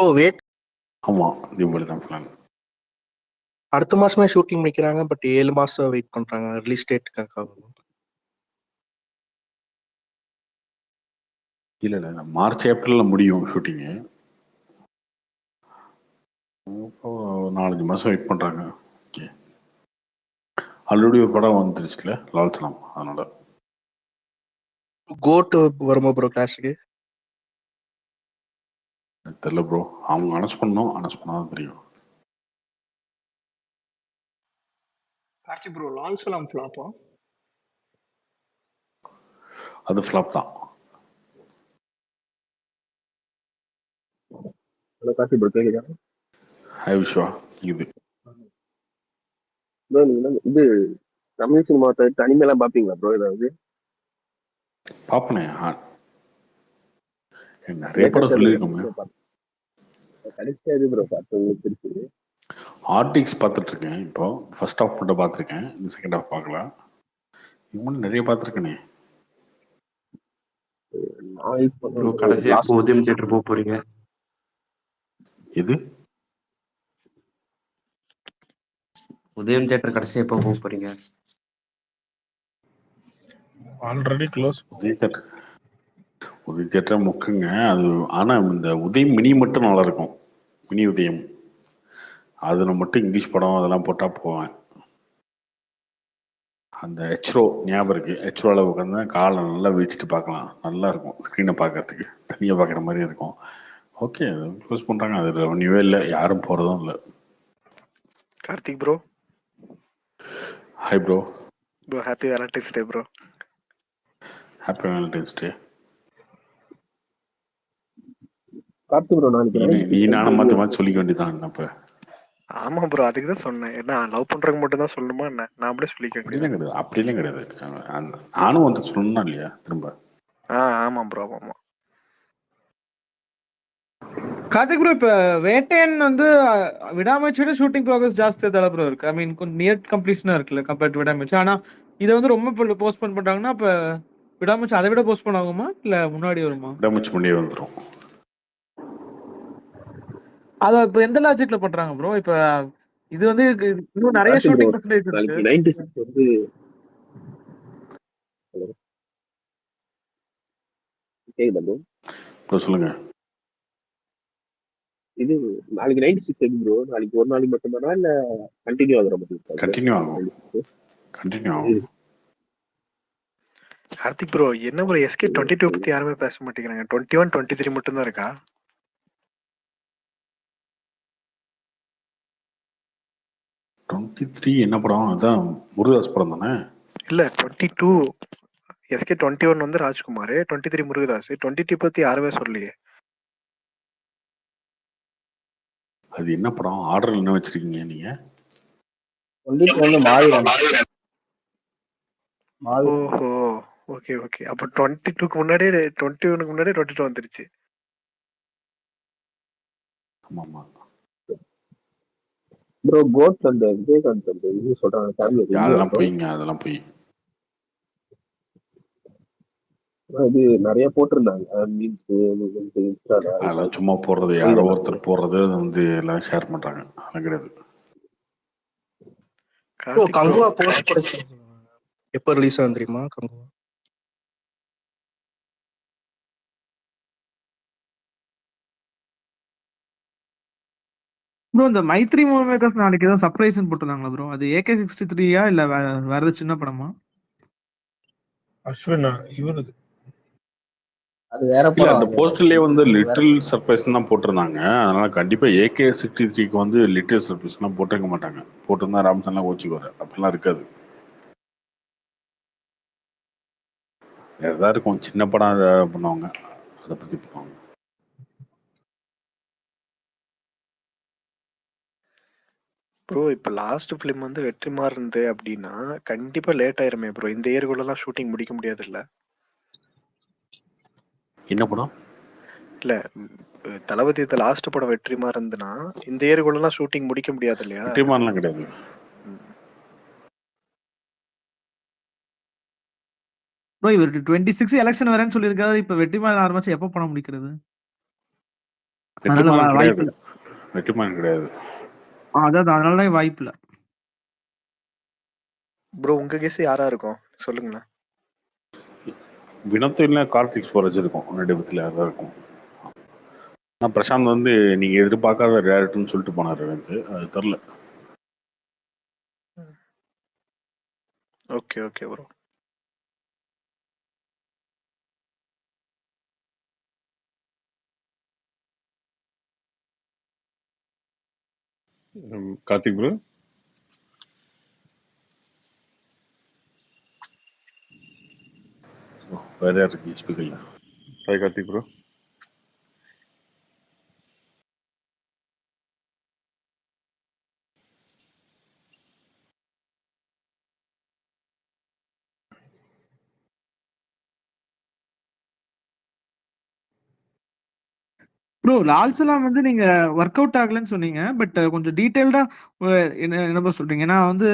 ஓ wait ஆமா தீபாவளி தான் plan. அடுத்த மாசமே ஷூட்டிங் முடிக்கிறாங்க, பட் 7 மாசம் வெயிட் பண்றாங்க ரிலீஸ் டேட்டுக்காக. இல்ல மார்ச் ஏப்ரல்ல முடியும் ஷூட்டிங்கு. இப்போ 4-5 மாசம் வெயிட் பண்றாங்க. ஓகே, ஆல்ரெடி ஒரு படம் வந்துருச்சுல லால் சலாம், அதனால. கோட் வருமா ப்ரோ கிளாஸுக்கு? தெரியல ப்ரோ, அவங்க அனௌன்ஸ் பண்ணாதான் தெரியும். கார்த்தி ப்ரோ லால் சலாம் ஃப்ளாப்பா? அது ஃப்ளாப் தான். ஹலோ கார்த்தி ப்ரோ, கேக்குதா? ஹாய் விஸ்வா. இது ப்ரோ நீங்க இது தமிழ் சினிமா தவிர்த்து அனிமேலாம் பாப்பீங்களா ப்ரோ? ஏதாவது பாப்பனே, நிறைய படம் சொல்லியிருக்கோமே. கடைசியா எது ப்ரோ பார்த்தது திருச்சி? ஆர்டிக்ஸ் பார்த்துட்டு இருக்கேன் இப்போ. ஃபர்ஸ்ட் ஹாஃப் மட்டும் பார்த்துருக்கேன், இந்த செகண்ட் ஹாஃப் பார்க்கலாம். இன்னும் நிறைய பார்த்துருக்கேனே. கடைசியா உதயம் தியேட்டர் போக போறீங்க? எது உதயம் தியேட்டர் கடைசியா எப்போ போக போறீங்க? Already close. உதயம் தியேட்டர் முக்குங்க அது. ஆனால் இந்த உதயம் மினி மட்டும் நல்லா இருக்கும். மினி உதயம் அதில் மட்டும் இங்கிலீஷ் படம் அதெல்லாம் போட்டால் போவேன். அந்த ஹெச்ரோ ஞாபகம் இருக்கு. ஹெச்ரோவில் உட்காந்து காலை நல்லா விரிச்சிட்டு பார்க்கலாம், நல்லா இருக்கும். ஸ்க்ரீனை பார்க்கறதுக்கு தனியாக பார்க்குற மாதிரி இருக்கும். ஓகே, க்ளோஸ் பண்ணுறாங்க, அது ரெவன்யூவே இல்லை, யாரும் போகிறதும் இல்லை. Karthik bro. Hi bro. Bro happy Valentine's day bro. Happy Valentine's டே. கார்த்தி ப்ரோ நீ நானும் மாற்றி மாற்றி சொல்லிக்க வேண்டியதான் அப்போ. ஆமா ப்ரோ, அதுக்கு தான் சொன்னேன். என்ன லவ் பண்றவங்க மட்டும் தான் சொல்லணுமா என்ன? நான் அப்படியே சொல்லிக்க அப்படிலாம் கிடையாது, அப்படிலாம் கிடையாது. நானும் வந்து சொல்லணும் இல்லையா திரும்ப? ஆமா ப்ரோ, ஆமா. கார்த்திக் ப்ரோ, இப்போ வேட்டையன் வந்து விடாமுயற்சியோட ஷூட்டிங் ப்ராக்ரஸ் ஜாஸ்தி தலை ப்ரோ இருக்கு. ஐ மீன் கொஞ்சம் நியர் கம்ப்ளீஷனாக இருக்குல்ல கம்பேர்ட் டு விடாமுயற்சி. ஆனால் இதை வந்து ரொம்ப போஸ்ட்போன் பண்ணுறாங்கன்னா அப்போ விடாமுயற்சி அதை விட போஸ்ட்போன் ஆகுமா இல்லை முன்னாடி வருமா? விடாமுயற்சி முன்னாடியே வந்துடும். அதை இப்போ எந்த லாஜிக்ல பண்றாங்க ப்ரோ? இப்போ இது வந்து இன்னும் நிறைய ஷூட்டிங் பர்சன்டேஜ் இருக்கு. 96 வந்து கேக்குதா ப்ரோ? சொல்லுங்க. இது நாளைக்கு 96 எது ப்ரோ? நாளைக்கு ஒரு நாளைக்கு மட்டும்தானா இல்ல கண்டினியூ ஆகுற மாதிரி? கண்டினியூ ஆகும். கார்த்திக் ப்ரோ என்ன ப்ரோ, SK 22 பத்தி யாருமே பேச மாட்டேங்கிறாங்க. 21, 23 மட்டும் தான் இருக்கா? 23 என்ன படம்? அதான் முருகதாஸ் படம் தானே? இல்ல 22 SK 21 வந்து ராஜ்குமார், 23 முருகதாஸ். 22 பத்தி யாருமே சொல்லலையே. அது என்ன படம்? ஆர்டர் என்ன வச்சிருக்கீங்க நீங்க? ஓஹோ, ஓகே ஓகே. அப்ப 22க்கு முன்னாடியே 21க்கு முன்னாடியே 22 வந்துருச்சு. ஆமாமா ப்ரோ. கோட் அந்த விஜயகாந்த் அந்த இது சொல்றாங்க ஃபேமிலி. அதெல்லாம் போயிங்க, அதெல்லாம் போய் அது நிறைய போட்டிருந்தாங்க மீம்ஸ் இன்ஸ்டால. அதெல்லாம் சும்மா போடுறது, யாரோ ஒருத்தர் போடுறது வந்து எல்லாம் ஷேர் பண்றாங்க, அதெல்லாம் கிடையாது. கங்குவா போஸ்ட் ப்ரொடக்ஷன் எப்போ ரிலீஸ் ஆகும் தெரியுமா? கங்குவா ப்ரோ இந்த மைத்ரி மூவி மேக்கர்ஸ் நாளைக்கு ஏதோ சர்ப்ரைஸ்னு போட்டுருந்தாங்களா ப்ரோ? அது AK-63 இல்ல வேற ஏதாவது சின்ன படமா? அஸ்வினா இவருது அது வேற இல்ல, அந்த போஸ்டர்லயே வந்து லிட்டில் சர்ப்ரைஸ் தான் போட்டிருந்தாங்க. அதனால கண்டிப்பா AK-63க்கு வந்து லிட்டில் சர்ப்ரைஸ் எல்லாம் போட்டிருக்க மாட்டாங்க. போட்டிருந்தா ராம்சன்லாம் கோச்சுக்குவாரு. அப்படிலாம் இருக்காது. ஏதாவது இருக்கும், சின்ன படம் அதை பண்ணுவாங்க, அதை பத்தி பண்ணுவாங்க. ப்ரோ இப்ப லாஸ்ட் ஃபிலிம் வந்து வெற்றிமாறன் இருந்து அப்படின்னா கண்டிப்பா லேட் ஆயிருமே ப்ரோ. இந்த இயர்க்குள்ளலாம் ஷூட்டிங் முடிக்க முடியாது இல்ல? என்ன படம்? இல்ல தளபதி லாஸ்ட் படம் வெற்றிமாறன் இருந்துன்னா இந்த இயர்க்குள்ளலாம் ஷூட்டிங் முடிக்க முடியாது இல்லையா? வெற்றிமாறன்லாம் கிடையாது. ப்ரோ இவருக்கு 26 எலெக்ஷன் வரேன்னு சொல்லியிருக்காரு. இப்போ வெற்றிமாறன் ஆரம்பிச்சு எப்போ படம் முடிக்கிறது? அதனால வெற்றிமாறன் வாய்ப்பு கிடையாது, இல்லை. வெற்றிமாறன் கிடையாது. அதான் அதனால வாய்ப்பு இல்லை. ப்ரோ உங்க கெஸ் யாரா இருக்கும் சொல்லுங்கண்ணா. வினத்தும் இல்லை கார்த்திக் ஸ்வராஜ் இருக்கும், ரெண்டு பேத்துல யாராவது இருக்கும். ஆனால் பிரசாந்த் வந்து நீங்க எதிர்பார்க்காத டேரக்டர்னு சொல்லிட்டு போனார் எனக்கு, அது தெரில. Okay okay bro. Karthik bro, வேற யார் இருக்கு ஸ்பீக்கர்ல? Hi Karthik bro. Bro Lal Salaam வந்து நீங்க ஒர்க் அவுட் ஆகலன்னு சொன்னீங்க. பட் கொஞ்சம் டீடைல்டா என்ன என்ன bro சொல்றீங்க? ஏன்னா வந்து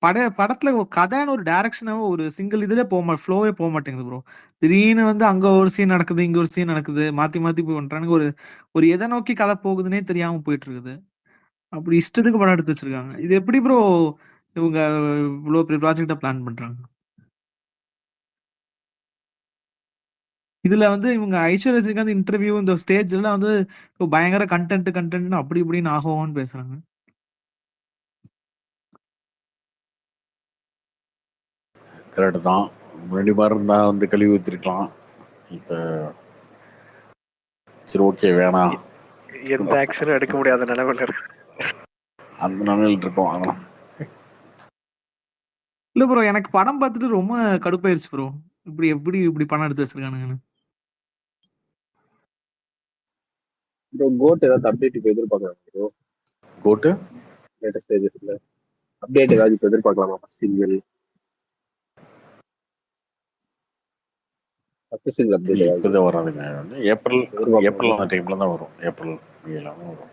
படத்துல ஒரு கதைன்னு ஒரு டைரக்ஷனாவோ ஒரு சிங்கிள் இதுல ஃப்ளோவே போக மாட்டேங்குது ப்ரோ. திடீர்னு வந்து அங்க ஒரு சீன் நடக்குது, இங்க ஒரு சீன் நடக்குது, மாத்தி மாத்தி போய் பண்றானுங்க. ஒரு ஒரு எதை நோக்கி கதை போகுதுன்னே தெரியாம போயிட்டு இருக்குது. அப்படி இஷ்டத்துக்கு படம் எடுத்து வச்சிருக்காங்க. இது எப்படி ப்ரோ இவங்க இவ்வளோ பெரிய ப்ராஜெக்டா பிளான் பண்றாங்க? இதுல வந்து இவங்க ஐஸ்வர்யா ரஜினிகாந்த் இன்டர்வியூ இந்த ஸ்டேஜ் எல்லாம் வந்து பயங்கர கண்டென்ட் அப்படி இப்படின்னு ஆகும்னு பேசுறாங்க. கரெக்டு தான். முன்னாடி மாதிரி இருந்தால் வந்து கழுவி ஊற்றிருக்கலாம். இப்போ சரி ஓகே வேணாம், எந்த ஆக்ஷனும் எடுக்க முடியாத நிலைமையில இருக்கு. அந்த நிலையில் இருக்கோம். அதெல்லாம் இல்ல ப்ரோ எனக்கு படம் பார்த்துட்டு ரொம்ப கடுப்பாயிருச்சு ப்ரோ. இப்படி படம் எடுத்து வச்சிருக்கானுங்கன்னு. ப்ரோ கோட் ஏதாவது அப்டேட் இப்போ எதிர்பார்க்கலாம் ப்ரோ? கோட்டு லேட்டஸ்ட் ஸ்டேஜஸ்ல அப்டேட் ஏதாவது இப்போ எதிர்பார்க்கலாமா? ஃபர்ஸ்ட் சிங்கிள் அப்டேட் ஏதாவது இப்போதான் வராதுங்க. ஏப்ரல் எதிர்பார்க்கலாம்? அந்த டைம்ல தான் வரும். ஏப்ரல் மேலாம் வரும்.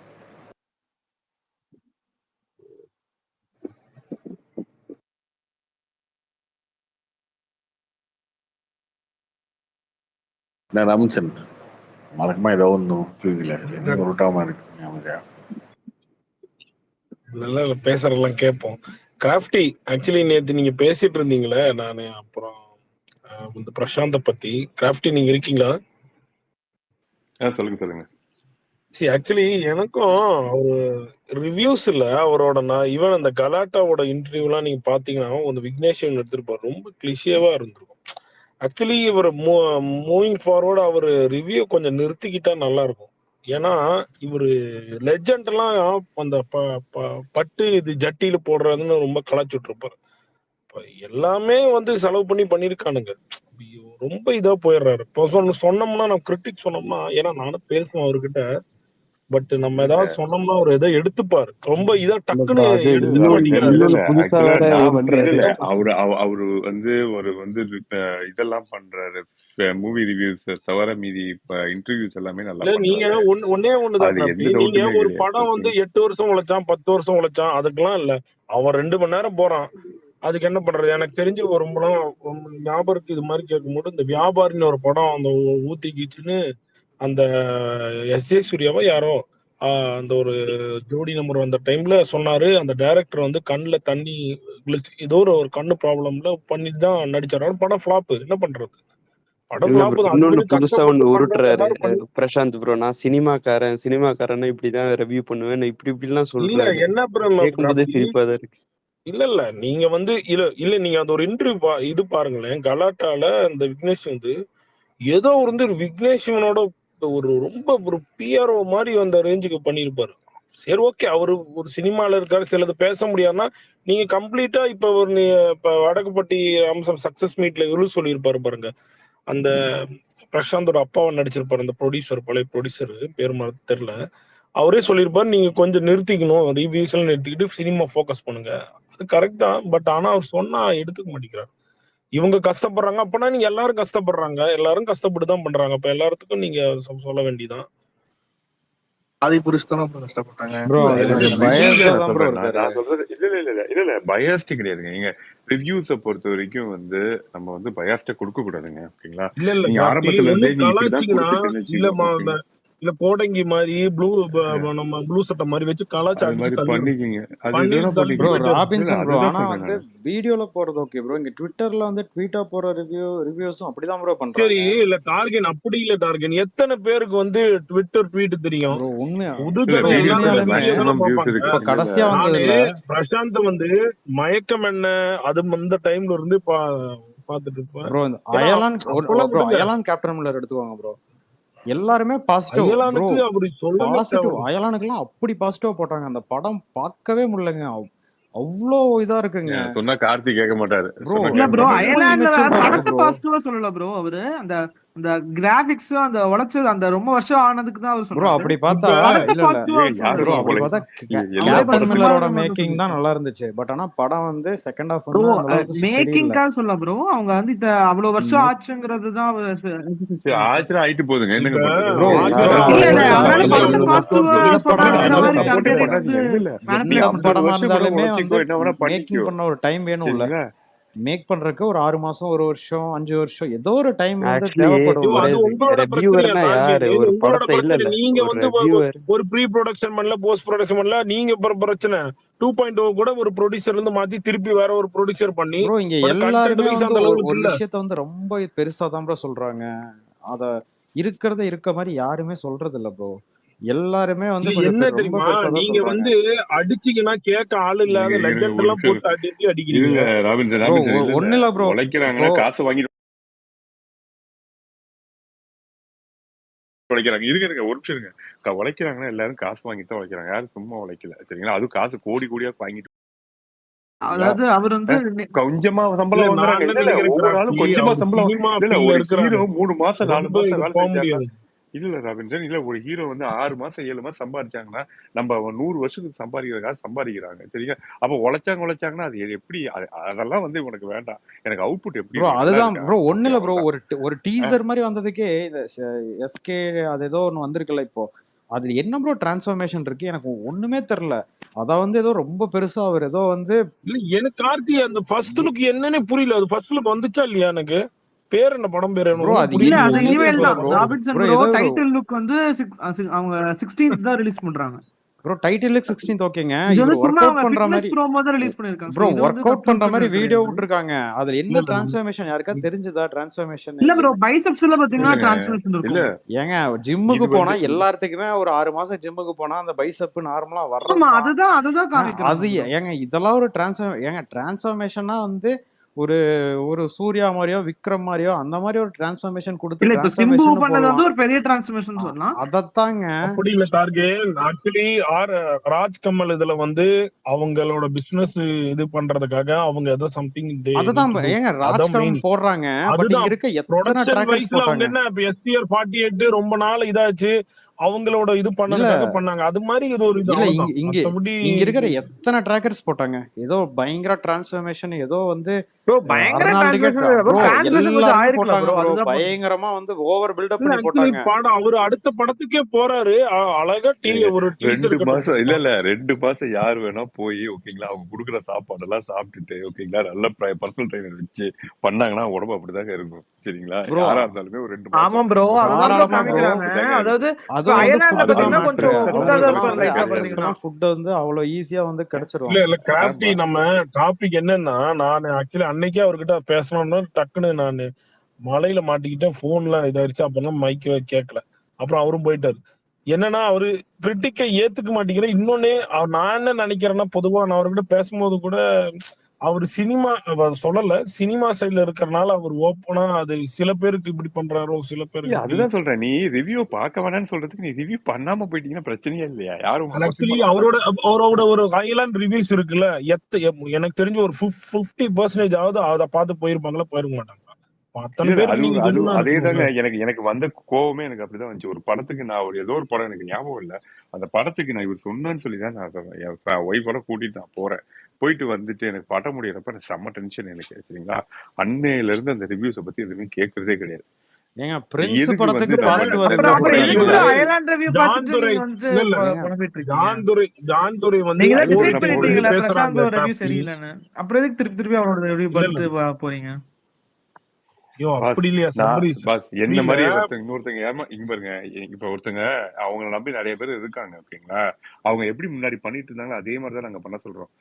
நான் ராமன்சன் வழக்கமா ஏதோ ஒன்றும் புரியல, என்ன உருட்டாம இருக்கு ஞாபகம். நல்லா பேசுறதெல்லாம் கேட்போம். கிராஃப்டி ஆக்சுவலி நேற்று நீங்க பேசிட்டு இருந்தீங்களே, நான் அப்புறம் இந்த பிரசாந்த பத்தி. கிராஃப்டி நீங்க இருக்கீங்களா? சொல்லுங்க. சரி ஆக்சுவலி எனக்கும் ஒரு ரிவ்யூஸ் இல்ல அவரோட. நான் ஈவன் அந்த கலாட்டாவோட இன்டர்வியூலாம் நீங்க பாத்தீங்கன்னா அந்த விக்னேஷன் எடுத்திருப்பாரு, ரொம்ப கிளிஷேவா இருந்திருக்கும். ஆக்சுவலி இவர் மூவிங் ஃபார்வர்டு அவர் ரிவ்யூ கொஞ்சம் நிறுத்திக்கிட்டா நல்லா இருக்கும். ஏன்னா இவர் லெஜண்ட் எல்லாம் அந்த பட்டு இது ஜட்டியில போடுறதுன்னு ரொம்ப கலாச்சுட்டு இருப்பாரு. எல்லாமே வந்து செலவு பண்ணி பண்ணிருக்கானுங்க. ரொம்ப இதா போயிடுறாரு. இப்போ சொன்னோம்னா நம்ம கிரிட்டிக் சொன்னோம்னா, ஏன்னா நானும் பேசுவேன் அவர்கிட்ட. பட் நம்ம ஏதாவது சொன்னோம்னா அவர் ஏதோ எடுத்துப்பாரு. ரொம்ப இதா டக்குன்னு எடுத்துக்க மாட்டேங்கிறாரு. நான் வந்து இல்ல அவரு வந்து ஒரு வந்து இதெல்லாம் பண்றாரு, மூவி ரிவ்யூஸ் தவிர மீதி இன்டர்வியூஸ் எல்லாமே நல்லா நீங்க பண்றாரு. ஒன்னே ஒண்ணுதான். அது எந்த நீங்க டவுட்டுமே ஒரு கிடையாது. படம் வந்து 8 வருஷம் உழைச்சான், 10 வருஷம் உழைச்சான், அதுக்கெல்லாம் இல்ல. அவன் 2 மணி நேரம் போறான், அதுக்கு என்ன பண்றது? எனக்கு தெரிஞ்சு ஒரு ஞாபகம் இருக்கு. இது மாதிரி கேட்கும்போது இந்த வியாபாரின்னு ஒரு படம் அந்த ஊத்தி கீச்சுன்னு அந்த எஸ்.ஏ. சூர்யாவா யாரோ அந்த ஒரு ஜோடி நம்பர் வந்த டைம்ல சொன்னாரு, அந்த டைரக்டர் வந்து கண்ணுல தண்ணி ஏதோ ஒரு கண்ணு ப்ராப்ளம்ல பண்ணிட்டு தான் நடிச்சாரு. படம் ஃபிளாப். என்ன பண்றது? படம் இல்ல ஃபிளாப் ப்ரோ, தான். இன்னொன்னு புதுசா ஒண்ணு கஷ்டப்பட்டு பண்றாங்க உருட்டுறாரு எல்லாரும். பிரசாந்த் ப்ரோ. நான் சினிமாக்காரன் இப்படிதான் ரிவ்யூ பண்ணுவேன், இப்படிலாம் இல்ல சொல்றாரு. என்ன கேட்கும்போதே சிரிப்பா தான் இருக்கு. இல்ல நீங்க வந்து இல்ல நீங்க அந்த ஒரு இன்டர்வியூ இது பாருங்களேன். கலாட்டால அந்த விக்னேஷ் வந்து ஏதோ வந்து விக்னேஷ் இவனோட ஒரு ரொம்ப ஒரு பிஆர்ஓ மாதிரி அந்த ரேஞ்சுக்கு பண்ணியிருப்பாரு. சரி ஓகே, அவரு ஒரு சினிமால இருக்காரு, சிலது பேச முடியாதுன்னா நீங்க கம்ப்ளீட்டா இப்ப இப்ப வடக்குப்பட்டி அம்சம் சக்சஸ் மீட்ல இவரு சொல்லியிருப்பாரு பாருங்க. அந்த பிரசாந்தோட அப்பாவை நடிச்சிருப்பாரு, அந்த ப்ரொடியூசர், பழைய ப்ரொடியூசர், பேர் தெரியல. அவரே சொல்லியிருப்பாரு, நீங்க கொஞ்சம் நிறுத்திக்கணும், ரிவ்யூஸ் எல்லாம் நிறுத்திக்கிட்டு சினிமா ஃபோக்கஸ் பண்ணுங்க. அது கரெக்ட் தான். பட் ஆனா அவர் சொன்னா எடுத்துக்க மாட்டேங்கிறார். இவங்க கஷ்டப்படுறாங்க அப்படின்னா நீங்க எல்லாரும் கஷ்டப்படுறாங்க, எல்லாரும் கஷ்டப்பட்டு தான் பண்றாங்க. அப்ப எல்லாத்துக்கும் நீங்க சொல்ல வேண்டியதான். ஆதி புருஷ் தானே கஷ்டப்பட்டாங்க. ப்ரோ அவர் கொஞ்சம் பயஸ்டா தான் ப்ரோ இருக்காரு. நான் சொல்றது இல்ல பயாஸ்ட் கிடையாதுங்க. நீங்க ரிவ்யூஸை பொறுத்த வரைக்கும் வந்து நம்ம வந்து பயாஸ்ட கொடுக்க கூடாதுங்க. ஓகேங்களா? இல்ல நீங்க ஆரம்பத்துல இருந்தே நீ இப்படிதான் கொடுத்துட்டேன்னு இல்லமா வச்சுக்கோங்க. இல்ல கோடங்கி மாதிரி நம்ம ப்ளூ சட்டை மாதிரி வச்சு கலாச்சி அது அடிச்சு மாதிரி தள்ளிடும். பண்ணிக்கிங்க. அது பண்ணிட்டு எதுனா ப்ரோ தள்ளிட்டு பண்ணிக்கிங்க. போயிட்டு ராபின்சன் ப்ரோ. அதுதான் ஆனா சொல்றேன் வந்து நானு. வீடியோல போறது ஓகே ப்ரோ. இங்க ட்விட்டர்ல வந்து ட்வீட்டா போற ரிவ்யூஸும் அப்படிதான் ப்ரோ சரி பண்றாங்க இல்ல டார்கென் அப்படி இல்ல டார்கென். எத்தனை பேருக்கு வந்து ட்விட்டர் ட்வீட் தெரியும்? ப்ரோ. உண்மையா இல்ல புதுத்தனம் வீடியோஸ்ல எல்லாமே உண்மையாலுமே வீடியோ தானே மேக்ஸிமம் வியூஸ் பார்ப்பாங்க. இருக்கு. இப்ப இல்ல இல்ல கடைசியா நானு வந்ததுல பிரசாந்த் வந்து மயக்கம் என்ன அது அந்த டைம்ல இருந்து பாத்துட்டு இருப்பேன். ப்ரோ இந்த ஏன்னா அயலான் அப்பெல்லாம் ப்ரோ விடுங்க, அயலான் கேப்டன் மில்லர் எடுத்துக்கோங்க ப்ரோ. எல்லாருமே பாசிட்டிவ் ப்ரோ. அயலானுக்கு அப்படி சொல்லவே பாசிட்டிவ் தேவையில்லை. அயலானுக்குலாம் அப்படி பாசிட்டிவ் போட்டாங்க. அந்த படம் பார்க்கவே முடியலங்க. அவ்வளோ இதா இருக்குங்க சொன்னா கார்த்தி கேட்க மாட்டாரு. ப்ரோ. சொன்னா இல்ல கேட்க ப்ரோ ரொம்ப மாட்டாரு. அயர்லாண்ட்ல இமெச்சூர்டா இருக்கு படத்தை ப்ரோ. பாசிட்டிவா சொல்லல ப்ரோ. அவரு அந்த அந்த கிராபிக்ஸ் அந்த உழைச்சது அந்த ரொம்ப வருஷம் ஆனதுக்கு தான் அவர் ப்ரோ சொன்னாரு. அப்படி இப்ப பார்த்தா படத்தை இல்ல பாசிட்டிவா அவர் ஏன் சொல்லல ப்ரோ யாருங்க அப்படி ப்ரோ. பார்த்தா எல்லா அவரே கேப்டன் கொஞ்சம் படத்துக்கும் சுமாரா மில்லரோட மட்டும் மேக்கிங் தான் சொல்லியிருக்காரு. நல்லா இருந்துச்சு. பட் ஆனா படம் வந்து செகண்ட் ஹாஃப் வந்து ப்ரோ அந்த அளவுக்கு சரியில்லை. மேக்கிங்காக சொல்ல ப்ரோ. அவங்க வந்து அவ்வளவு வருஷம் மே- ஆச்சுங்கிறது தான் அவர் சரி, சொல்லியிருக்காரு. ஆச்சுன்னா ஆயிட்டு போகுதுங்க. இப்ப என்னங்க பண்றது? ப்ரோ ஆச்சா எல்லாரும் இல்ல இல்ல இல்ல உழைச்சு அவர் மேல இல்ல அவ்வளவு படத்தை இந்த பாசிட்டிவா இந்த படமா நீங்க சொன்னாருங்கிற அதெல்லாம் மாதிரி இருந்தாலுமே சப்போர்ட்டே டார்கெட் வந்து பண்ணாதீங்க. இல்ல இல்ல என்ன மேனிபுலேட் நீ 50 பண்றாரு. படமா வருஷம் கூட இருந்தாலுமே உழைச்சிக்கோ, வந்து என்ன வேணா மேக்கிங் பண்ணிக்கோ. பண்ண ஒரு டைம் வேணும்ல. சரிங்களா? மேக் பண்றதுக்கு ஒரு 6 மாசம் 1 வருஷம் 5 வருஷம் ஏதோ ஒரு டைம் வந்து ஆக்சுவலி ஐயோ, தேவைப்படும்ல. அது ஒரு உங்களோட பிரச்சனையா ரெவ்யூவர்னா டார்கெட்? யாரு? இது ஒரு உங்களோட படத்தை இல்ல பிரச்சனை. இல்ல நீங்க ஒரு வந்து ரெவ்யூவர். ஒரு ப்ரீ ப்ரொடக்ஷன் பண்ணல, போஸ்ட் ப்ரொடக்ஷன் பண்ணல, நீங்க பிரச்சனை 2.0 கூட ஒரு ப்ரொடியூசர் இருந்து மாத்தி திருப்பி வேற ஒரு ப்ரொடியூசர் பண்ணி ப்ரோ இங்க பட் கண்டென்ட் எல்லாருமே வைஸ் வந்து அந்த ஒரு லெவலுக்கு ஒரு இல்ல. விஷயத்த வந்து ரொம்ப பெருசா தான் ப்ரோ சொல்றாங்க. அத இருக்கிறத இருக்க மாதிரி யாருமே சொல்றது இல்ல ப்ரோ. எல்லாருமே வந்து இல்ல கொஞ்சம் என்ன ரொம்ப தெரியுமா, பெருசா தான் நீங்க சொல்றாங்க. வந்து அடிச்சீங்கன்னா கேட்க ஆள் இல்லாத இருங்க லெஜண்ட் ஒரு எல்லாம் நிமிஷம் போட்டு அடி அடிக்கிறீங்க. இருங்க. ராபின்சன் ப்ரோ ராபின்சன் இல்ல இல்ல ஒண்ணு இல்ல ப்ரோ. உழைக்கிறாங்கன்னா இப்போ காசு வாங்கிட்டு உழைக்கிறாங்க. இருங்க ஒரு நிமிஷம் இருங்க. உழைக்கிறாங்கன்னா எல்லாரும் காசு வாங்கிட்டு தான் உழைக்கிறாங்க. யாரும் சும்மா உழைக்கல. சரிங்களா? அதுவும் காசு கோடி கோடியா வாங்கிட்டு. சரிங்களா? அதாவது அவர் வந்து கொஞ்சமா இல்ல சம்பளம் நான் வாங்குறாங்க. என்ன இல்ல இல்ல நினைக்கிறேன் ஒவ்வொரு ஆளும் கிராப்டி, கொஞ்சமா அவர் சம்பளம். சினிமா இல்ல இல்ல ஃபீல்ட்ல ஒரு இருக்கிறாரு, ஹீரோ 3 மாசம் 4 ரொம்ப மாசம் இது வேலை போக செஞ்சாருன்னா முடியாது. இல்ல இல்ல ராபின்சன் இல்ல ஒரு ஹீரோ வந்து 6 மாசம் 7 மாசம் சம்பாதிச்சாங்கன்னா நம்ம 100 வருஷத்துக்கு சம்பாதிக்கிறதுக்காக சம்பாதிக்கிறாங்க. சரிங்க? அப்ப உழைச்சாங்கன்னா அது எப்படி அதெல்லாம் வந்து உனக்கு வேண்டாம். எனக்கு அவுட்புட் எப்படி ப்ரோ இருக்கு? நல்லா அதுதான் இருக்கா? ப்ரோ. ஒண்ணு ஓகே இல்ல ப்ரோ. அவ்வளவுதான். ஒரு டீசர் மாதிரி வந்ததுக்கே இந்த எஸ்கே அது ஏதோ ஒன்று வந்திருக்குல்ல இப்போ. அது என்ன ப்ரோ டிரான்ஸ்ஃபர்மேஷன் இருக்கு? எனக்கு ஒண்ணுமே தெரியல. அத வந்து ஏதோ ரொம்ப பெருசா அவர் ஏதோ வந்து இல்ல எனக்கு கார்த்தி அந்த ஃபர்ஸ்ட் லுக் என்னன்னே புரியல. அது ஃபர்ஸ்ட் லுக் வந்துச்சா இல்லையா? எனக்கு பேர் என்ன, படம் பேர் ப்ரோ என்ன அது இல்ல புரியலையே. அது என்னன்னே எதுக்கு இனிமேல் தெரியல இப்ப தான் ப்ரோ. Robinson bro bro. ஏதோ டைட்டில் லுக் வந்து அவங்க 16th தான் ரிலீஸ் பண்றாங்க. ப்ரோ டைட்டிலுக்கு 16th ஓகேங்க. இது இவர் வந்து சும்மா ஒர்க் அவுட் அவங்க பண்ற ஃபிட்னஸ் மாதிரி ப்ரோமோ தான் ரிலீஸ் பண்ணிருக்காங்க. ப்ரோ சோ இது வந்து ஒர்க் அவுட் ஃபர்ஸ்ட் பண்ற லுக் மாதிரி வீடியோ கிடையாது. விட்டுருக்காங்க. அதுல இல்ல என்ன இல்ல டிரான்ஸ்ஃபர்மேஷன் யாருக்கா தெரிஞ்சுதா? டிரான்ஸ்ஃபர்மேஷன் இல்ல ப்ரோ பைசப்ஸ்ல பாத்தீங்கன்னா இல்லங்க டிரான்ஸ்ஃபர்மேஷன் இல்ல இருக்கும். ஏங்க ஜிம்முக்கு இது போனா வந்து எல்லாத்துக்குமே ஒரு 6 மாசம் ஜிம்முக்கு போனா அந்த பைசப் நார்மலா ஆமா வர்றதுதான். அதுதான் காமிக்கிறாங்க அது ப்ரோ. ஏங்க இதெல்லாம் ஒரு டிரான்ஸ்ஃபர்மேஷனா வந்து ஒரு ஒரு சூர்யா மாதிரியோ விக்ரம் மாதிரியோ அந்த மாதிரி ஒரு டிரான்ஸ்ஃபர்மேஷன் கொடுத்து இல்ல இப்ப சிம்பு டிரான்ஸ்ஃபர்மேஷன் பண்ணது போடலாம். வந்து ஒரு பெரிய டிரான்ஸ்ஃபர்மேஷன் சொல்லலாம். அதத்தாங்க அப்படி இல்ல டார்கெட். ஆக்சுவலி ராஜ் கமல் இதுல வந்து அவங்களோட பிசினஸ் இது பண்றதுக்காக அவங்க ஏதோ சம்திங் அததான் ஏங்க அதான் ராஜ்கரம் மெயின். போடுறாங்க. பட் இங்க அதுதான் இருக்க எத்தனை ப்ரொடக்ஷன் ட்ராக்கர்ஸ் வைஸ்ல அவங்க போட்டாங்க. என்ன இப்ப STR 48 ரொம்ப நாள் இதாச்சு, அவங்களோட இது இல்ல பண்ணதுக்காக பண்ணாங்க. அது மாதிரி இது ஒரு இது இல்ல இங்க அவ்வளவுதான். இங்க மத்தபடி இங்க இருக்கிற எத்தனை ட்ராக்கர்ஸ் போட்டாங்க. ஏதோ பயங்கர டிரான்ஸ்ஃபர்மேஷன் ஏதோ வந்து ப்ரோ பயங்கர அர்னால்டுக்கே டிரான்ஸ்ஃபர்மேஷன் ப்ரோ டிரான்ஸ்ஃபர்மேஷன் கொஞ்சம் எல்லாருமே ஆயிருக்கலாம் போட்டாங்க ப்ரோ. ப்ரோ. அதுதான் பயங்கரமா வந்து ஓவர் பில்டப் இல்ல பண்ணி ஆக்சுவலி போட்டாங்க. படம் அவரு அடுத்த படத்துக்கே போறாரு. அழகா ஒரு 2 டீசர் மாசம் இல்ல கட்டு இல்ல 2 மாசம் யார் வேணா போய் ஓகேங்களா அவங்க குடுக்குற சாப்பாடெல்லாம் சாப்பிட்டுட்டு ஓகேங்களா நல்ல பர்சனல் ட்ரைனர் வச்சு பண்ணாங்கன்னா உடம்பு அப்படிதாங்க இருக்கும். சரிங்களா? ப்ரோ யாரா இருந்தாலுமே ஒரு 2 ஆமா மாசம் ப்ரோ அதுதான் ப்ரோ தாராளமா ப்ரோ. காமிக்கிறாங்க. அப்படிதாங்க அதாவது இருக்கும். இப்ப அதுவும் வந்து அயர்லாண்ட்ல ஃபுட்டு தான் பாத்தீங்கன்னா அது மேட்ரு. கொஞ்சம் குண்டா தான் அவங்களுக்கெல்லாம் இருப்பாரு வந்து லைட்டா ஆக்டர்ஸ்க்கு பாத்தீங்கன்னா. எல்லாம் ஃபுட் வந்து அவ்வளவு ஈஸியா வந்து கிடைச்சிரும். இல்ல கிராப்டி அதான்பா. நம்ம டாபிக் என்னன்னா, நான் ஆக்சுவலி அன்னைக்கே அவர்கிட்ட பேசணும்னு டக்குன்னு நான் மலையில மாட்டிக்கிட்டேன். போன்லாம் இதாயிடுச்சு. அப்பெல்லாம் மைக் கேட்கல. அப்புறம் அவரும் போயிட்டாரு. என்னன்னா அவரு கிரிட்டிக்கை ஏத்துக்க மாட்டேங்கிற. இன்னொன்னு நான் என்ன நினைக்கிறேன்னா, பொதுவா நான் அவர்கிட்ட பேசும்போது கூட அவர் சினிமா சொல்லல, சினிமா சைட்ல இருக்கிறனால அவர் ஓப்பனா அது சில பேருக்கு இப்படி பண்றாரோ, சில இல்ல பேருக்கு இப்படி. அதுதான் சொல்றேன். நீ ரிவ்யூ பார்க்க வேணாம்னு சொல்றதுக்கு நீ ரிவ்யூ பண்ணாம போயிட்டீங்கன்னா பிரச்சனையே இல்லையா? யாரும் உங்களை கொஸ்டின் ஆக்சுவலி பண்ண மாட்டாங்க. அவரோட ஒரு ஹைலாண்ட் ரிவ்யூஸ் இருக்குல்ல, எனக்கு தெரிஞ்சு ஒரு 50% ஆவது அதை பார்த்து போயிருப்பாங்களா, போயிருக்க மாட்டாங்க. அத்தனை இல்ல பேருக்கு நீங்க அது ஜென்யூனா அதேதாங்க. இருக்கணும்ல. எனக்கு வந்த கோவமே எனக்கு அப்படிதான் வந்துச்சு. ஒரு படத்துக்கு நான் ஏதோ ஒரு படம் எனக்கு ஞாபகம் இல்ல. அந்த படத்துக்கு நான் இவர் சொன்னேன்னு சொல்லி தான் நான் என் ஒய்ஃபோட கூட்டிட்டு நான் போறேன். போயிட்டு வந்துட்டு எனக்கு படம் முடியறப்ப எனக்கு செம்ம டென்ஷன் எனக்கு. சரிங்களா? அன்னையில இருந்து அந்த ரிவ்யூஸை பத்தி எதுவுமே கேட்கறதே கிடையாது. ஏங்க பிரின்ஸ் எதுக்கு படத்துக்கு வந்து நம்ம பாசிட்டிவா ரிவ்யூ அப்புறம் அப்புறம் எதுக்கு போடுறீங்க. ப்ரோ இவரு அயர்லாண்ட் ரிவ்யூ ஜான் பார்த்துட்டு துரை நீங்க வந்துட்டு இல்ல இல்ல ஏங்க புலம்பிட்டு இருக்கீங்க? ஜான் துரை வந்து நீங்க தான் அதுக்கு டிசைட் நான் ஓடிடி போறேன். பண்ணிட்டீங்களா பேசுறாங்க பிரசாந்தோட ரிவ்யூ கிராப்டி. சரியில்லைன்னு? அப்புறம் எதுக்கு திருப்பி திருப்பி அவரோட ரிவ்யூ இல்ல இல்ல பார்த்துட்டு போறீங்க? ஐயோ பாஸ் அப்படி இல்லையா நான் சபரிஷ்? பாஸ் அப்படி என்ன இல்ல. மாதிரி இன்னொருத்தங்க இங்க பாருங்க, இப்ப ஒருத்தங்க அவங்கள நம்பி நிறைய பேர் இருக்காங்க ஓகேங்களா. அவங்க எப்படி முன்னாடி பண்ணிட்டு இருந்தாங்களோ அதே மாதிரி தான் நாங்க பண்ண சொல்றோம்.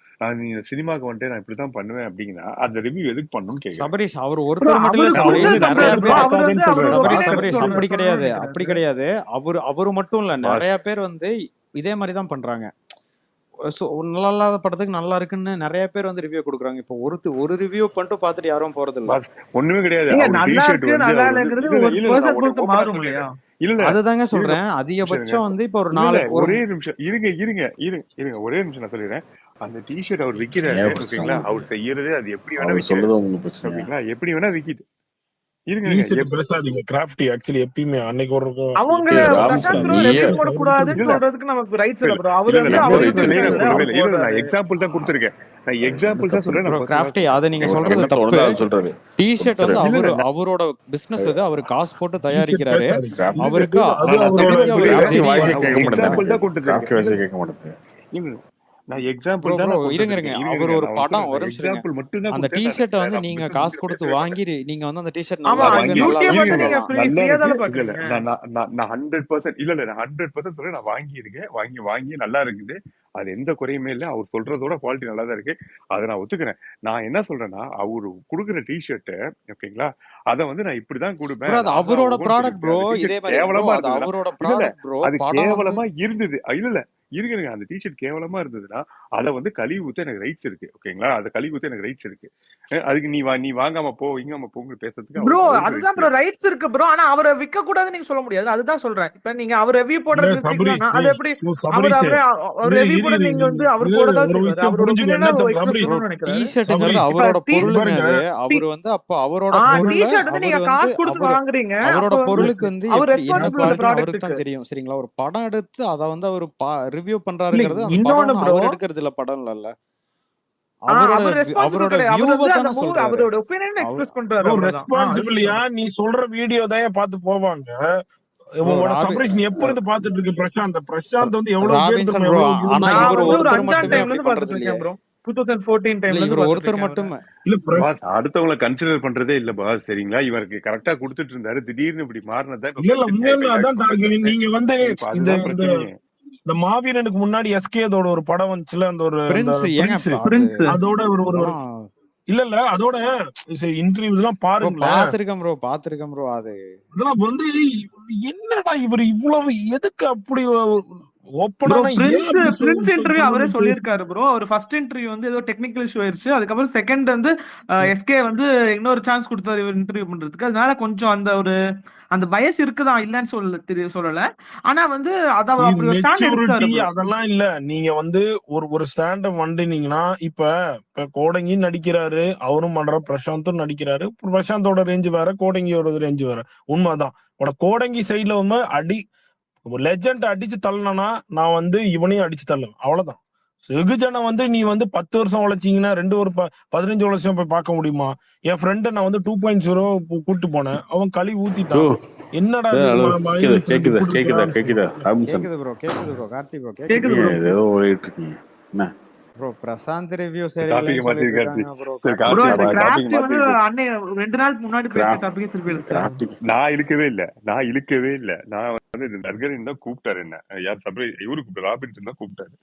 நீங்க சினிமாக்கு வந்துட்டு நான் இப்படிதான் பண்ணுவேன் அப்படின்னா அந்த ரிவ்யூ எதுக்கு பண்ணணும்னு கேக்குறேன். சபரீஷ் அவர் ப்ரோ ஒருத்தர் மட்டும் இல்ல அவரு நான் சபரீஷ், சொல்றது ஒண்ணு நிறைய தப்பு தப்பு பேர். ப்ரோ. அவர் நடக்காதுன்னு வந்து சொல்றேன். அவரோட சபரீஷ் பாஸ் சபரீஷ் அப்படி சொல்லணும்னு கிடையாது, நினைக்கிறாரு. அப்படி கிடையாது. அவரு மட்டும் இல்ல, பாஸ் நிறைய பேர் வந்து இதே மாதிரி தான் பண்றாங்க. நல்லா இல்லாத படத்துக்கு நல்லா இருக்குன்னு நிறைய பேர் வந்து ரிவ்யூ கொடுக்குறாங்க. இப்போ ஒரு ரிவ்யூ பண்ணிட்டு பார்த்துட்டு யாரும் போறது இல்ல. பாஸ் ஒண்ணுமே கிடையாது. நீங்க அவர் நல்லா டிஷர்ட் இருக்கு வந்து நல்லா அவர் வந்து இல்லங்கிறது இல்ல இல்ல ஒரு இல்ல நான் பர்சன் உடனே பொறுத்து ஓப்பனா மாறும் இல்லையா? சொல்லிடுறேன். இல்ல இல்ல அதுதாங்க இருங்க சொல்றேன். இருங்க அதிகபட்சம் வந்து இப்போ ஒரு இல்ல இல்ல 4 ஒரு ஒரே நிமிஷம் இருங்க ஒரே நிமிஷம் நான் சொல்லிடுறேன். அந்த டிஷர்ட் அவர் விக்கிறாரு ஏன் பிரச்சனை ஓகேங்களா. உங்களுக்கு? அவர் செய்யறது அது எப்படி வேணா அவர் விக்கிறாரு சொல்றது உங்களுக்கு பிரச்சனையா? ஓகேங்களா. எப்படி வேணா விக்கிட்டு இருங்க டிஷர்ட் பேசாதீங்க. கிராஃப்டி ஆக்சுவலி எப்பயுமே அன்னைக்கு ஒரு அவங்கள ஏய் ஒரு ராம்சன், பிரசாந்த் ப்ரோ நீயே ரெவ்யூ இல்ல போடக்கூடாதுன்னு இல்ல சொல்றதுக்கு நமக்கு ரைட்ஸ் இல்ல இல்ல ப்ரோ. அவர் இல்ல வந்து இல்ல அவர் ரைட்ஸ் ரைட்ஸ் ரிவ்யூ இல்ல. இல்ல நான் இருக்காதுல்ல, கொடுக்கவே அவர் இல்லை. இல்ல நான் போடுறாரு. எக்ஸாம்பிள் தான் கொடுத்துருக்கேன். நான் எக்ஸாம்பிள் தான் தப்பு சொல்றேன். ப்ரோ நான் கிராஃப்டி, பர்சனலா அதை நீங்க அவர் சொல்றது என்ன தப்பு. தோணுதோ அதை சொல்றாரு. டிஷர்ட் வந்து ஒத்துறேன். இல்ல இல்ல அவரோட பிசினஸ் அது, அவர் காசு போட்டு டிஷர்ட் தயாரிக்கிறாரு. பேசாதீங்க. கிராஃப்டி அவருக்கு அது நான் அவரோட தெளிவா அதை பத்தி அவருக்கு சொல்லிடுறேன். கிராஃப்டி வாய்ஸே தெரியும். நான் கேட்க ஒரு மாட்டேங்குது எக்ஸாம்பிள் எனக்கு. தான் கொடுத்துட்டு கிராஃப்டி இருக்கேன். வாய்ஸே இல்ல கேட்க மாட்டேங்குது. இல்ல நான் ப்ரோ எக்ஸாம்பிள் தான் ப்ரோ நான் கொடுத்துட்டு இருங்க இருக்கேன். அவர் இருங்க ஒரு நான் படம் சொல்றேன். ஒரு நிமிஷம் இருங்க. எக்ஸாம்பிள் மட்டும் தான் அந்த கொடுத்தேன். டிஷர்ட்டை வந்து நான் நீங்க பிசினஸ் காசு பத்தி கொடுத்து பேசவே வாங்கி மாட்டேன். நீங்க வந்து அந்த டிஷர்ட் ஆமா நல்லா நான் இருக்கு வாங்கி நல்லா பியூட்டியை இல்லைன்னு மட்டும் இருங்க நீங்க சொல்லலாம். ஃப்ரீயா நல்லா தானே இருக்கு. இல்ல இல்ல பாக்குறீங்க. நான் 100% இல்ல இல்ல நான் 100% சொல்றேன். நான் வாங்கி இருக்கேன். வாங்கி நல்லா இருக்குது. அது எந்த குறையுமே இல்லை. அவர் சொல்றதோட குவாலிட்டி நல்லா தான் இருக்கு. அதை நான் ஒத்துக்கிறேன். நான் என்ன சொல்றேன்னா அவரு கொடுக்குற டிஷர்ட் ஓகேங்களா, அதை வந்து நான் இப்படிதான் ப்ரோ கொடுப்பேன். அது அது அவரோட ஆகும் ப்ராடக்ட் சொல்லிட்டு ப்ரோ. அந்த இதே டிஷர்ட் மாதிரி ப்ரோ கேவலமா அது இருந்ததுன்னா அவரோட இல்ல இல்ல ப்ராடக்ட் ப்ரோ. அது படம் வந்து கேவலமா இருந்தது. இல்ல இல்ல இருங்க அந்த டிஷர்ட் கேவலமா இருந்ததுன்னா அதை வந்து கழுவி ஊத்த எனக்கு ரைட்ஸ் இருக்கு ஓகேங்களா. அதை கழுவி ஊத்த எனக்கு ரைட்ஸ் இருக்கு. அதுக்கு நீ வாங்காம போ இங்காம போங்க பேசுறதுக்கு ப்ரோ அவருக்கு அதுதான் ரைட்ஸ் ப்ரோ இருக்கு. ரைட்ஸ் இருக்கு ப்ரோ. ஆனா அவரை விற்க கூடாதுன்னு நீங்க சொல்ல முடியாது. அதுதான் சொல்றேன். இப்ப நீங்க அவர் ரிவ்யூ இல்ல போடுறது சபரிஷ், நிறுத்திக்கலாம்னா அது எப்படி அவர் சபரிஷ் அவரே அவர் ரிவ்யூ போட நீங்க வந்து அவர் போட தான் ஒரு செய்வாரு. விஷயம் அவரோட புரிஞ்சுக்கோ. ஒப்பீனியனை என்ன எக்ஸ்பிரஸ் சபரிஷ் ப்ரோ பண்ணணும்னு நினைக்கிறாரு. டிஷர்ட்டுங்கிறது சபரிஷ் இப்ப அவரோட டீ பொருளுங்க. பாருங்க. அது அவர் வந்து அப்போ அவரோட பொருளை டிஷர்ட் வந்து அவர் நீங்க வந்து காசு கொடுத்து அவர் வாங்குறீங்க. அவரோட அப்ப வந்து பொருளுக்கு வந்து அவர் எப்படி என்ன ரெஸ்பான்சிபிள் அந்த குவாலிட்டி அவருக்கு ப்ராடக்ட்டுக்கு. தான் தெரியும் சரிங்களா. ஒரு படம் எடுத்து அதை வந்து அவர் ரிவ்யூ இல்ல பண்றாருங்கிறது அந்த இன்னொன்னு படம் ப்ரோ, அவர் எடுக்கிறது இல்ல, படம் இல்ல. அவரோட அவர் ரெஸ்பான்சிபிள் அவரோட கிடையாது. அவர் வியூவை வந்து அந்த தானே மூவி சொல்றாரு. அவரோட ஒப்பீனியன் அவர் எக்ஸ்பிரஸ் பண்றாரு. ப்ரோ அவ்வளவுதான். அதுதான் ரெஸ்பான்சிபிலியா சொல்றேன். நீ சொல்ற வீடியோ தான் பார்த்து போவாங்க. ப்ரோ சபரிஷ் நீ எப்ப இருந்து பாத்துட்டு இருக்க? பிரசாந்த் வந்து எவ்வளவு பேர் ராபின்சன் தெரியுமா ப்ரோ. எவ்வளவு ஆனா நான் இவர் வந்து ஒரு ஒருத்தர் 5ஆம் மட்டுமே டைம்ல அப்படி இருந்து பண்றது பாத்துட்டு இல்லையே. இருக்கேன் ப்ரோ. 2014 இல்ல டைம்ல இருந்து இவர் பாத்துட்டு ஒருத்தர் இருக்கேன் அவரை. மட்டும் இல்ல பாஸ் அடுத்தவங்களை கன்சிடர் பண்றதே இல்ல பாஸ் சரிங்களா. இவருக்கு கரெக்டா கொடுத்துட்டு இருந்தாரு. திடீர்னு இப்படி மாறினதான் இப்ப இல்ல பிரச்சனை. உண்மையுமே இப்ப அதான் ரிலாக்ஸ் நீங்க வந்து இப்ப இந்த அதுதான் இந்த பிரச்சனையே. இந்த மாவீரனுக்கு முன்னாடி எஸ்கேதோட ஒரு படம் வந்துச்சுல, அந்த ஒரு அந்த பிரின்ஸ் ஏங்க பிரின்ஸ் அது பிரின்ஸ் அதோட ஒரு ஒரு ஒரு- அதெல்லாம் இல்ல அதோட இன்டர்வியூஸ் எல்லாம் ப்ரோ பாருங்களேன். பாத்துருக்கேன் ப்ரோ. அது அதெல்லாம் வந்து என்னடா இவர் இவ்வளவு எதுக்கு அப்படி ப்ரோ ஓப்பனான ஏன் பிரின்ஸ் அப்படி பிரின்ஸ் இன்டர்வியூ அவரே சொல்லணும்னு சொல்லியிருக்காரு ப்ரோ. அவர் ஃபர்ஸ்ட் இன்டர்வியூ வந்து ஏதோ டெக்னிக்கல் இஷ்யூ ஆயிருச்சு. அதுக்கப்புறம் செகண்ட் வந்து எஸ்கே வந்து இன்னொரு சான்ஸ் கொடுத்தாரு இவர் இன்டர்வியூ பண்றதுக்கு. அதனால கொஞ்சம் அந்த பயஸ் இருக்குதான், இல்லன்னு சொல்லல. ஆனா வந்து அத அவர் அப்படி ஒரு ஸ்டாண்ட் எடுத்தாரு மெச்சூரிட்டி ப்ரோ. அதெல்லாம் இல்ல. நீங்க வந்து ஒரு ஸ்டாண்ட வண்டினீங்கன்னா இப்ப கோடங்கி நடிக்கிறாரு, அவரும் பண்ற, பிரசாந்தும் நடிக்கிறாரு. பிரசாந்தோட ரேஞ்சு வேற, கோடங்கியோட ரேஞ்சு வேற. உண்மைதான். கோடங்கி சைட்ல வந்து ஒரு லெஜண்ட் அடிச்சு தள்ளனா நான் வந்து இவனையும் அடிச்சு தள்ளுவேன். அவ்வளவுதான். வெகுஜனை வந்து நீ வந்து 10 வருஷம் உழைச்சிங்கன்னா 15 வருஷம் போய் பார்க்க முடியுமா? என் ஃப்ரெண்டை நான் வந்து 2.0 கூட்டு போனேன். அவன் களி ஊத்திட்டான். என்னடா ஹலோ கேக்குதா ராபின்சன்? கேக்குது ப்ரோ கார்த்தி ப்ரோ கேக்குது கேக்குது ப்ரோ. ஏதோ ஓடிட்டு இருக்கீங்க என்ன ப்ரோ. பிரசாந்த் ரிவ்யூ டாபிக் சரியில்லைன்னு மாத்தி சொல்லிட்டு கார்த்தி. இருக்காங்க ப்ரோ. சரி ப்ரோ கார்த்தி இந்த டாபிக் கிராஃப்ட் வந்து மாத்தி அன்னை 2 நாள் முன்னாடி பேசிய டாபிக்கே திருப்பி எடுத்தாரு. நான் இழுக்கவே இல்ல. நான் வந்து இந்த நர்கரின் தான் கூப்பிட்டாரு. என்ன யார் சபரி இவரு கூப்பிட்டாரு. ராபின்சன் தான் கூப்பிட்டாரு.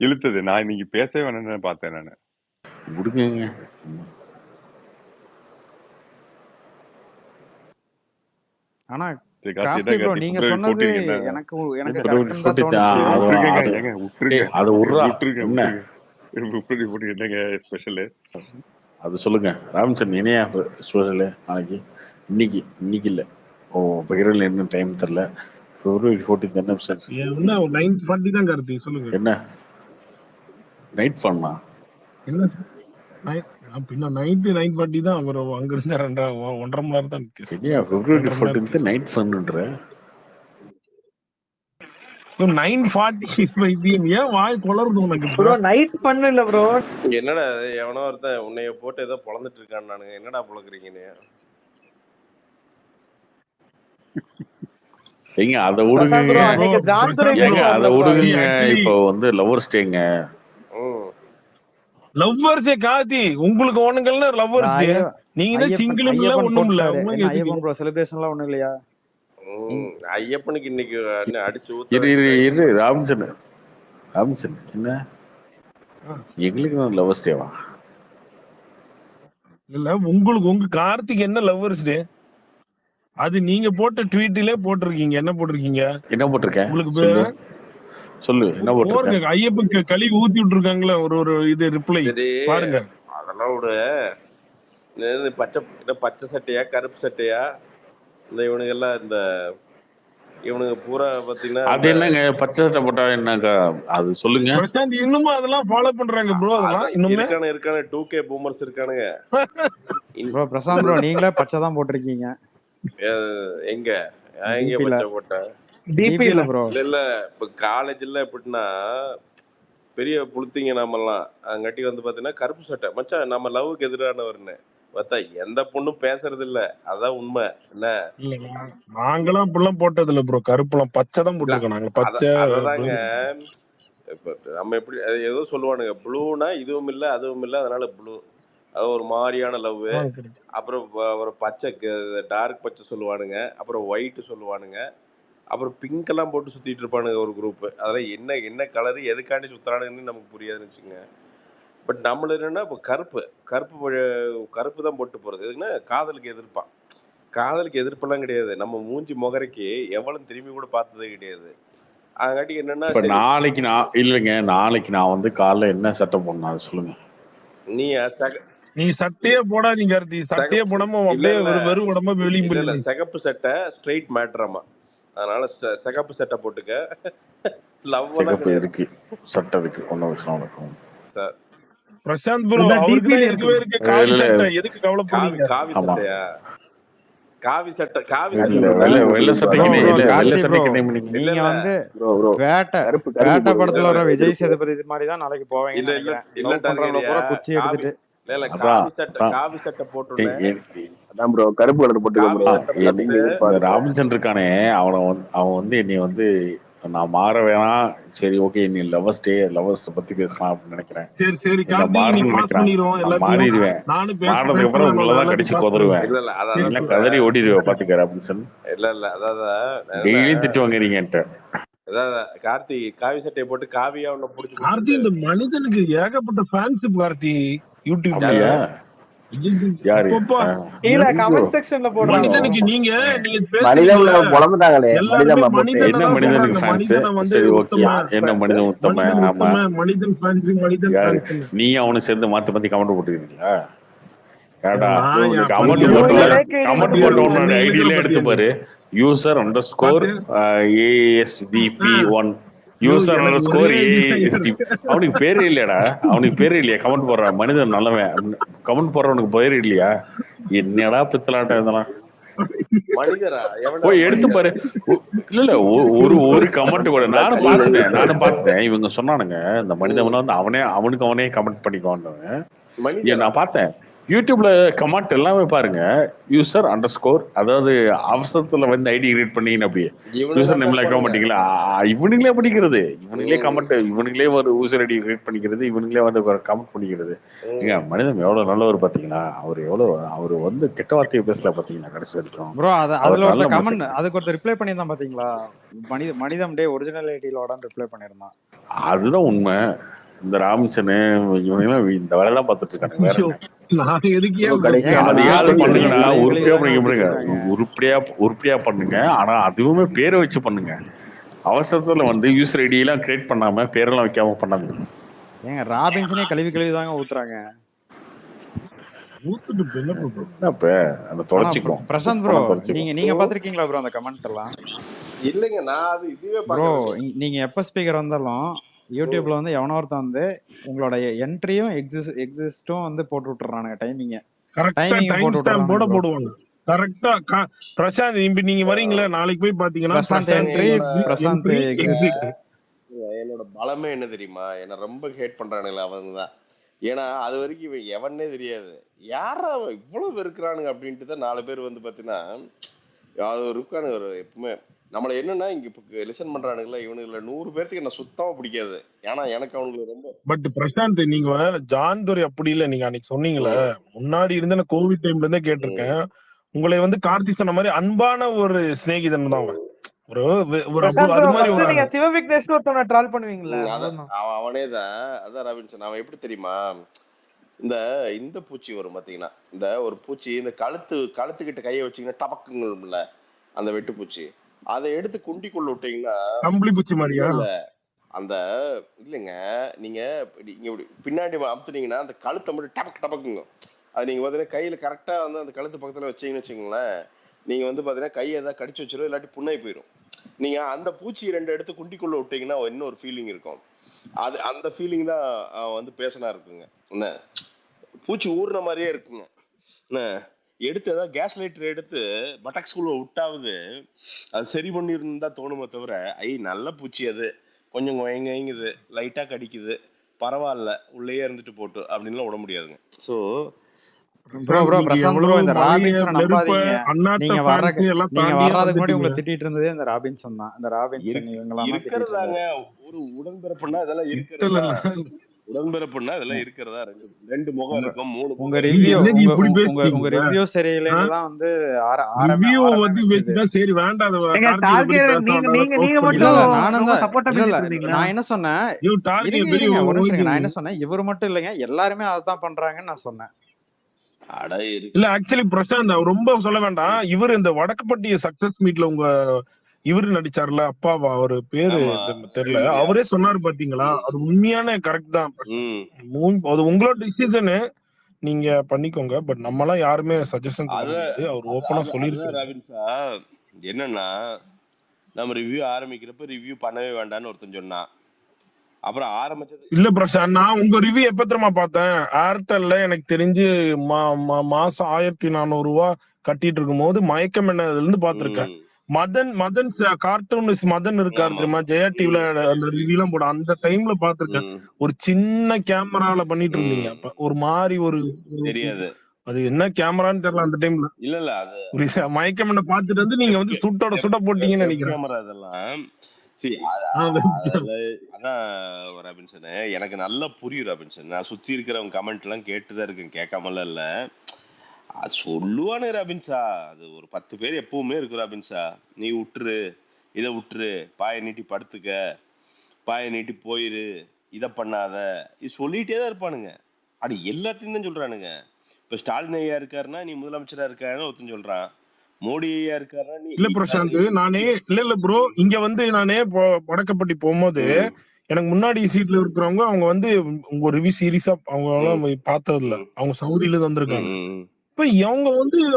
இழுத்தது நான் இன்னைக்கு பேசவே வேணும்னு பார்த்தேன் நானு. விடுங்க. ஆனா சரி கிராஃப்டி கார்த்தி ப்ரோ என்ன நீங்க கார்த்தி சொன்னது போட்டீங்க என்ன எனக்கு என்ன கரெக்ட்னு தான் தோணுச்சு. விட்டுருங்க அது விட்றா விட்டுருங்க என்ன விட்டுருங்க போட்டு என்னங்க ஸ்பெஷலு அது சொல்லுங்க ராபின்சன். இணையா ஸ்பெஷலு நாளைக்கு இன்னைக்கு இல்ல. பகிரல என்ன டைம் தெரியல. February 14th என்ன சார்? என்ன 9:40 தான் கார்த்தி சொல்லுங்க. என்ன நைட் ஃபன்னா? என்ன பின்ன நைட்டு 9:40 தான். அவர் அங்க இருந்து 1.5 மணி நேரம் தான் வித்தியாசம். இல்லையா February 14th நைட் ஃபன்னுன்ற 9:45 ஏன் வாய் குளருது உனக்கு? ப்ரோ நைட் ஃபன் இல்ல ப்ரோ. என்னடா இது, எவனோ ஒருத்தன் உன்னைய போட்டு ஏதோ பொழந்துட்டு இருக்கான். நானுங்க என்னடா பொழக்குறீங்கன்னு. ஏங்க அதை விடுங்க. நீங்க ஜான் துரை ஏங்க அதை விடுங்க. இப்போ வந்து லவ்வர்ஸ் டேங்க. லவ்வர்ஸ் டே கார்த்தி உங்களுக்கு ஒண்ணுங்கள்னா லவ்வர்ஸ் டே. நீங்க தான் ஐயப்பன் சிங்கிள் இல்ல ஐயப்பன் ஒண்ணும் இல்ல போட்டாரு. உங்களுக்கு என்ன எதுக்கு? ஐயப்பன் ப்ரோ செலிப்ரேஷன்லாம் ஒண்ணும் இல்லையா? ஐயப்பனுக்கு இன்னைக்கு என்ன அடிச்சு ஊத்த இரு இரு வேண்டியதா இரு இருக்கு. ராம்சன் என்ன எங்களுக்கு தான் லவர்ஸ் டேவா? இல்ல உங்களுக்கு உங்க கார்த்திக் என்ன லவ்வர்ஸ் டே? அது நீங்க போட்ட ட்வீட்டிலே போட்டிருக்கீங்க. என்ன போட்டிருக்கீங்க? என்ன போட்டிருக்கேன் உங்களுக்கு சொல்லு என்ன போட்டிருக்கேன்? போருங்க ஐயப்பனுக்கு கழுவி ஊத்தி விட்டுருக்காங்களே ஒரு இது ரிப்ளை சரி பாருங்க. அதெல்லாம் விடு. பச்சை சட்டையா கருப்பு சட்டையா இந்த இவனுங்க எல்லாம் இவனுங்க பூரா பாத்தீங்கன்னா அது என்னங்க பச்சை சட்டை போட்டா என்னங்க அது சொல்லுங்க. பிரசாந்த் இன்னுமும் அதெல்லாம் ஃபாலோ பண்றாங்க ப்ரோ. அதெல்லாம் இன்னுமே இருக்கானு 2K பூமர்ஸ் இருக்கானுங்க. ப்ரோ பிரசாந்த் ப்ரோ நீங்களே பச்சை தான் போட்டிருக்கீங்க. எங்க எங்க பச்சை போட்டேன்? டிபில ப்ரோ. இல்ல இப்ப காலேஜ்ல எப்படின்னா பெரிய புளுத்திங்க நாமெல்லாம் அங்காட்டி பாத்தீங்கன்னா கருப்பு சட்டை மச்சான் நம்ம லவ்வுக்கு எதிரானவர்னு பார்த்தா எந்த பொண்ணும் பேசுறது இல்ல. அதான் உண்மை. என்ன நாங்களாம் இப்பெல்லாம் போட்டது இல்ல ப்ரோ. கருப்புலாம் பச்சை தான் போட்டிருக்கோம் நாங்க. பச்சை அததாங்க இப்ப நம்ம எப்படி ஏதோ சொல்லுவானுங்க ப்ளூனா இதுவும் இல்ல அதுவும் இல்ல அதனால ப்ளூ. அது ஒரு மாதிரியான லவ். அப்புறம் ஒரு பச்சை டார்க் பச்சை சொல்லுவானுங்க. அப்புறம் ஒயிட் சொல்லுவானுங்க. அப்புறம் பிங்க் எல்லாம் போட்டு சுத்திட்டு இருப்பானுங்க ஒரு குரூப். அதெல்லாம் என்ன என்ன கலரு எதுக்காண்டி சுத்துறானுங்கன்னு நமக்கு புரியாதுன்னு வச்சுங்க. பட் நம்மள என்னன்னா இப்போ கருப்பு தான் போட்டு போறது. எதுக்குன்னா காதலுக்கு எதிர்ப்பான். காதலுக்கு எதிர்ப்பெல்லாம் கிடையாது. நம்ம மூஞ்சி முகரைக்கு எவ்வளவு திரும்பி கூட பார்த்ததே கிடையாது. அதுக்காட்டி என்னன்னா இப்ப நாளைக்கு நான் காலைல என்ன சட்டை போடணும் அதை சொல்லுங்க. நீ சட்டையே போடாதீங்க கார்த்தி. சட்டையே போடாம அப்படியே வெறும் உடம்பா வெளியே இல்ல சிகப்பு சட்டை ஸ்ட்ரைட் மேட்டராமா. அதனால சிகப்பு சட்டை போட்டுக்க. லவ் இருக்கு சட்டை இருக்கு ஒன்னும் விஷயம் இருக்கும். பிரசாந்த் ப்ரோ அவருக்கு இருக்கவே இருக்கு காவி சட்டை. எதுக்கு கவலைப்படுறீங்க? காவி சட்டையா? காவி சட்டை வெள்ளை சட்டைக்கு நீங்க வேட்டை படத்துல வர விஜய் சேதுபதி மாதிரி தான் நாளைக்கு போவீங்க நினைக்கிறேன். லவ் பண்றவங்க பூரா குச்சி எடுத்துட்டு காவி சட்டை போட்டுட்டேன். அதான் ப்ரோ கருப்பு கலர் போட்டு ராமச்சந்திரன் இருக்கானே அவன் என்னை நான் மாற வேணாம். சரி ஓகே நீ லவர்ஸ் பத்தி பேசலாம் அப்படின்னு நினைக்கிறேன். மாறிடுவேன். மாறினதுக்கு அப்புறம் உங்களதான் கடிச்சு கொதருவேன். கதறி ஓடிடுவேன் பாத்துக்க ராமச்சந்திரன். இல்ல அதான் டெய்லியும் திட்டுவாங்க நீங்க என்கிட்ட. கார்த்தி காவி சட்டையை போட்டு காவியா உன்ன புடிச்சு கார்த்தி இந்த மனிதனுக்கு ஏகப்பட்ட ஃபேன்ஸ் கார்த்தி யூடியூப்ல. யாரு கீழ கமெண்ட் செக்ஷன்ல போடுறாங்க. மனிதனுக்கு நீங்க மனிதன்ல பொளந்துட்டாங்களே. என்ன மனிதனுக்கு ஃபேன்ஸ்? சரி ஓகே என்ன மனிதன் உத்தம? ஆமா மனிதன் ஃபேன்ஸ். நீ அவனு சேர்ந்து மாத்தி கமெண்ட் போட்டுக்கிறீங்களா? ஏடா கமெண்ட் போட்டோட ஐடியில எடுத்து பாரு. user_ASDP1 user_ASDP. அவனுக்கு பேரே இல்லையாடா. அவனுக்கு பேரே இல்லையா கமெண்ட் போடுறான்? மனிதன் நல்லவன் கமெண்ட் போடுறவனுக்கு பேரே இல்லையா? என்னடா பித்தலாட்டம் இதெல்லாம் போய் எடுத்து பாரு. இல்ல ஒரு கமெண்ட் கூட நானும் பார்த்தேன். இவங்க சொன்னானுங்க இந்த மனிதன் அவனே கமெண்ட் பண்ணிக்கோன்னு. நான் பார்த்தேன் யூடியூப்ல கமெண்ட் எல்லாமே பாருங்க. user_, அதாவது அவசரத்துல ஐடி கிரியேட் பண்ணீங்க அப்படியே யூசர் நேம்ல வைக்க மாட்டீங்களா? இவனுங்களே படிக்கிறது. இவனுங்களே கமெண்ட் இவனுங்களே ஒரு யூசர் ஐடி கிரியேட் பண்ணிக்கிறது. இவனுங்களே கமெண்ட் பண்ணிக்கிறது. மனிதன் எவ்வளவு நல்லவர் பாத்தீங்களா? அவர் கெட்ட வார்த்தையை பேசல பாத்தீங்களா கடைசி வரைக்கும். ப்ரோ அதுல ஒரு கமெண்ட் அதுக்கு ஒருத்தர் ரிப்ளை பண்ணியிருந்தான் பாத்தீங்களா? மனிதம் டே ஒரிஜினாலிட்டியோட ரிப்ளை பண்ணியிருந்தான். அதுதான் உண்மை. இந்த ராமச்சனு இவனுங்களாம் இந்த வேலைதான் பார்த்துட்டு இருக்காங்க. உருப்படியா பண்ணுங்க. ஆனா அதுவுமே பேரை வச்சு பண்ணுங்க. அவசரத்துல யூசர் ஐடி எல்லாம் கிரியேட் பண்ணாம பேரெல்லாம் வைக்காம பண்ணாங்க. ஏங்க ராபின்சனே கழுவி தாங்க ஊத்துறாங்க. பிரசாந்த் ப்ரோ நீங்க பாத்திருக்கீங்களா ப்ரோ அந்த கமெண்ட் எல்லாம்? இல்லைங்க நான் அது இதுவே ப்ரோ நீங்க எப்ப ஸ்பீக்கர் வந்தாலும் யூடியூப்ல எவனோ ஒருத்தன் உங்களோட என்ட்ரியும் எக்ஸிஸ்டும் போட்டு விட்டுறானுங்க. டைமிங் போடுவாங்க கரெக்டா. பிரசாந்த் இப்ப நீங்க வரீங்களா நாளைக்கு போய் பாத்தீங்கன்னா பிரசாந்த் எக்ஸிஸ்ட். என்னோட பலமே என்ன தெரியுமா? என்ன ரொம்ப ஹேட் பண்றானுங்களா அவங்க தான். ஏன்னா அது வரைக்கும் இவன் எவனே தெரியாது. யாரா இவ்வளவு இருக்கிறானுங்க அப்படின்ட்டு தான் 4 பேர் பாத்தீங்கன்னா அது இருக்கானுங்க ஒரு எப்பவுமே நம்மள என்னன்னா இங்க இப்ப லிசன் பண்றானுங்களா இவனுங்கள 100 பேர்த்துக்கு என்ன சுத்தமா பிடிக்காது. ஏன்னா எனக்கு அவனுக்கு ரொம்ப பட் பிரசாந்த் நீங்க ஜான் துரை அப்படி இல்ல. நீங்க அன்னைக்கு சொன்னீங்களே, முன்னாடி இருந்து நான் கோவிட் டைம்ல இருந்தே கேட்டிருக்கேன். உங்களை கார்த்தி சொன்ன மாதிரி அன்பான ஒரு சிநேகிதன் தான் அவன். ஒரு ஒரு அது மாதிரி ஒரு நீங்க சிவ விக்னேஷ் ஒருத்தவனை ட்ரால் பண்ணுவீங்களா? அவனே தான். அதான் ராபின்சன் அவன் எப்படி தெரியுமா, இந்த பூச்சி வரும் பாத்தீங்கன்னா, இந்த ஒரு பூச்சி இந்த கழுத்துக்கிட்ட கையை வச்சீங்கன்னா டபக்குங்கள்ல அந்த வெட்டு பூச்சி, அதை எடுத்து குண்டிக்குள்ள விட்டீங்கன்னா கம்பளி பூச்சி மாதிரியா? இல்ல அந்த இல்லைங்க, நீங்க பின்னாடி அமுத்துனீங்கன்னா அந்த கழுத்தை மட்டும் டபக்கு டபக்குங்க. அது நீங்க பாத்தீங்கன்னா கையில கரெக்டா அந்த கழுத்து பக்கத்துல வச்சீங்கன்னு வச்சுக்கோங்களேன், நீங்க பாத்தீங்கன்னா கையை ஏதாவது கடிச்சு வச்சிரும், இல்லாட்டி புண்ணாய் போயிடும். நீங்க அந்த பூச்சி 2 எடுத்து குண்டிக்குள்ள விட்டீங்கன்னா இன்னொரு ஃபீலிங் இருக்கும். அந்த ஃபீலிங் தான் பேசனா இருக்குங்க. என்ன பூச்சி ஊர்ன மாதிரியே இருக்குங்க. என்ன எடுத்து ஏதாவது கேஸ் லைட்டர் எடுத்து பட்டாக்ஸ்குள்ள விட்டாவது அது சரி பண்ணிருந்தா தோணுமே தவிர, நல்ல பூச்சி அது கொஞ்சம் குயங்குது, லைட்டா கடிக்குது, பரவாயில்ல உள்ளேயே இருந்துட்டு போட்டு அப்படின்லாம் விட முடியாதுங்க. ஸோ ப்ரோ பிரசாந்த் ப்ரோ, இந்த ராபின்சனை நம்பாதீங்க. நீங்க வர்றதுக்கு முன்னாடி உங்களை திட்டிட்டு இருந்ததே இந்த ராபின்சன் தான். இந்த ராபின்சன் இவங்கெல்லாம் இருக்கிறதாங்க. ஒரு உடன்பிறப்புன்னா இதெல்லாம் இருக்கிறதா, உடன்பிறப்புன்னா இதெல்லாம் இருக்கிறதா. 2 முகம் இருக்கும், 3 உங்க ரிவ்யூ சரியில்லைன்னு தான் சரி வேண்டாம். நான் என்ன சொன்னேன், நான் என்ன சொன்னேன், இவரு மட்டும் இல்லைங்க எல்லாருமே அதான் பண்றாங்கன்னு நான் சொன்னேன். இல்ல ஆக்சுவலி பிரசாந்த் ரொம்ப சொல்ல வேண்டாம். இவர் இந்த வடக்குப்பட்டி சக்சஸ் மீட்ல இவரு நடிச்சார்ல, அப்பாவா அவரு பேரு தெரியல, அவரே சொன்னாரு பாத்தீங்களா, அது உண்மையான கரெக்ட் தான். அது உங்களோட டிசிஷனு, நீங்க பண்ணிக்கோங்க. பட் நம்மளாம் யாருமே சஜஷன் கிடையாது. அவர் ஓப்பனா சொல்லிருக்காரு. என்னன்னா நம்ம ரிவ்யூ ஆரம்பிக்கிறப்ப ரிவ்யூ பண்ணவே வேண்டாம்னு ஒருத்தன் சொன்னான். அப்புறம் ஆரம்பிச்சது இல்ல பிரசாந்த், நான் உங்க ரிவ்யூ எப்ப தெரியுமா பார்த்தேன், ஏர்டெல்ல எனக்கு தெரிஞ்சு மாசம் 1400 ரூபாய் கட்டிட்டு இருக்கும் போது மயக்கம் என்னதுல இருந்து பாத்திருக்கேன். மதன் கார்ட்டூனிஸ்ட் மதன் இருக்காரு தெரியுமா, ஜெயா டிவில அந்த ரிவ்யூ எல்லாம் போட, அந்த டைம்ல பாத்திருக்கேன். ஒரு சின்ன கேமரால பண்ணிட்டு இருந்தீங்க. அப்ப ஒரு மாதிரி ஒரு தெரியாது, அது என்ன கேமரான்னு தெரியல அந்த டைம்ல. இல்ல அது மயக்கம் என்ன பாத்துட்டு வந்து நீங்க சுட்டோட சுட போட்டீங்கன்னு நினைக்கிறேன். கேமரா அதெல்லாம் அதான் ராபின்சன், எனக்கு நல்லா புரியும் ராபின்சன். நான் சுத்தி இருக்கிறவங்க கமெண்ட் எல்லாம் கேட்டுதான் இருக்கேன், கேட்காமல இல்ல. அது சொல்லுவானு ராபின்சா, அது ஒரு 10 பேர் எப்பவுமே இருக்கு ராபின்சா. நீ விட்டுரு, இதை விட்டுரு, பாயை நீட்டி படுத்துக்க, பாயை நீட்டி போயிரு, இதை பண்ணாத, இது சொல்லிட்டே தான் இருப்பானுங்க. அது எல்லாத்தையும் தான் சொல்றானுங்க. இப்ப ஸ்டாலின் ஐயா இருக்காருன்னா நீ முதலமைச்சரா இருக்காருன்னு ஒருத்தன் சொல்றான், மோடி ஐயா இருக்காருன்னா நீ இல்ல பிரசாந்த். நானே இல்ல ப்ரோ, இங்க நானே வடக்கப்பட்டி போகும்போது எனக்கு முன்னாடி சீட்ல இருக்கிறவங்க அவங்க உங்க ரிவ்யூ சீரியஸா அவங்க எல்லாம் பார்த்தது இல்ல, அவங்க சவுதியில இருந்து வந்திருக்காங்க. இப்ப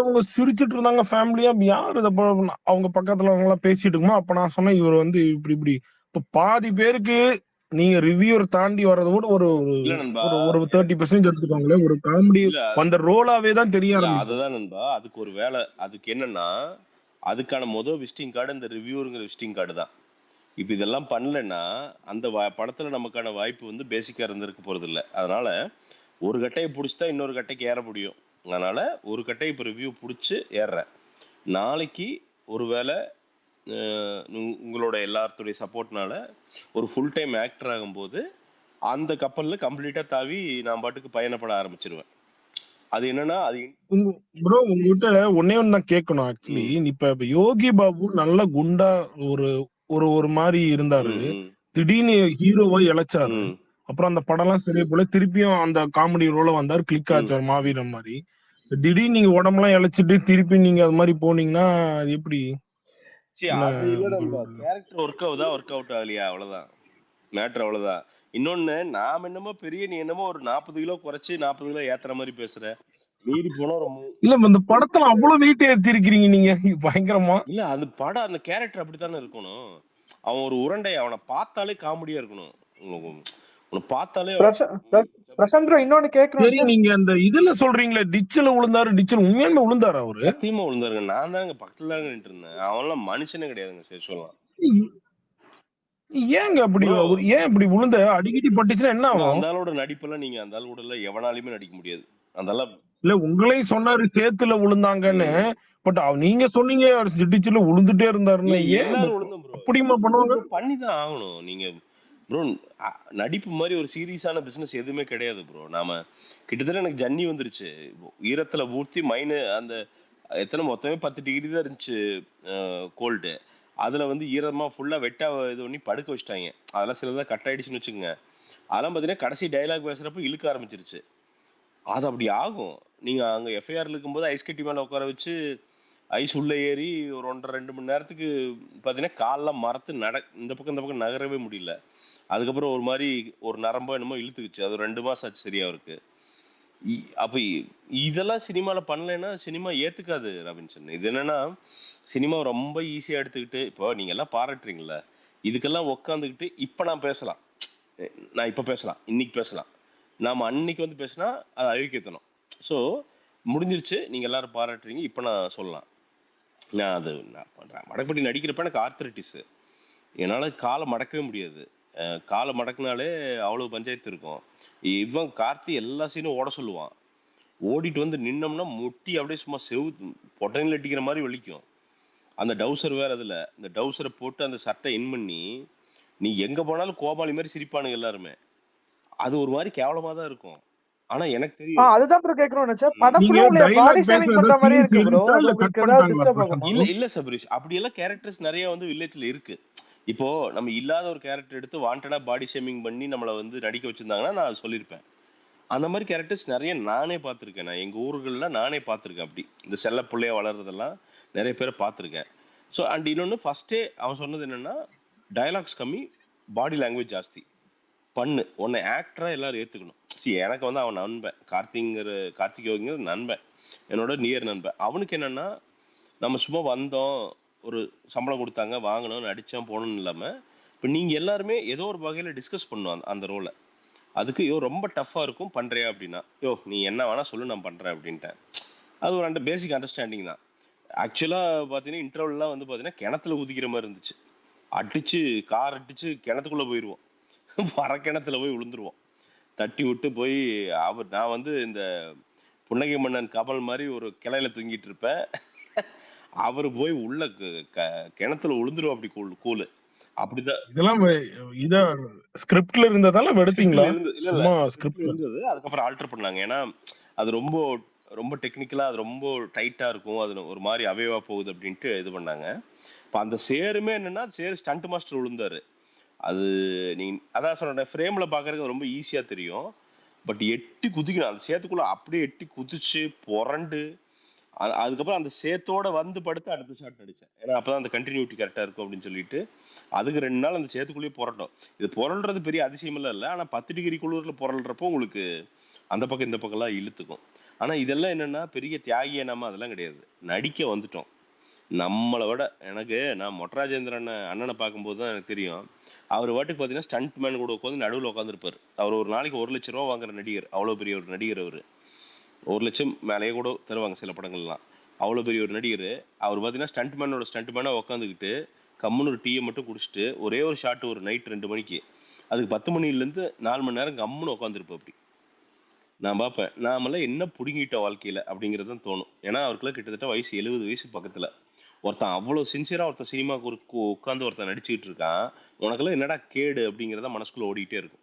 அவங்க சிரிச்சுட்டு இருந்தாங்க ஃபேமிலியா. யாரு அவங்க பக்கத்துல அவங்க எல்லாம் பேசிட்டு இருக்குமோ அப்ப நான் சொன்னேன், இவர் இப்படி இப்ப பாதி பேருக்கு நீங்க ரிவ்யூர் தாண்டி வர்றத விட ஒரு 30% எடுத்துக்கோங்களேன், ஒரு காமெடி அந்த ரோலாவே தான் தெரியும். அதுதான் நண்பா, அதுக்கு ஒரு வேலை. அதுக்கு என்னன்னா அதுக்கான விசிட்டிங் கார்டு இந்த ரிவ்யூங்கிற விசிட்டிங் கார்டு தான். இப்ப இதெல்லாம் பண்ணலன்னா அந்த படத்துல நமக்கான வாய்ப்பு பேசிக்கா இருந்திருக்க போறது இல்லை. அதனால ஒரு கட்டையை பிடிச்சிதான் இன்னொரு கட்டைக்கு ஏற முடியும். அதனால ஒரு கட்டை இப்போ ரிவ்யூ பிடிச்சி ஏறுறேன். நாளைக்கு ஒருவேளை உங்களோட எல்லாத்துடைய சப்போர்ட்னால ஒரு ஃபுல் டைம் ஆக்டர் ஆகும்போது அந்த கப்பல்ல கம்ப்ளீட்டா தாவி நான் பாட்டுக்கு பயணப்பட ஆரம்பிச்சிருவேன். அது என்னன்னா அது ப்ரோ உங்ககிட்ட ஒன்னே ஒன்னு தான் கேட்கணும். ஆக்சுவலி இப்ப யோகி பாபு நல்ல குண்டா ஒரு மாதிரி இருந்தாரு, திடீர்னு ஹீரோவா இழைச்சாரு. அப்புறம் அந்த படம் எல்லாம் சரியா போல, திருப்பியும் அந்த காமெடி ரோல வந்தாரு, கிளிக் ஆச்சாரு மாவீரன் மாதிரி. திடீர்னு நீங்க உடம்பெல்லாம் இழைச்சிட்டு திருப்பி நீங்க அது மாதிரி போனீங்கன்னா அது எப்படி? கேரக்டர் ஒர்க் அவுட் ஆகலையா, அவ்வளவுதான் மேட்டர், அவ்வளவுதான். இன்னொன்னு, நாம என்னமோ பெரிய, நீ என்னமோ ஒரு 40 கிலோ குறைச்சு 40 கிலோ ஏத்துற மாதிரி பேசுற, மீறி போனா இல்ல இந்த படத்துல அவ்வளவு வெயிட் ஏத்தி இருக்கீங்க நீங்க பயங்கரமா. இல்ல அந்த படம் அந்த கேரக்டர் அப்படித்தானே இருக்கணும். அவன் ஒரு உருண்டை, அவனை பார்த்தாலே காமெடியா இருக்கணும். பார்த்தாலே பிரசாந்த் இன்னொன்னு கேக்குறேன், நீங்க அந்த இதுல சொல்றீங்களே டிச்சில விழுந்தாரு, டிச்சில உண்மையாலுமே விழுந்தாரு அவரு? சத்தியமா விழுந்தாருங்க. நான் தாங்க பக்கத்துல தாங்க நின்று இருந்தேன். அவன்லாம் மனுஷனே கிடையாதுங்க. சரி சொல்லலாம். ஏங்க அப்படி ஏன் இப்படி விழுந்த? அடிக்கடி பட்டுச்சுன்னா என்ன ஆகும்? அந்த ஆளோட நடிப்பெல்லாம் நீங்க அந்த ஆளோட எவனாலுமே நடிக்க முடியாது. அந்த இல்ல உங்களையும் சொன்னாரு சேத்துல விழுந்தாங்கன்னு. பட் நீங்க சொன்னீங்க டிச்சில விழுந்துட்டே இருந்தாருன்னு. இல்ல ஏன் எல்லாரும் விழுந்தோம் ப்ரோ. அப்படியுமா இல்ல பண்ணுவாங்க? ப்ரோ பண்ணிதான் ஆகணும். நீங்க ப்ரோ நடிப்பு மாதிரி ஒரு சீரியஸான பிசினஸ் எதுவுமே கிடையாது ப்ரோ. நாம கிட்டத்தட்ட எனக்கு ஜன்னி வந்துருச்சு. ஈரத்துல ஊற்றி மைனு அந்த எத்தனை மொத்தமே 10 டிகிரி தான் இருந்துச்சு கோல்டு. அதுல வந்து ஈரமா ஃபுல்லா வெட்டா இது பண்ணி படுக்க வச்சுட்டாங்க. அதெல்லாம் சிலதான் கட் ஆயிடுச்சுன்னு வச்சுக்கோங்க. அதெல்லாம் பார்த்தீங்கன்னா கடைசி டைலாக் பேசுறப்ப இழுக்க ஆரம்பிச்சிருச்சு. அது அப்படி ஆகும். நீங்க அங்க எஃப்ஐஆர் இருக்கும்போது ஐஸ் கட்டி மேல உட்கார வச்சு ஐஸ் உள்ள ஏறி ஒரு 1.5-2 மணி நேரத்துக்கு பார்த்தீங்கன்னா கால்லாம் மரத்து இந்த பக்கம் நகரவே முடியல. அதுக்கப்புறம் ஒரு மாதிரி ஒரு நரம்போ என்னமோ இழுத்துக்குச்சு. அது 2 மாசம் ஆச்சு சரியா அவருக்கு. அப்ப இதெல்லாம் சினிமால பண்ணலைன்னா சினிமா ஏத்துக்காது ராபின்சன். இது என்னன்னா சினிமா ரொம்ப ஈஸியா எடுத்துக்கிட்டு இப்போ நீங்க எல்லாம் பாராட்டுறீங்களா, இதுக்கெல்லாம் உக்காந்துக்கிட்டு இப்ப நான் பேசலாம், நான் இப்ப பேசலாம், இன்னைக்கு பேசலாம், நாம அன்னைக்கு வந்து பேசினா அது அழிக்கத்தணும். ஸோ முடிஞ்சிருச்சு, நீங்க எல்லாரும் பாராட்டுறீங்க, இப்ப நான் சொல்லலாம். நான் பண்றேன் மடக்கப்பட்டி நடிக்கிறப்ப எனக்கு ஆர்த்தரைட்டிஸ், என்னால காலை மடக்கவே முடியாது. காலை மடக்குனாலே அவ்வளவு பஞ்சாயத்து இருக்கும். இவன் கார்த்தி எல்லா சீனும் ஓட சொல்லுவான். ஓடிட்டு வந்து நின்னோம்னா முட்டி அப்படியே சும்மா பொட்டனில் அடிக்கிற மாதிரி வலிக்கும். அந்த டவுசர் வேற, அதுல இந்த டவுசரை போட்டு அந்த சட்டை இன் பண்ணி நீ எங்க போனாலும் கோபாலி மாதிரி சிரிப்பானுங்க எல்லாருமே. அது ஒரு மாதிரி கேவலமா தான் இருக்கும். ஆனா எனக்கு தெரியும். அதுதான் ப்ரோ கேக்குறோம் நினைச்சேன். படம் ஃபுல்லா உங்களை பாடி ஷேமிங் பண்ற மாதிரி இருக்கு ப்ரோ. அது உங்களுக்கு ஏதாவது டிஸ்டர்ப் ஆகுமா? இல்ல சபரீஷ், அப்படி எல்லாம் கேரக்டர்ஸ் நிறைய வந்து வில்லேஜ்ல இருக்கு. இப்போ நம்ம இல்லாத ஒரு கேரக்டர் எடுத்து வாண்டடா பாடி ஷேமிங் பண்ணி நம்மளை வந்து நடிக்க வச்சிருந்தாங்கன்னா நான் அது சொல்லியிருப்பேன். அந்த மாதிரி கேரக்டர்ஸ் நிறைய நானே பார்த்துருக்கேன். நான் எங்க ஊர்கள்ல நானே பார்த்துருக்கேன். அப்படி இந்த செல்ல பிள்ளைய வளர்றதெல்லாம் நிறைய பேரை பார்த்துருக்கேன். ஸோ அண்ட் இன்னொன்று ஃபர்ஸ்டே அவன் சொன்னது என்னன்னா, டயலாக்ஸ் கம்மி, பாடி லாங்குவேஜ் ஜாஸ்தி பண்ணு, உன்னை ஆக்டரா எல்லாரும் ஏத்துக்கணும். எனக்கு வந்து அவன் நண்பன், கார்த்திகேயங்கிற நண்பன், என்னோட நியர் நண்பன். அவனுக்கு என்னன்னா, நம்ம சும்மா வந்தோம், ஒரு சம்பளம் கொடுத்தாங்க, வாங்கணும், நடிச்சோம், போகணும்னு இல்லாம இப்போ நீங்க எல்லாருமே ஏதோ ஒரு வகையில டிஸ்கஸ் பண்ணுவோம் அந்த ரோலை. அதுக்கு ரொம்ப டஃப்பா இருக்கும், பண்றியா அப்படின்னா, நீ என்ன வேணா சொல்லு, நான் பண்றேன் அப்படின்ட்டேன். அது ஒரு பேசிக் அண்டர்ஸ்டாண்டிங் தான். ஆக்சுவலா பாத்தீங்கன்னா இன்டர்வல்லாம் வந்து பாத்தீங்கன்னா கிணத்துல ஊதிக்கிற மாதிரி இருந்துச்சு. அடிச்சு கார் அடிச்சு கிணத்துக்குள்ள போயிடுவோம், வர கிணத்துல போய் விழுந்துருவோம், தட்டி விட்டு போய் நான் வந்து இந்த புன்னகை மன்னன் கமல் மாதிரி ஒரு கிளையில தூங்கிட்டு இருப்பேன். அவரு போய் உள்ள கிணத்துல விழுந்துரும். அப்படி கூலு அப்படிதான். இதெல்லாம் இத ஸ்கிரிப்ட்ல இருந்ததால எடுத்தீங்களா? சும்மா ஸ்கிரிப்ட்ல இருந்தது, அதுக்கப்புறம் ஆல்டர் பண்ணாங்க. ஏன்னா அது ரொம்ப ரொம்ப டெக்னிக்கலா, அது ரொம்ப டைட்டா இருக்கும், அது ஒரு மாதிரி அவேவா போகுது அப்படின்ட்டு இது பண்ணாங்க. இப்போ அந்த சேருமே என்னன்னா, சேரு ஸ்டண்ட் மாஸ்டர் விழுந்தாரு. அது நீ அதான் சொன்ன ஃப்ரேம்ல பாக்குறதுக்கு ரொம்ப ஈஸியா தெரியும். பட் எட்டி குதிக்கணும் அந்த சேத்துக்குள்ள, அப்படியே எட்டி குதிச்சு புரண்டு அதுக்கப்புறம் அந்த சேத்தோட வந்து படுத்து அடுத்த ஷாட் அடிச்சேன். ஏன்னா அப்பதான் அந்த கண்டினியூட்டி கரெக்டா இருக்கும் அப்படின்னு சொல்லிட்டு அதுக்கு 2 நாள் அந்த சேத்துக்குள்ளேயே புரட்டும். இது புரள்றது பெரிய அதிசயமெல்லாம் இல்லை. ஆனா 10 டிகிரி குளிர்ல புரள்றப்போ உங்களுக்கு அந்த பக்கம் இந்த பக்கம் எல்லாம் இழுத்துக்கும். ஆனா இதெல்லாம் என்னன்னா பெரிய தியாகிய நம்ம அதெல்லாம் கிடையாது, நடிக்க வந்துட்டோம். நம்மளை விட நான் மொட்டராஜேந்திரன் அண்ணனை பார்க்கும்போது தான் எனக்கு தெரியும், அவர் வாட்டுக்கு பார்த்தீங்கன்னா ஸ்டண்ட் மேன் கூட உட்காந்து நடுவில் உட்காந்துருப்பாரு. அவர் ஒரு நாளைக்கு 1 லட்சம் ரூபா வாங்குற நடிகர், அவ்வளோ பெரிய ஒரு நடிகர். அவர் 1 லட்சம் மேலேயே கூட தருவாங்க சில படங்கள்லாம். அவ்வளோ பெரிய ஒரு நடிகர். அவர் பார்த்தீங்கன்னா ஸ்டண்ட் மேனாக உட்காந்துக்கிட்டு கம்முன்னு ஒரு டீயை மட்டும் குடிச்சிட்டு ஒரே ஒரு ஷாட் ஒரு நைட் 2 மணிக்கு, அதுக்கு 10 மணிலேருந்து 4 மணி நேரம் கம்முன்னு உட்காந்துருப்போம். அப்படி நான் பார்ப்பேன், நாமெல்லாம் என்ன பிடுங்கிட்டோம் வாழ்க்கையில அப்படிங்கிறது தான் தோணும். ஏன்னா அவருக்குலாம் கிட்டத்தட்ட வயசு 70 வயசு பக்கத்துல. ஒருத்தன் அவ்வளோ சின்சியரா ஒருத்தன் சினிமாவுக்கு உட்காந்து ஒருத்தன் நடிச்சுக்கிட்டு இருக்கான், உனக்கெல்லாம் என்னடா கேடு அப்படிங்கிறத மனசுக்குள்ள ஓடிக்கிட்டே இருக்கும்.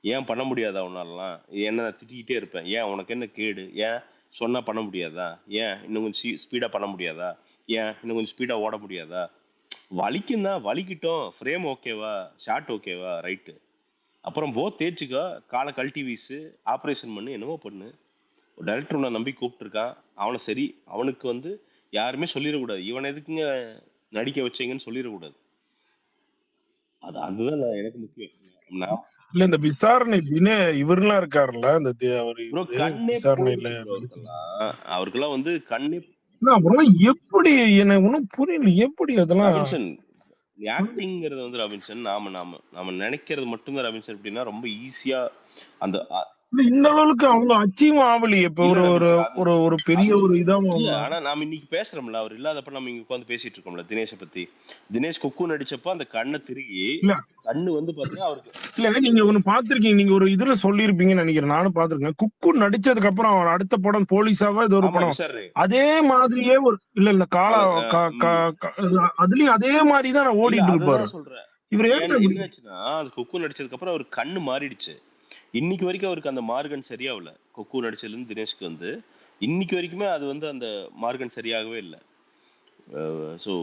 ஏன் பண்ண முடியாதா உன்னாலலாம், என்ன திட்டிக்கிட்டே இருப்பேன், ஏன் உனக்கு என்ன கேடு, ஏன் சொன்னா பண்ண முடியாதா, ஏன் இன்னும் கொஞ்சம் ஸ்பீடா பண்ண முடியாதா, ஏன் இன்னும் கொஞ்சம் ஸ்பீடா ஓட முடியாதா, வலிக்கும் தான், வலிக்கிட்டோம், ஃப்ரேம் ஓகேவா, ஷார்ட் ஓகேவா, ரைட்டு, அப்புறம் தேய்ச்சிக்கோ, காலை கழட்டி வீசு, ஆப்ரேஷன் பண்ணு, என்னமோ பண்ணு. ஒரு டைரக்டர் உன்னை நம்பி கூப்பிட்டுருக்கான், அவனை சரி, அவனுக்கு வந்து யாருமே சொல்லிடக்கூடாது, இவனை எதுக்குங்க நடிக்க வச்சீங்கன்னு சொல்லிடக்கூடாது. அதுதான் எனக்கு முக்கியம். இல்ல இந்த விசாரணை இவரெல்லாம் இருக்காருல்ல, இந்த விசாரணையில அவருக்கெல்லாம் வந்து கண்ணே எப்படி எனக்கு ஒன்றும் புரியல, எப்படி அதெல்லாம் ஆக்டிங்கிறது வந்து ராபின்சன் நாம நினைக்கிறது மட்டும்தான் ராபின்சன். எப்படின்னா ரொம்ப ஈஸியா அந்த இந்த அளவுக்கு அவங்க அச்சீவ் ஆகலையே. இப்ப இல்ல ஒரு ஒரு ரமேஷ், அது ஒரு ஒரு பெரிய அது ஒரு இதாவும் இல்ல. அவங்க ஆனா நாம இன்னைக்கு பேசுறோம்ல, அவர் இல்லாதப்ப நம்ம இங்க உட்காந்து பேசிட்டு இருக்கோம்ல தினேஷை பத்தி. தினேஷ் குக்கு நடிச்சப்ப அந்த கண்ணை திருகி இல்ல கண்ணு வந்து பாத்தீங்கன்னா அவருக்கு இல்ல நீங்க ஒண்ணு பாத்திருக்கீங்க, நீங்க ஒரு இதுல சொல்லியிருப்பீங்கன்னு நினைக்கிறேன், நானும் பாத்திருக்கேன். குக்கு நடிச்சதுக்கு அப்புறம் அவர் அடுத்த படம் போலீஸாவா இது ஒரு ஆமா படம் விசாரணை அதே மாதிரியே ஒரு இல்ல காலா அவ அதுலயும் அதே மாதிரிதான் இல்ல ஓடிட்டு இருப்பாரு. அதுதான் சொல்றேன். இவர் ஏன் என்னாச்சுன்னா அது குக்கு நடிச்சதுக்கு அப்புறம் அவர் கண்ணு மாறிடுச்சு. இன்னைக்கு வரைக்கும் அவருக்கு அந்த மார்கன் சரியாகல. குக்கு நடிச்சதுல இருந்து தினேஷ்க்கு வந்து இன்னைக்கு வரைக்குமே அது வந்து அந்த மார்கன் சரியாகவே இல்லை. ஸோ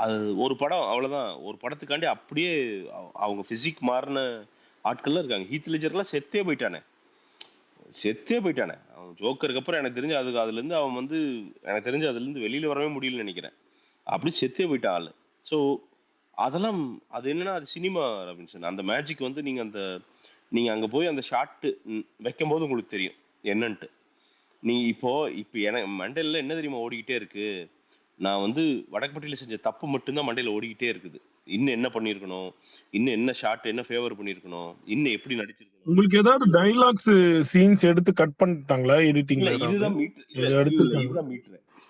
அது ஒரு படம் அவ்வளவுதான். ஒரு படத்துக்காண்டி அப்படியே அவங்க பிசிக் மாறின ஆட்கள்லாம் இருக்காங்க. ஹீத் லெஜர்லாம் செத்தே போயிட்டானே. அவன் ஜோக்கருக்கு அப்புறம் எனக்கு தெரிஞ்சு அதுல இருந்து அவன் வந்து எனக்கு தெரிஞ்சு அதுல இருந்து வெளியில வரவே முடியலன்னு நினைக்கிறேன். அப்படி செத்தே போயிட்டான் ஆளு. ஸோ அதெல்லாம் அது என்னன்னா அது சினிமா ரபின்சன். அந்த மேஜிக் வந்து நீங்க அங்க போய் அந்த ஷாட் வைக்கும் போது உங்களுக்கு தெரியும் என்னன்ட்டு. நீங்க இப்போ எனக்கு மண்டையில என்ன தெரியுமா ஓடிக்கிட்டே இருக்கு, நான் வந்து வடக்குப்பட்டியில செஞ்ச தப்பு மட்டும்தான் மண்டையில ஓடிக்கிட்டே இருக்குது. இன்னும் என்ன பண்ணிருக்கணும், இன்னும் என்ன ஷாட் என்ன ஃபேவர் பண்ணிருக்கணும், இன்னும் எப்படி நடிச்சிருக்கணும். உங்களுக்கு ஏதாவது டைலாக்ஸ் சீன்ஸ் எடுத்து கட் பண்ணிட்டாங்களா எடிட்டிங்ல?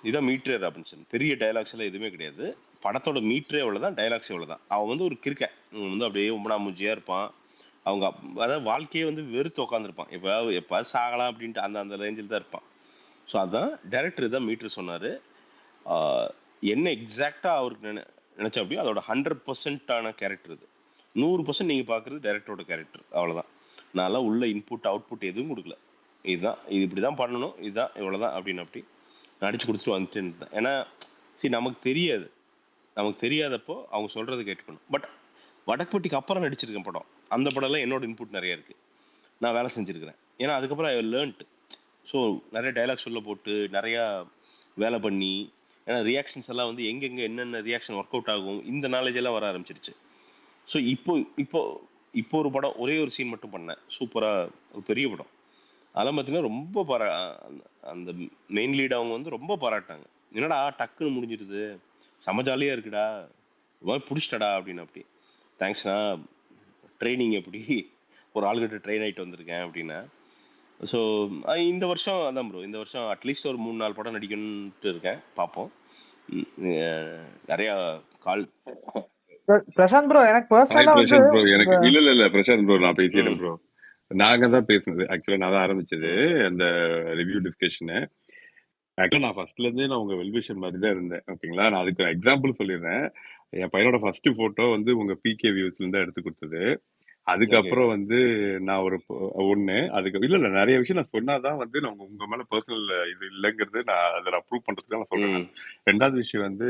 இதுதான் மீட்டர் ராபின்சன். பெரிய டைலாக்ஸ் எல்லாம் எதுவுமே கிடையாது. படத்தோட மீட்டரே அவ்வளவுதான், டைலாக்ஸ் எவ்வளவுதான். அவன் வந்து ஒரு கிறுக்கன் வந்து அப்படியே உம்பனாமூஞ்சியா இருப்பான். அவங்க அதாவது வாழ்க்கையே வந்து வெறுத்து உட்காந்துருப்பான். எப்ப சாகலாம் அப்படின்ட்டு அந்த ரேஞ்சில் தான் இருப்பான். ஸோ அதான் டைரக்டர் தான் மீட்டர் சொன்னாரு. என்ன எக்ஸாக்டா அவருக்கு நினைச்சா அப்படியே அதோட 100% கேரக்டர் இது. 100% நீங்க பாக்குறது டைரக்டரோட கேரக்டர், அவ்வளவுதான். நான்லாம் உள்ள இன்புட் அவுட்புட் எதுவும் கொடுக்கல. இதுதான் இது இப்படிதான் பண்ணணும், இதுதான் இவ்வளவுதான் அப்படின்னு அப்படி நடிச்சு கொடுத்துட்டு வந்துட்டு இருந்தேன். ஏன்னா சரி நமக்கு தெரியாதப்போ அவங்க சொல்றதை கேட்டுக்கணும். பட் வடக்குப்பட்டிக்கு அப்புறம் நடிச்சிருக்கேன் படம். அந்த படம்லாம் என்னோட இன்புட் நிறைய இருக்கு, நான் வேலை செஞ்சிருக்கிறேன். ஏன்னா அதுக்கப்புறம் ஐ லேர்ன்ட். ஸோ நிறைய டைலாக்ஸ் சொல்ல போட்டு நிறையா வேலை பண்ணி, ஏன்னா ரியாக்ஷன்ஸ் எல்லாம் வந்து எங்கெங்க என்னென்ன ரியாக்ஷன் ஒர்க் அவுட் ஆகும் இந்த நாலேஜ் எல்லாம் வர ஆரம்பிச்சிருச்சு. ஸோ இப்போ ஒரு படம் ஒரே ஒரு சீன் மட்டும் பண்ணேன், சூப்பரா ஒரு பெரிய படம். அதெல்லாம் பார்த்தீங்கன்னா ரொம்ப அந்த மெயின் லீட் அவங்க வந்து ரொம்ப பாராட்டாங்க. என்னடா டக்குன்னு முடிஞ்சிருது, செம ஜாலியா இருக்குடா, பிடிச்சிட்டடா அப்படின்னு. அப்படி தேங்க்ஸ்ண்ணா, ட்ரைனிங் எப்படி ஒரு ஆளுகிட்ட ட்ரெயின் ஆகிட்டு வந்திருக்கேன் அப்படின்னா. ஸோ இந்த வருஷம் அதான் ப்ரோ, இந்த வருஷம் அட்லீஸ்ட் ஒரு 3-4 படம் நடிக்கணும்ட்டு இருக்கேன், பார்ப்போம். நிறைய கால் பிரசாந்த் ப்ரோ எனக்கு பர்சனலா வந்து பிரசாந்த் ப்ரோ எனக்கு இல்ல பிரசாந்த் ப்ரோ நான் பேசிடுறேன் ப்ரோ. நாங்க தான் பேசுனது ஆக்சுவலா, நான் தான் ஆரம்பிச்சது அந்த ரிவ்யூ டிஸ்கஷனு. ஆக்சுவலா நான் ஃபர்ஸ்ட்ல இருந்தே நான் உங்க வெல்விஷன் மாதிரி தான் இருந்தேன், ஓகேங்களா. நான் அதுக்கு எக்ஸாம்பிள் சொல்லிடுறேன். என் பையனோட ஃபர்ஸ்ட் போட்டோ வந்து உங்க பிகே வியூஸ்ல இருந்து எடுத்து கொடுத்தது. அதுக்கப்புறம் வந்து நான் ஒரு அதுக்கு இல்ல நிறைய விஷயம் நான் சொன்னாதான் வந்து நான் உங்க மேல பர்சனல் இது இல்லைங்கிறது நான் அதை ப்ரூவ் பண்றதுக்கு நான் சொல்றேன். ரெண்டாவது விஷயம் வந்து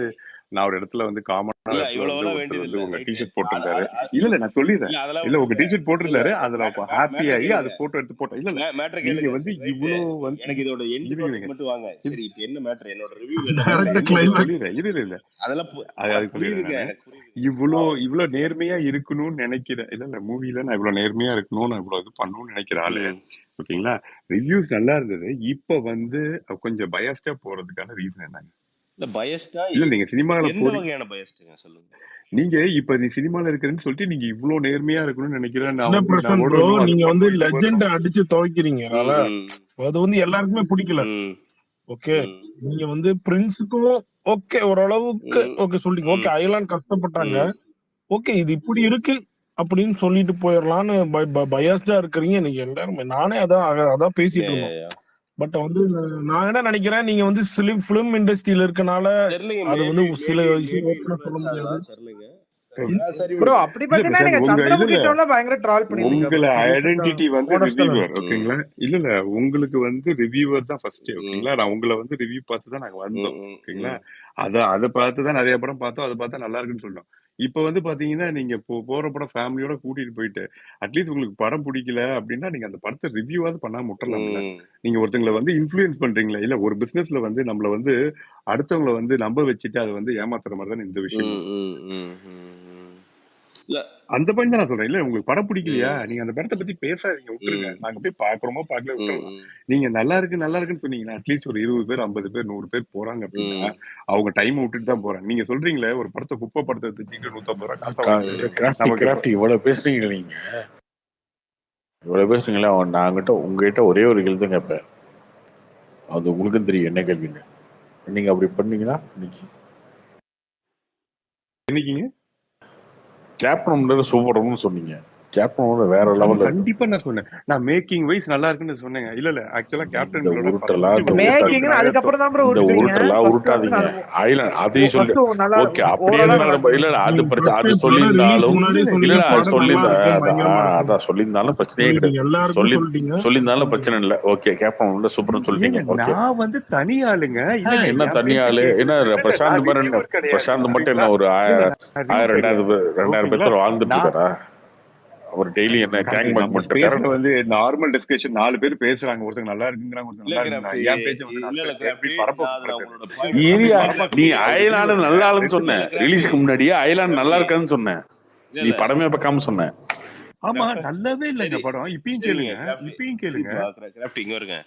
நான் ஒரு இடத்துல வந்து காமனா ஒருத்தர் வந்து உங்க டிஷர்ட் போட்டிருந்தாரு. இல்ல நான் சொல்லிடுறேன், இல்ல உங்க டிஷர்ட் போட்டிருந்தாரு, அதுல ஹாப்பி ஆகி அது போட்டோ எடுத்து போட்டேன். இல்ல நீங்க வந்து இவ்வளவு வந்து எனக்கு இதோட எண்ட் மட்டும் வாங்க. சரி இப்போ என்ன மேட்டர் என்னோட ரிவ்யூ சொல்லிடுறேன். இல்ல அதெல்லாம் அதுக்கு சொல்லிடுறேன். இவ்வளவு நேர்மையா இருக்கணும்னு நினைக்கிறேன். இல்ல மூவில நான் இவ்வளவு நேர்மையா இருக்கணும், நான் இவ்வளவு இது பண்ணணும்னு நினைக்கிற ஆளு, ஓகேங்களா. ரிவ்யூஸ் நல்லா இருந்தது. இப்ப வந்து கொஞ்சம் பயாஸ்டா போறதுக்கான ரீசன் என்னங்க? இல்ல நீங்க சினிமால நீங்க இப்ப நீ சினிமால இருக்கிறேன்னு சொல்லிட்டு நீங்க இவ்வளவு நேர்மையா இருக்கணும்னு நினைக்கிறேன். நீங்க வந்து லெஜெண்ட் அடிச்சு துவைக்கிறீங்க, அது வந்து எல்லாருக்குமே பிடிக்கல. ஓகே, நீங்க வந்து பிரின்ஸுக்கும் ஓகே ஓரளவுக்கு ஓகே சொல்றீங்க. ஓகே அயலான் கஷ்டப்பட்டாங்க, ஓகே இது இப்படி இருக்கு அப்படின்னு சொல்லிட்டு போயிடலான்னு பயாஸ்டா இருக்கிறீங்க நீங்க எல்லாருமே. நானே அதான் பேசிட்டு இருந்தோம். பட் வந்து நான் என்ன நினைக்கிறேன், நீங்க வந்து பிலிம் இண்டஸ்ட்ரியில இருக்கனால அது வந்து சில விஷயம் சொல்ல முடியாது. உங்கள ஐடென்டிட்டி வந்து ரிவ்யூவர், ஓகேங்களா. இல்ல உங்களுக்கு வந்து ரிவ்யூவர் தான் ஃபர்ஸ்ட், ஓகேங்களா. நான் உங்களை வந்து ரிவ்யூ பார்த்து தான் நாங்க வந்தோம், ஓகேங்களா. அதை பார்த்து தான் நிறைய படம் பார்த்தோம், அதை பார்த்தா நல்லா இருக்குன்னு சொன்னோம். இப்ப வந்து பாத்தீங்கன்னா நீங்க போற படம் ஃபேமிலியோட கூட்டிட்டு போயிட்டு அட்லீஸ்ட் உங்களுக்கு படம் பிடிக்கல அப்படின்னா நீங்க அந்த படத்தை ரிவ்யூவாவது பண்ணாம விட்டுறலாம்ல. நீங்க ஒருத்தங்களை வந்து இன்ஃபுளுயன்ஸ் பண்றீங்களா? இல்ல ஒரு பிசினஸ்ல வந்து நம்மள வந்து அடுத்தவங்களை வந்து நம்ப வச்சுட்டு அதை வந்து ஏமாத்துற மாதிரி தான் இந்த விஷயம். அந்த பாயிண்ட் தான் நான் சொல்றேன். இல்ல உங்களுக்கு படம் பிடிக்கலையா, நீங்க அந்த படத்தை பத்தி பேசாதீங்க, விட்டுருங்க. நாங்க போய் பாக்குறோமோ பாக்கல விட்டுறலாம். நீங்க நல்லா இருக்குன்னு சொன்னீங்கன்னா அட்லீஸ்ட் ஒரு 20 பேர் 50 பேர் 100 பேர் போறாங்க அப்படின்னா அவங்க டைம் விட்டுட்டு தான் போறாங்க. நீங்க சொல்றீங்களே ஒரு படத்தை குப்பை படத்தை தூக்கிட்டு 150 ரூபாய் காசை இவ்வளவு பேசுறீங்க நீங்க. இவ்வளவு பேசுறீங்களா, நான் உங்ககிட்ட ஒரே ஒரு கேள்வி தான் கேட்பேன். அது உங்களுக்கும் தெரியும் என்ன கேள்விங்க. நீங்க அப்படி பண்ணீங்களா இன்னைக்கு கேப்டன் சூப்பர்னு சொன்னீங்க. கேப்டன் வேற அது லெவல்ல இருக்கு. கண்டிப்பா நான் சொன்னேன். நான் மேக்கிங் வைஸ் நல்லா இருக்குன்னு சொன்னேங்க. இல்ல ஆக்சுவலா இந்த கேப்டன்களோட உருட்டலா ஃபர்ஸ்ட் இந்த மேக்கிங் உருட்டாதீங்க. அதுக்கப்புறம் தான் ப்ரோ இந்த உருட்டுறீங்க. உருட்டலா ஃபர்ஸ்ட் வந்து உருட்டாதீங்க. நான் ஐலாண்ட் அதையும் சொல்லு. ஃபர்ஸ்ட் நல்லா ஓகே, அப்படியே ஓவராலா நல்லா இருந்தாலும் இல்ல அது நீங்க பிரச்சனை. அது ஃபர்ஸ்ட் படம் ரிலீஸ் சொல்லியிருந்தாலும் முன்னாடியே இல்ல சொன்னீங்க இல்ல அது படம் நல்லா சொல்லியிருந்தா இருக்கும், பயங்கரமா இருக்கும் அதான் சொல்லியிருந்தாலும் பிரச்சனையே கிடையாது. சொல்லிட்டீங்க, எல்லாருக்கும் சொல்லிட்டீங்க. சொல்லியிருந்தாலும் பிரச்சனை இல்லை. ஓகே, கேப்டன் சூப்பர்னு சொல்லிட்டீங்க. ஏங்க ஓகே, நான் வந்து தனி ஆளுங்க. இல்லங்க என்ன என் தனி பேச்ச ஆளு என்ன கேட்கணும். பிரசாந்த் நான் மாதிரி ரிவ்யூவர் கிடையாது. பிரசாந்த் மட்டும் ஓகேங்களா? என்ன ஒரு இல்ல நான் 1000 ரிவ்யூ 2000 கிடையாது. ஓகேங்களா? பேர்த்துல வாழ்ந்துட்டு நான் இருக்காரா? அவர் டெய்லி என்ன கேங் பேக் நம்ம பண்ணிட்டு ஸ்பேஸ்ல இருக்காரு. வந்து நார்மல் டிஸ்கஷன் 4 பேர் பேசுறாங்க. ஒருத்தங்க நல்லா இருக்குங்கிறாங்க, ஒருத்தங்க இல்ல நல்லா இருக்குங்கிறாங்க. கிராஃப்டி, என் பேச்ச வந்து 4 இல்ல பேர் எப்படி கிராஃப்டி, நான் பரப்ப உங்களோட பாயிண்ட் வந்து ஏரியா பரப்பாக்க நீ முடியும். அவர் அயலானு ரிவ்யூவருங்க. நல்லா ஆளுன்னு 2 சொன்ன. இல்ல கிராஃப்டி, ரிலீஸ்க்கு முன்னாடியே அயலான் நல்லா கிராஃப்டி, இருக்கான்னு சொன்னேன். இல்ல நீ இல்ல படமே பார்க்காம சொன்ன. ஆமா கிராஃப்ட், நல்லாவே இல்லங்க சரி படம். இப்பயும் சரிங்க கேளுங்க, கிராஃப்டி, இப்பயும் கேளுங்க. சரிப்பா கிராஃப்டி, இங்க வருங்க.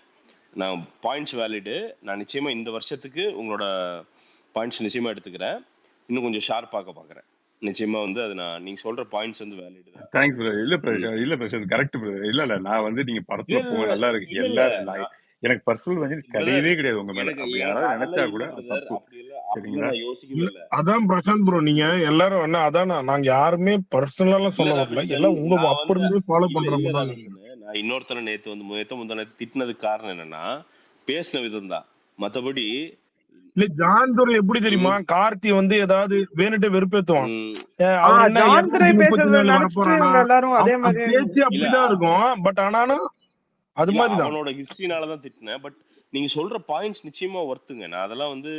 நான் பாயிண்ட்ஸ் வேலிடு. நான் நிச்சயமா இந்த வருஷத்துக்கு உங்களோட பாயிண்ட்ஸ் நிச்சயமா எடுத்துக்கிறேன். இன்னும் கொஞ்சம் ஷார்ப்பாக்க பாக்குறேன். நிச்சயமா வந்து அது நீங்க சொல்ற பாயிண்ட்ஸ் வந்து வேலிடு தான். Thanks brother. ம். இல்ல பிரதர் கரெக்ட் பிரதர். இல்ல நான் வந்து நீங்க இல்ல படத்துல இல்ல போங்க இல்ல நல்லா இருக்கு. இல்ல இல்ல எல்லாரும் நான் எனக்கு பர்சனல் வந்து பிரதர், கிடையவே கிடையாது உங்க மேல. எனக்கு அப்படி எனக்கு யாராவது அதெல்லாம் நினைச்சா இல்ல கூட அது பிரதர். தப்பு. அப்படிலாம் சரிங்களா? நான் யோசிக்கவே இல்ல, இல்ல. அதான் பிரசாந்த் ப்ரோ, நீங்க எல்லாரும் என்ன அதான் நாங்க யாருமே பர்சனலா இல்ல சொல்ல வரல. ராபின்சன், எல்லாம் உங்க நான் அப்ப வந்து இருந்து ஃபாலோ இல்ல பண்றவங்க இல்ல தான் நீங்க. ராபின்சன், நான் இன்னொருத்தனை நேத்து முந்தானத்து திட்டினதுக்கு காரணம் என்னன்னா பேசின விதம் தான். மத்தபடி இல்ல ஜான் துரை எப்படி தெரியுமா, ம், கார்த்தி வந்து ஏதாவது வேணுட்டே வெறுப்பேத்துவான். ம், அவர் என்ன ஜான் துரை 234 பேசுறத நினைச்சிட்டு வரப்போறானா, இவங்க எல்லாரும் அதே அது மாதிரி பேச்சு இல்ல அப்படிதான் இருக்கும். பட் ஆனாலும் அது இல்ல மாதிரிதான். அவனோட ஹிஸ்டரினால தான் திட்டினேன். பட் நீங்க சொல்ற பாயிண்ட்ஸ் நிச்சயமா ஒர்த்துங்க. நான் அதெல்லாம் வந்து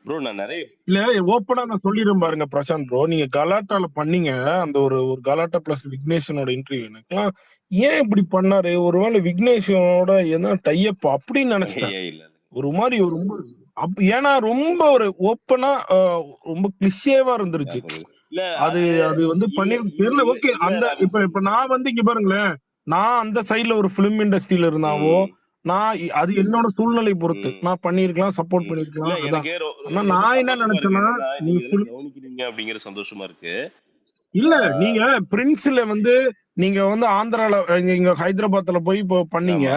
ப்ரோ நான் நிறைய இல்ல ஓப்பனா நான் சொல்லிடுறேன் பாருங்க பிரசாந்த் ப்ரோ, நீங்க கலாட்டால பண்ணீங்க அந்த ஒரு ஒரு கலாட்டா பிளஸ் விக்னேஷனோட இன்டர்வியூ. எனக்குலாம் ஏன் இப்படி பண்ணாரு, ஒருவேளை விக்னேஷனோட என்ன டைப் அப்படின்னு நினைச்சிட்டேன். இல்ல ஒரு மாதிரி ஒரு ரொம்ப ஏன்னா ரொம்ப ஒரு ஓப்பனா ரொம்ப கிளிஷேவா இருந்துருச்சு. இல்ல அது அது வந்து பண்ணி தெரியல. ஓகே, அந்த இப்ப நான் வந்து இங்க பாருங்களேன், நான் அந்த சைட்ல ஒரு பிலிம் இண்டஸ்ட்ரியில இருந்தாவோ நான் அது என்னோட சூழ்நிலை பொறுத்து நான் பண்ணிருக்கலாம், சப்போர்ட் இல்ல பண்ணிருக்கலாம். அதான். எனக்கே ஆனா நான் என்ன சந்தோஷமா இருக்கு. நினைச்சேன்னா, என்னன்னா நீ நீங்க இதெல்லாம் கவனிக்கிறீங்க அப்படிங்கிற சந்தோஷமா இருக்கு. இல்ல நீங்க பிரின்ஸ்ல வந்து நீங்க வந்து ஆந்திரால இங்க ஹைதராபாத்ல போய் இப்போ பண்ணீங்க,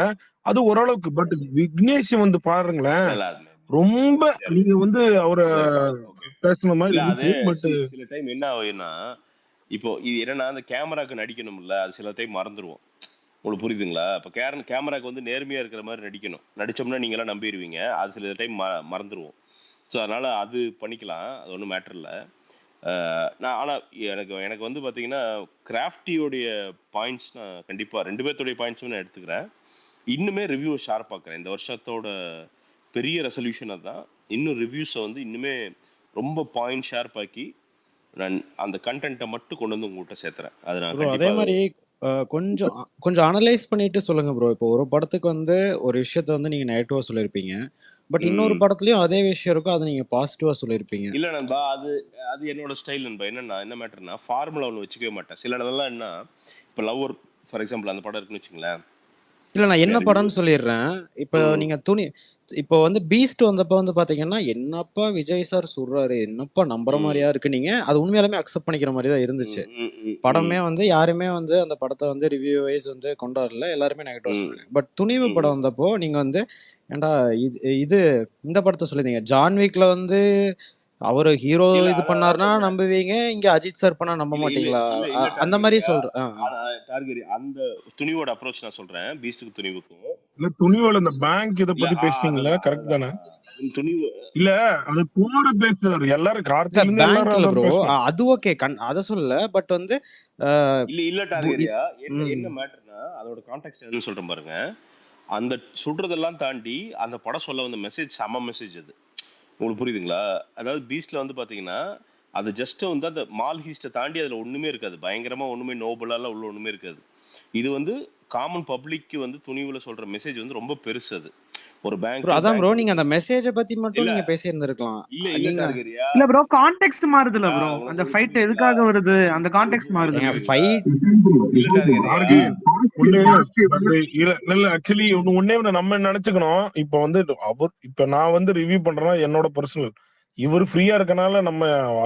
அது ஓரளவுக்கு. பட் விக்னேஷ் வந்து பாருங்களேன், ரொம்ப நீங்க வந்து அவரை பேசுன மாதிரி இல்ல அது இருக்கு. பட் சில டைம் என்ன ஆகுதுன்னா, இப்போ இது என்னன்னா அந்த கேமராக்கு நடிக்கணும்ல, அது சில டைம் மறந்துடுவோம். உங்களுக்கு புரியுதுங்களா? இப்போ கேமராக்கு வந்து நேர்மையா இருக்கிற மாதிரி நடிக்கணும். நடிச்சோம்னா நீங்க எல்லாம் நம்பிடுவீங்க. அது சில டைம் மறந்துடுவோம். ஸோ அதனால அது பண்ணிக்கலாம். அது ஒன்றும் மேட்டர் இல்லை. நான் ஆனால் எனக்கு வந்து பார்த்தீங்கன்னா கிராஃப்டியோடைய பாயிண்ட்ஸ் நான் கண்டிப்பாக 2 பேர்த்தோடைய பாயிண்ட்ஸும் நான் எடுத்துக்கிறேன். இன்னுமே ரிவ்யூ ஷார்ப் பார்க்குறேன். இந்த வருஷத்தோட பெரிய ரெசல்யூஷன் அதுதான். இன்னும் ரிவ்யூஸை வந்து இன்னுமே ரொம்ப பாயிண்ட் ஷார்ப் ஆக்கி நான் அந்த கண்டென்ட்டை மட்டும் கொண்டு வந்து உங்கள்கிட்ட சேர்த்துறேன். அது நான் ப்ரோ அதே கண்டிப்பாக மாதிரி கொஞ்சம் அனலைஸ் பண்ணிட்டு சொல்லுங்க ப்ரோ. இப்போ ஒரு படத்துக்கு வந்து ஒரு விஷயத்த வந்து நீங்க நெகட்டிவா சொல்லியிருப்பீங்க, பட் இன்னொரு படத்துலயும் அதே விஷயம் இருக்கும், அதை நீங்க பாசிட்டிவா சொல்லியிருப்பீங்க. இல்ல நண்பா, அது என்னோட ஸ்டைல் நண்பா. என்னன்னா என்ன மேட்டர்னா ஃபார்முலா ஒன்று வச்சுக்கவே மாட்டேன். சில இடம்லாம் என்ன, இப்போ லவ்வர் ஃபார் எக்ஸாம்பிள் அந்த படம் இருக்குன்னு வச்சுங்களேன். இல்ல நான் என்ன படம்னு சொல்லிடுறேன். இப்போ நீங்க இப்போ வந்து பீஸ்ட் வந்தப்போ வந்து பாத்தீங்கன்னா, என்னப்பா விஜய் சார் சொல்றாரு, என்னப்பா நம்புற மாதிரியா இருக்கு, நீங்க அது உண்மையாலுமே அக்செப்ட் பண்ணிக்கிற மாதிரி தான் இருந்துச்சு. படமே வந்து யாருமே வந்து அந்த படத்தை வந்து ரிவ்யூ வைஸ் வந்து கொண்டாடல, எல்லாருமே நெகட்டிவா சொன்னாங்க. பட் துணிவு படம் வந்தப்போ நீங்க வந்து ஏன்டா இது இந்த படத்தை சொல்லிருந்தீங்க. ஜான் வீக்ல வந்து அவரு ஹீரோ இது பண்ணாருன்னா நம்புவீங்க, இங்க அஜித் சார் பண்ணா நம்ப மாட்டீங்களா? அந்த மாதிரி சொல்றேன். அந்த துணிவோட அப்ரோச் நான் சொல்றேன். பீஸ்டுக்கு துணிவுக்கும் இல்ல துணிவோட இந்த பேங்க் இத பத்தி பேசுனீங்களா? கரெக்ட் தானே? துணிவு இல்ல அது கூட பேசுறாரு எல்லாரும் கார்த்தில பேங்க்ல ப்ரோ. அது ஓகே, அத சொல்லல. பட் வந்து இல்ல டார்கெரியா என்ன மேட்டர்னா அதோட கான்டெக்ஸ்ட் என்னன்னு சொல்றேன் பாருங்க. அந்த சுடுறதெல்லாம் தாண்டி அந்த படம் சொல்ல வந்த மெசேஜ் செம மெசேஜ். அது உங்களுக்கு புரியுதுங்களா? அதாவது பீஸ்ட்ல வந்து பாத்தீங்கன்னா அது ஜஸ்ட் வந்து அந்த மால் ஹீஸ்ட்டை தாண்டி அதுல ஒண்ணுமே இருக்காது. பயங்கரமா ஒண்ணுமே நோபலால உள்ள ஒண்ணுமே இருக்காது. இது வந்து காமன் பப்ளிக்கு வந்து துணிவுல சொல்ற மெசேஜ் வந்து ரொம்ப பெருசு. அது ஒரு பேங்க் அதான் ப்ரோ, நீங்க அந்த மெசேஜை பத்தி மட்டும் நீங்க பேசி இருந்திருக்கலாம். இல்ல ப்ரோ, கான்டெக்ஸ்ட் மாறுதுல ப்ரோ. அந்த ஃபைட் எதுக்காக வருது, அந்த கான்டெக்ஸ்ட் மாறுது. ஃபைட் இல்ல ஆக்சுவலி ஒண்ணே நம்ம நினைச்சுக்கணும். இப்ப வந்து இப்ப நான் வந்து ரிவ்யூ பண்றேன்னா என்னோட பர்சனல் இவர் ஃப்ரீயா இருக்கனால நம்ம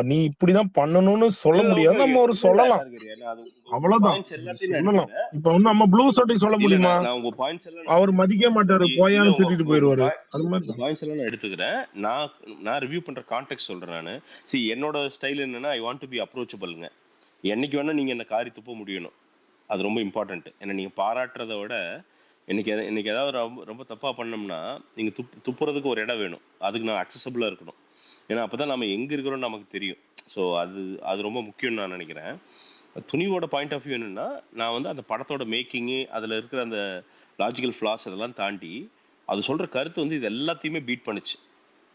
நீ இப்படிதான் பண்ணணும்னு சொல்ல இல்ல ஓகே முடியாது, ஓகே நம்ம ஒரு இல்ல இல்ல சொல்லலாம், சரி ஏன்னா அது உங்க அவ்வளவுதான் பாயிண்ட்ஸ் எல்லாத்தையும் நான் சொல்லலாம். எடுத்துக்கிறேன். இப்ப வந்து நம்ம ப்ளூ சட்டை சொல்ல இல்ல முடியுமா? நான் உங்க பாயிண்ட்ஸ் எல்லாம் அவர் மதிக்க மாட்டாரு, இல்ல போயான்னு உங்க திட்டிட்டு உங்க போயிருவாரு. அது உங்க மாதிரி பாயிண்ட்ஸ் எல்லாம் நான் எடுத்துக்கிறேன். நான் ரிவ்யூ பண்ற கான்டெக்ட் சொல்றேன். நான் என்னோட ஸ்டைல் என்னன்னா ஐ வாண்ட் டு பி அப்ரோச்சபிள்ங்க. என்னைக்கு வேணா நீங்க என்ன காரி துப்ப முடியணும், அது ரொம்ப இம்பார்ட்டன்ட். ஏன்னா நீங்க பாராட்டுறத விட இன்னைக்கு ஏதாவது ரொம்ப ரொம்ப தப்பா பண்ணோம்னா நீங்க துப்புறதுக்கு ஒரு இடம் வேணும், அதுக்கு நான் அக்சசபிளா இருக்கணும். ஏன்னா அப்பதான் நம்ம எங்க இருக்கிறோம்னு நமக்கு தெரியும். ஸோ அது ரொம்ப முக்கியம்னு நான் நினைக்கிறேன். துணிவோட பாயிண்ட் ஆஃப் வியூ என்னன்னா, நான் வந்து அந்த படத்தோட மேக்கிங்கு அதில் இருக்கிற அந்த லாஜிக்கல் ஃப்ளாஸ் அதெல்லாம் தாண்டி அது சொல்கிற கருத்து வந்து இது எல்லாத்தையுமே பீட் பண்ணுச்சு.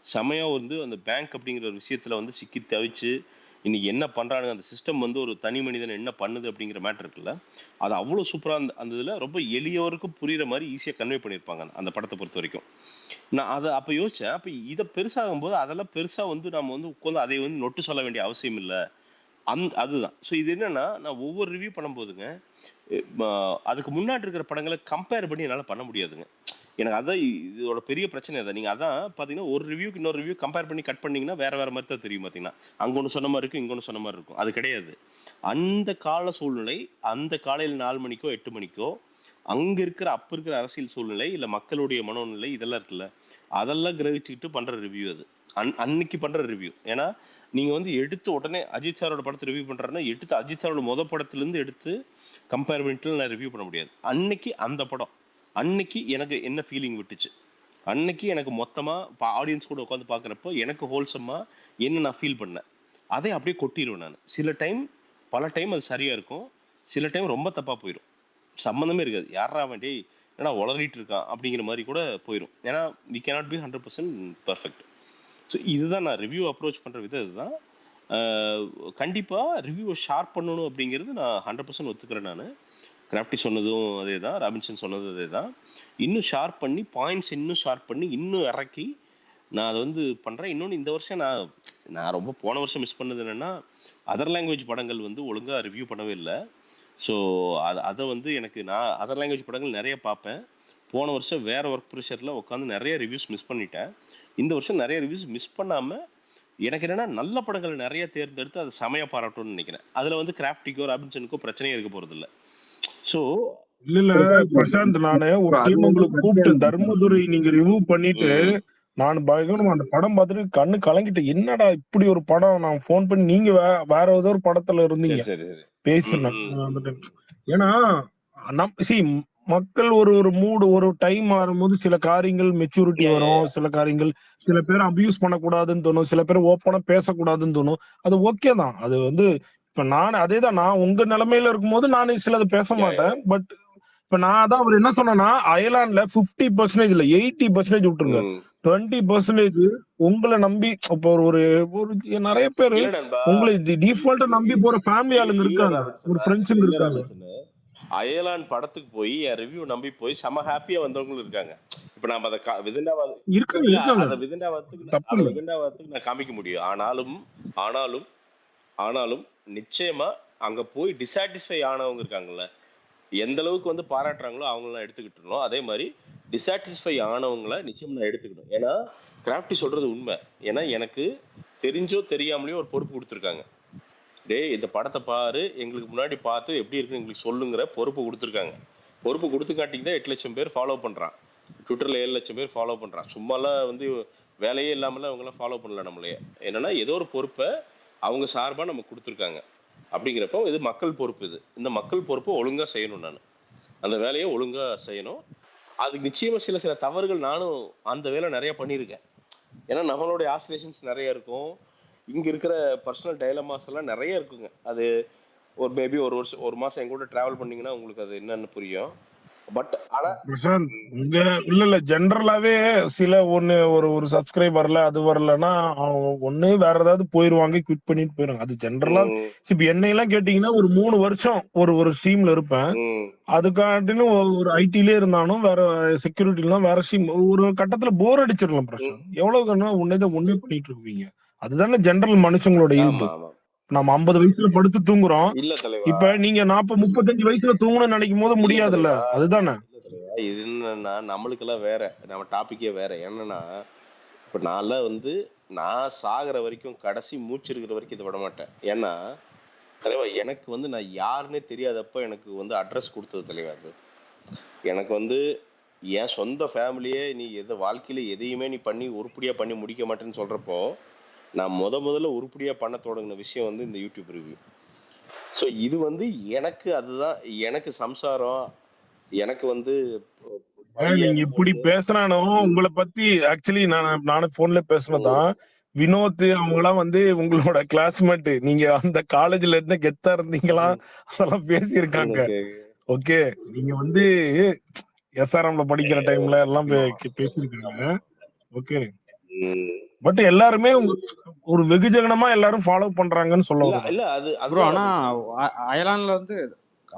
செமையாக வந்து அந்த பேங்க் அப்படிங்கிற ஒரு விஷயத்தில் வந்து சிக்கி தவிச்சு இன்னைக்கு என்ன பண்ணுறானுங்க, அந்த சிஸ்டம் வந்து ஒரு தனி மனிதன் என்ன பண்ணுது அப்படிங்கிற மேட்டர் இருக்குல்ல, அது அவ்வளோ சூப்பராக அந்த இதில் ரொம்ப எளியவருக்கும் புரிகிற மாதிரி ஈஸியாக கன்வே பண்ணியிருப்பாங்க அந்த படத்தை பொறுத்த வரைக்கும். நான் அதை அப்போ யோசித்தேன், அப்போ இதை பெருசாகும் போது அதெல்லாம் பெருசாக வந்து நம்ம வந்து உட்காந்து அதை வந்து நொட்டு சொல்ல வேண்டிய அவசியம் இல்லை. அதுதான். ஸோ இது என்னன்னா, நான் ஒவ்வொரு ரிவ்யூ பண்ணும்போதுங்க அதுக்கு முன்னாடி இருக்கிற படங்களை கம்பேர் பண்ணி என்னால் பண்ண முடியாதுங்க. எனக்கு அதான் இதோட பெரிய பிரச்சனை. அதை நீங்கள் அதான் பார்த்தீங்கன்னா ஒரு ரிவ்யூக்கு இன்னொரு ரிவ்யூ கம்பேர் பண்ணி கட் பண்ணிங்கன்னா வேற வேற மாதிரி தான் தெரியும். பார்த்தீங்கன்னா அங்கே ஒன்று சொன்ன மாதிரி இருக்கும், இங்கே ஒன்று சொன்ன மாதிரி இருக்கும். அது கிடையாது. அந்த கால சூழ்நிலை, அந்த காலையில் 4 மணிக்கோ 8 மணிக்கோ அங்கே இருக்கிற அப்போ இருக்கிற அரசியல் சூழ்நிலை இல்லை மக்களுடைய மனோநிலை இதெல்லாம் இருக்குல்ல, அதெல்லாம் கிரகிச்சுக்கிட்டு பண்ணுற ரிவ்யூ அது. அன்னைக்கு பண்ணுற ரிவ்யூ. ஏன்னா நீங்கள் வந்து எடுத்து உடனே அஜித் சாரோட படத்தை ரிவ்யூ பண்ணுறாருன்னா எடுத்து அஜித் சாரோட படத்துலேருந்து எடுத்து கம்பேர் பண்ணிட்டு நான் ரிவ்யூ பண்ண முடியாது. அன்னைக்கு அந்த படம் அன்னைக்கு எனக்கு என்ன ஃபீலிங் விட்டுச்சு, அன்னைக்கு எனக்கு மொத்தமாக ஆடியன்ஸ் கூட உட்காந்து பார்க்குறப்போ எனக்கு ஹோல்சமாக என்ன நான் ஃபீல் பண்ணேன், அதை அப்படியே கொட்டிடுவேன் நான். பல டைம் அது சரியாக இருக்கும், சில டைம் ரொம்ப தப்பாக போயிடும், சம்மந்தமே இருக்காது. யாரா வேண்டி ஏன்னா உளறிட்டு இருக்கான் அப்படிங்கிற மாதிரி கூட போயிடும். ஏன்னா we cannot be 100% perfect. So இதுதான் நான் ரிவ்யூ அப்ரோச் பண்ணுற விதம். இதுதான் கண்டிப்பாக ரிவ்யூவை ஷார்ப் பண்ணணும் அப்படிங்கிறது நான் 100% ஒத்துக்கிறேன். நான் கிராப்டி சொன்னதும் அதே தான், ராபின்சன் சொன்னதும் அதே தான். இன்னும் ஷார்ப் பண்ணி பாயிண்ட்ஸ் இன்னும் ஷார்ப் பண்ணி இன்னும் இறக்கி நான் அதை வந்து பண்ணுறேன். இன்னொன்று இந்த வருஷம் நான் ரொம்ப போன வருஷம் மிஸ் பண்ணது என்னென்னா அதர் லாங்குவேஜ் படங்கள் வந்து ஒழுங்காக ரிவ்யூ பண்ணவே இல்லை. ஸோ அதை வந்து நான் அதர் லாங்குவேஜ் படங்கள் நிறைய பார்ப்பேன். போன வருஷம் வேறு ஒர்க் ப்ரெஷரில் உட்காந்து நிறைய ரிவ்யூஸ் மிஸ் பண்ணிட்டேன். இந்த வருஷம் நிறைய ரிவ்யூஸ் மிஸ் பண்ணாமல் எனக்கு என்னென்னா நல்ல படங்கள் நிறைய தேர்ந்தெடுத்து அதை செமையாக பாராட்டணும்னு நினைக்கிறேன். அதில் வந்து கிராஃப்டிக்கோ ராபின்சனுக்கோ பிரச்சனையே இருக்க போகிறதில்ல. ஸோ இல்ல பிரசாந்த், நானு ஒரு டைம் உங்களுக்கு கூப்பிட்டு தர்மதுரை நீங்க ரிவ்யூ பண்ணிட்டு நான் பயங்கரமா அந்த படம் பார்த்துட்டு கண்ணு கலங்கிட்டேன். என்னடா இப்படி ஒரு படம், நான் ஃபோன் பண்ணி நீங்க வேற ஏதோ ஒரு படத்துல இருந்தீங்க பேசுனேன். ஏன்னா மக்கள் ஒரு மூடு ஒரு டைம் மாறும்போது சில காரியங்கள் மெச்சூரிட்டி வரும், சில காரியங்கள் சில பேர் அபியூஸ் பண்ணக்கூடாதுன்னு தோணும், சில பேர் ஓப்பனா பேசக்கூடாதுன்னு தோணும். அது ஓகே தான். அது வந்து இப்ப அதேதான், நான் உங்க நிலைமையில இருக்கும்போது நான் சிலது பேச மாட்டேன். பட் இப்ப நான் அதான் அவர் என்ன சொன்னா அயர்லாந்துல 50% இல்ல 80% விட்டுருங்க, 20% உங்களை நம்பி இப்ப ஒரு நிறைய பேரு உங்களை டிஃபால்ட்டா நம்பி போற ஃபேமிலி ஆளுங்க இருக்காங்க, ஒரு ஃப்ரெண்ட்ஸுங்க இருக்காங்க. அயர்லாந்து படத்துக்கு போய் என் ரிவ்யூ நம்பி போய் செம ஹாப்பியா வந்தவங்களும் இருக்காங்க. இப்ப நம்ம அதை விதண்டாவதுக்கு நான் காமிக்க முடியும். ஆனாலும் நிச்சயமா அங்க போய் டிசாட்டிஸ்ஃபை ஆனவங்க இருக்காங்கல்ல, எந்த அளவுக்கு வந்து பாராட்டுறாங்களோ அவங்களாம் எடுத்துக்கிட்டோம். அதே மாதிரி டிசாட்டிஸ்ஃபை ஆனவங்களை நிச்சயம் நான் எடுத்துக்கணும். ஏன்னா கிராஃப்டி சொல்றது உண்மை. ஏன்னா எனக்கு தெரிஞ்சோ தெரியாமலையோ ஒரு பொறுப்பு கொடுத்துருக்காங்க. இந்த படத்தை பாரு, எங்களுக்கு முன்னாடி பார்த்து எப்படி இருக்குன்னு எங்களுக்கு சொல்லுங்கிற பொறுப்பு கொடுத்துருக்காங்க. பொறுப்பு கொடுத்துக்காட்டிக்கு தான் 8 லட்சம் பேர் ஃபாலோ பண்றான், ட்விட்டர்ல 7 லட்சம் பேர் ஃபாலோ பண்றான். சும்மாலாம் வந்து வேலையே இல்லாமலாம் அவங்களாம் ஃபாலோ பண்ணல நம்மளையே. என்னன்னா ஏதோ ஒரு பொறுப்பை அவங்க சார்பாக நம்ம கொடுத்துருக்காங்க. அப்படிங்கிறப்போ இது மக்கள் பொறுப்பு. இந்த மக்கள் பொறுப்பை ஒழுங்கா செய்யணும். நான் அந்த வேலையை ஒழுங்கா செய்யணும். அதுக்கு நிச்சயமா சில தவறுகள் நானும் அந்த வேலை நிறைய பண்ணியிருக்கேன். ஏன்னா நம்மளுடைய ஆசிலேஷன்ஸ் நிறைய இருக்கும், இங்க இருக்கிற பர்சனல் டைலமாஸ் எல்லாம் நிறைய இருக்குங்க. அது ஒரு மேபி ஒரு மாசம் எங்க கூட டிராவல் பண்ணீங்கன்னா உங்களுக்கு அது என்னன்னு புரியும். பட் ஆனா இல்ல ஜெனரலாவே சில ஒரு சப்ஸ்கிரைப் வரல, அது வரலன்னா அவங்க ஒண்ணு வேற ஏதாவது போயிருவாங்க, குவிட் பண்ணிட்டு போயிருவாங்க. அது ஜெனரலா. இப்ப என்னையெல்லாம் கேட்டீங்கன்னா ஒரு 3 வருஷம் ஒரு ஸ்ட்ரீம்ல இருப்பேன். அதுக்காட்டிலும் ஒரு ஐடிலே இருந்தாலும் வேற செக்யூரிட்டிலாம் வேற ஸ்ட்ரீம் ஒரு கட்டத்துல போர் அடிச்சிடலாம். பிரச்சனை எவ்வளவு ஒன்னே பண்ணிட்டு இருப்பீங்க. அதுதானே ஜெனரல் மனுஷங்களோட இயல்பு. நம்ம 50 வயசுல படுத்து தூங்குறோம். இப்ப நீங்க 35 வயசுல தூங்கணும்னு நினைக்கும் போது முடியாதுல்ல, அதுதானே. இது என்னன்னா நம்மளுக்கெல்லாம் வேற, நம்ம டாபிக்கே வேற. என்னன்னா இப்போ நான்லாம் வந்து நான் சாகிற வரைக்கும் கடைசி மூச்சு இருக்கிற வரைக்கும் இதை விட மாட்டேன். ஏன்னா தலைவா எனக்கு வந்து நான் யாருன்னே தெரியாதப்ப எனக்கு வந்து அட்ரஸ் கொடுத்தது தலைவா அது. எனக்கு வந்து என் சொந்த ஃபேமிலியே நீ வாழ்க்கையில எதையுமே நீ பண்ணி உருப்படியா பண்ணி முடிக்க மாட்டேன்னு சொல்றப்போ நான் முதல்ல உருப்படியா பண்ண தொடங்கின விஷயம் வந்து இந்த யூடியூப் ரிவ்யூ. ஸோ இது வந்து எனக்கு அதுதான் எனக்கு சம்சாரம், எனக்கு வந்து நீங்க இப்படி பேசுனாலும் உங்களை பத்தி ஆக்சுவலி நானும் போன்ல பேசினதான் வினோத் அவங்கலாம் வந்து உங்களோட கிளாஸ்மேட், நீங்க அந்த காலேஜ்ல இருந்து கெத்தா இருந்தீங்களா அதெல்லாம் பேசியிருக்காங்க. ஓகே, நீங்க வந்து எஸ்ஆர்எம்ல படிக்கிற டைம்ல எல்லாம் பேசியிருக்காங்க. ஓகே, பட் எல்லாருமே ஒரு வெகுஜனமா எல்லாரும் ஃபாலோ பண்றாங்கன்னு சொல்ல வரேன் ப்ரோ. ஆனா அயலான்ல வந்து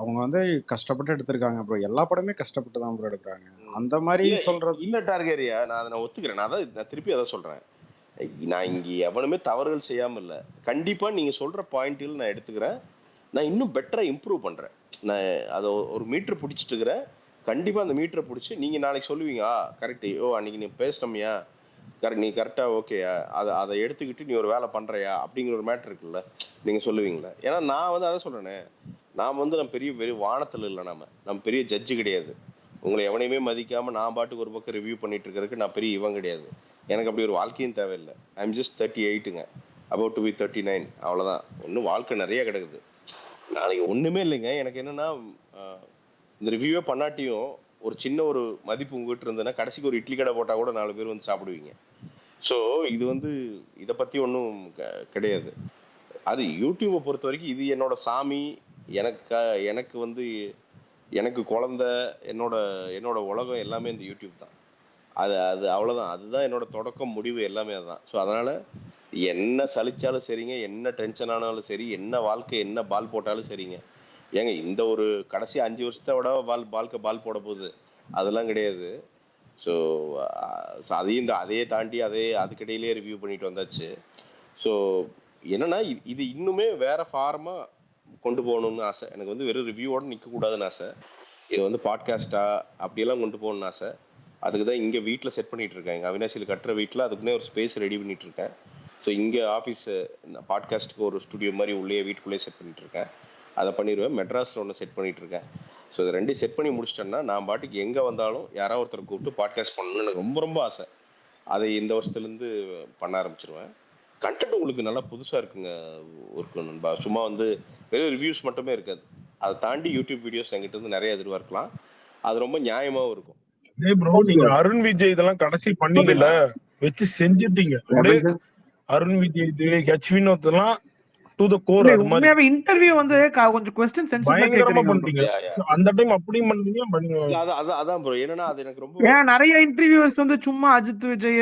அவங்க வந்து கஷ்டப்பட்டு எடுத்திருக்காங்க ப்ரோ. எல்லா படமே கஷ்டப்பட்டு தான் ப்ரோ எடுக்கிறாங்க. அந்த மாதிரி சொல்றது இல்ல டார்கேரியா, நான் ஒத்துக்கிறேன். நான் திருப்பி அதான் சொல்றேன். நான் இங்க எவனுமே தவறுகள் செய்யாம இல்ல. கண்டிப்பா நீங்க சொல்ற பாயிண்ட்கள் நான் எடுத்துக்கிறேன். நான் இன்னும் பெட்டரா இம்ப்ரூவ் பண்றேன். நான் அதை ஒரு மீட்டர் பிடிச்சிட்டு இருக்கிறேன். கண்டிப்பா அந்த மீட்டரை பிடிச்சி நீங்க நாளைக்கு சொல்லுவீங்க, கரெக்ட், அன்னைக்கு நீ பேசிட்டோம்யா, கரெக்ட், நீ கரெக்டா ஓகேயா, அதை எடுத்துக்கிட்டு நீ ஒரு வேலை பண்றியா அப்படிங்கிற ஒரு மேட்டர் இருக்குல்ல, நீங்க சொல்லுவீங்களா? ஏன்னா நான் வந்து அதை சொல்றேனே, நான் வந்து நம்ம பெரிய வானத்துல இல்லை, நம்ம பெரிய ஜட்ஜு கிடையாது. உங்களை எவனையுமே மதிக்காம நான் பாட்டுக்கு ஒரு பக்கம் ரிவ்யூ பண்ணிட்டு இருக்கிறதுக்கு நான் பெரிய இவன் கிடையாது. எனக்கு அப்படி ஒரு வாழ்க்கையும் தேவையில்லை. ஐம் ஜஸ்ட் 38ங்க, அபவுட் டு பி 39, அவ்வளோதான். ஒன்றும் வாழ்க்கை நிறைய கிடக்குது. நாளைக்கு ஒன்றுமே இல்லைங்க. எனக்கு என்னன்னா இந்த ரிவ்யூவே பண்ணாட்டியும் ஒரு சின்ன ஒரு மதிப்பு உங்ககிட்ட இருந்ததுன்னா கடைசிக்கு ஒரு இட்லி கடை போட்டால் கூட 4 பேர் வந்து சாப்பிடுவீங்க. ஸோ இது வந்து இதை பற்றி ஒன்றும் கிடையாது. அது யூடியூப்பை பொறுத்த வரைக்கும் இது என்னோட சாமி. எனக்கு வந்து எனக்கு குழந்தை, என்னோட உலகம் எல்லாமே இந்த யூடியூப் தான். அது அவ்வளோதான். அதுதான் என்னோட தொடக்கம், முடிவு எல்லாமே அதுதான். ஸோ அதனால என்ன சலிச்சாலும் சரிங்க, என்ன டென்ஷன் ஆனாலும் சரி, என்ன வாழ்க்கை என்ன பால் போட்டாலும் சரிங்க. ஏங்க இந்த ஒரு கடைசி 5 வருஷத்தை விட பால் போட போகுது, அதெல்லாம் கிடையாது. ஸோ அதையும் அதையே தாண்டி அதுக்கிடையிலே ரிவ்யூ பண்ணிட்டு வந்தாச்சு. ஸோ என்னன்னா இது இன்னுமே வேற ஃபார்மா கொண்டு போகணும்னு ஆசை. எனக்கு வந்து வெறும் ரிவ்யூவோட நிற்கக்கூடாதுன்னு ஆசை. இது வந்து பாட்காஸ்டா அப்படியெல்லாம் கொண்டு போகணும்னு ஆசை. அதுக்கு தான் இங்கே வீட்டில் செட் பண்ணிட்டு இருக்கேன். எங்கள் அவினாசியில் கட்டுற வீட்டில் அதுக்குன்னே ஒரு ஸ்பேஸ் ரெடி பண்ணிட்டு இருக்கேன். ஸோ இங்கே ஆஃபீஸ் பாட்காஸ்ட்டுக்கு ஒரு ஸ்டுடியோ மாதிரி உள்ளே வீட்டுக்குள்ளேயே செட் பண்ணிட்டு இருக்கேன். அதை பண்ணிடுவேன். மெட்ராஸில் ஒன்று செட் பண்ணிட்டு இருக்கேன். ஸோ இது 2 செட் பண்ணி முடிச்சிட்டேன்னா நான் பாட்டுக்கு எங்கே வந்தாலும் யாராவது ஒருத்தர் கூப்பிட்டு பாட்காஸ்ட் பண்ணணும்னு எனக்கு ரொம்ப ரொம்ப ஆசை. அதை இந்த வருஷத்துலேருந்து பண்ண ஆரம்பிச்சிருவேன். கண்டென்ட் உங்களுக்கு நல்லா புதுசாக இருக்குங்க ஒர்க்கு நண்பா. சும்மா வந்து வெறும் ரிவ்யூஸ் மட்டுமே இருக்காது. அதை தாண்டி யூடியூப் வீடியோஸ் என்கிட்ட வந்து நிறைய எதிர்பார்க்கலாம். அது ரொம்ப நியாயமாகவும் இருக்கும். நீங்க அருண் விஜய் இதெல்லாம் கடைசி பண்ணீங்கல்ல, வச்சு செஞ்சுட்டீங்க. அருண் விஜய், ஹெச் வினோத் எல்லாம் டு தி கோர். அது மாதிரி உண்மையாவே இன்டர்வியூ வந்து கொஞ்சம் क्वेश्चன் சென்சிட்டிவா கேக்குறீங்க. அந்த டைம் அப்படியும் பண்ணீங்க. அதான் ப்ரோ. ஏன்னா அது எனக்கு ரொம்ப நிறைய இன்டர்வியூஸ் வந்து சும்மா அஜித் விஜய்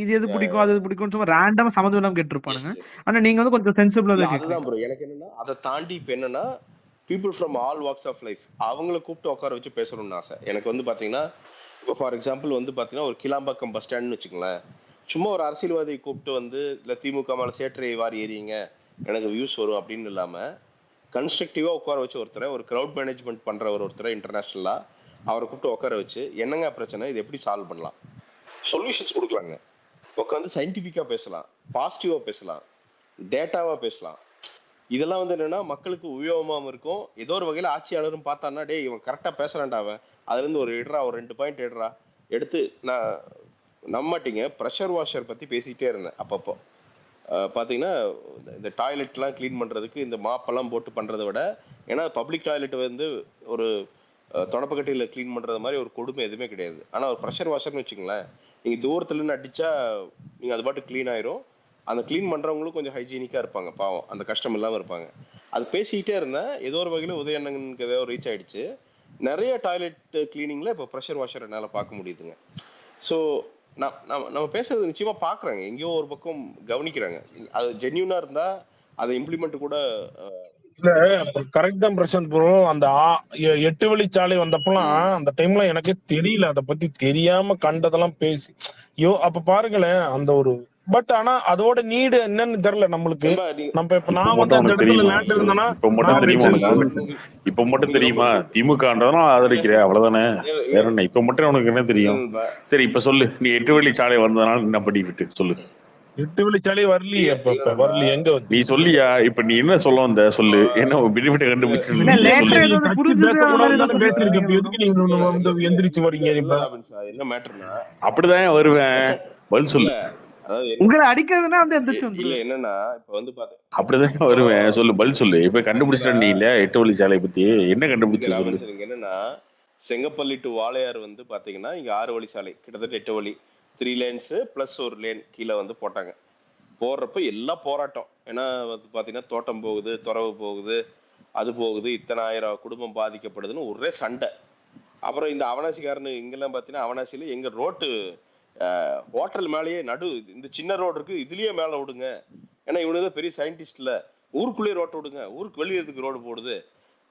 இது எது பிடிக்கும் அது பிடிக்கும் சும்மா ரேண்டமா சம்மந்தம் இல்லாம கேட்டிருப்பானுங்க. ஆனா நீங்க வந்து கொஞ்சம் சென்சிபிளா தான் கேக்குறீங்க. அதுதான் ப்ரோ. எனக்கு என்னன்னா அதை தாண்டி இப்போ என்னன்னா people from all walks of life அவங்கள கூப்பிட்டு உட்கார வச்சு பேசணும்னு ஆசை. எனக்கு வந்து பாத்தீங்கன்னா இப்போ ஃபார் எக்ஸாம்பிள் வந்து பாத்தீங்கன்னா ஒரு கிளாம்பாக்கம் பஸ் ஸ்டாண்ட்னு வச்சுக்கோங்களேன். சும்மா ஒரு அரசியல்வாதியை கூப்பிட்டு வந்து இல்லை திமுக மேலே சேற்றை வாரி ஏறிங்க எனக்கு வியூஸ் வரும் அப்படின்னு இல்லாமல் கன்ஸ்ட்ரக்டிவாக உட்கார வச்சு ஒரு க்ரௌட் மேனேஜ்மெண்ட் பண்ணுற ஒருத்தரை இன்டர்நேஷ்னலாக அவரை கூப்பிட்டு உட்கார வச்சு என்னங்க பிரச்சனை, இது எப்படி சால்வ் பண்ணலாம், சொல்யூஷன்ஸ் கொடுக்கலாங்க. உட்காந்து சயின்டிஃபிக்காக பேசலாம், பாசிட்டிவாக பேசலாம், டேட்டாவாக பேசலாம். இதெல்லாம் வந்து என்னன்னா மக்களுக்கு உபயோகமாகவும் இருக்கும். ஏதோ ஒரு வகையில் ஆட்சியாளரும் பார்த்தான்னா டே இவன் கரெக்டாக பேசுறான்டா, அவன் அதுலேருந்து ஒரு 2 பாயிண்ட் எடுத்து நான் நம்மட்டிங்க ப்ரெஷர் வாஷர் பற்றி பேசிக்கிட்டே இருந்தேன். அப்பப்போ பார்த்தீங்கன்னா இந்த டாய்லெட்லாம் க்ளீன் பண்ணுறதுக்கு இந்த மாப்பெல்லாம் போட்டு பண்ணுறதை விட, ஏன்னா பப்ளிக் டாய்லெட் வந்து ஒரு தொடப்பக்கட்டையில் க்ளீன் பண்ணுறது மாதிரி ஒரு கொடுமை எதுவுமே கிடையாது. ஆனால் ஒரு ப்ரெஷர் வாஷர்னு வச்சுங்களேன், நீங்கள் தூரத்துலேருந்து அடித்தா நீங்கள் அது பாட்டு க்ளீன் ஆயிரும். அந்த க்ளீன் பண்ணுறவங்களும் கொஞ்சம் ஹைஜீனிக்காக இருப்பாங்க, பாவம், அந்த கஷ்டம் இல்லாமல் இருப்பாங்க. அது பேசிக்கிட்டே இருந்தேன். ஏதோ ஒரு வகையில் உதயண்ணனுக்கு ஏதோ ரீச் ஆகிடுச்சு. நிறைய டாய்லெட் கிளீனிங்கில் இப்போ ப்ரெஷர் வாஷர் என்னால் பார்க்க முடியுதுங்க. ஸோ நம்ம பேசுறது நிச்சயமா பாக்குறாங்க, எங்கேயோ ஒரு பக்கம் கவனிக்கிறாங்க. அது ஜென்யூனா இருந்தா அதை இம்ப்ளிமெண்ட் கூட இல்ல. கரெக்ட் தான் பிரசாந்த் ப்ரோ. அந்த 8 வழிச்சாலை வந்தப்பெல்லாம் அந்த டைம்ல எனக்கே தெரியல, அதை பத்தி தெரியாம கண்டதெல்லாம் பேசி அப்ப பாருங்களேன், அந்த ஒரு பட் ஆனா அதோட நீடு என்னன்னு தெரியல நம்மளுக்கு. நம்ம இப்ப இப்ப நான் வந்து மட்டும் அந்த உனக்கு இடத்துல தெரியுமா? லேண்ட் இருந்தேன்னா இப்ப மட்டும் நான் தெரியுமா போய் உனக்கு? இப்ப மட்டும் தெரியுமா திமுகன்றதும் ஆதரிக்கிறேன், அவ்வளவுதானே. வேற என்ன இப்ப மட்டும் உனக்கு என்ன தெரியும்? சரி இப்ப சொல்லு, நீ 8 வழிச்சாலை வந்ததுனால என்ன பண்ணிக்கிட்டு சொல்லு. 8 வழிச்சாலை வரலையே, இப்ப வரலையே, எங்க வந்து நீ சொல்லியா? இப்ப நீ என்ன சொல்ல வந்த சொல்லு. என்ன பெனிஃபிட் கண்டுபிடிச்சு இல்ல சொல்லு. லேட்டர் ஏதாவது கட்சி புரிஞ்சுது பேச அந்த கூட மாதிரி ஏதோ வந்தாலும் சொல்லிட்டு பேசிருக்கு. இருந்தீங்க இப்ப எதுக்கு நீங்க வந்து எந்திரிச்சு வரீங்க இப்ப? என்ன மேட்டர்னா அப்படிதான் வருவேன். பதில் சொல்லு. அதாவது உங்களை அடிக்கிறதுனா வந்து எந்திரிச்சு இல்ல வந்துருவேன். என்னன்னா இப்ப வந்து அப்படிதான் வருவேன். சொல்லு, பதில் சொல்லு. இப்ப கண்டுபிடிச்சிட்ட நீ இல்ல 8 வழிச்சாலை பத்தி என்ன கண்டுபிடிச்ச சொல்லு. ராமன் என்னன்னா செங்கப்பள்ளி டு வாளையார் வந்து பாத்தீங்கன்னா இங்க 6 வழி சாலை, கிட்டத்தட்ட 8 வழி, 3 லேன்ஸ் பிளஸ் ஒரு லேன் கீழே வந்து போட்டாங்க. போடுறப்ப எல்லாம் போராட்டம். ஏன்னா வந்து பாத்தீங்கன்னா தோட்டம் போகுது, துறவு போகுது, அது போகுது, இத்தனை ஆயிரம் குடும்பம் பாதிக்கப்படுதுன்னு ஒரே சண்டை. அப்புறம் இந்த அவனாசிக்காரனு இங்கெல்லாம் பாத்தீங்கன்னா அவனாசியில எங்க ரோட்டு ஹோட்டல் மேலேயே இந்த சின்ன ரோடு இருக்கு, இதுலயே மேல விடுங்க. ஏன்னா இவனுக்கு பெரிய சயின்டிஸ்ட்ல ஊருக்குள்ளேயே ரோட்டை விடுங்க, ஊருக்கு வெளியேறதுக்கு ரோடு போடுது.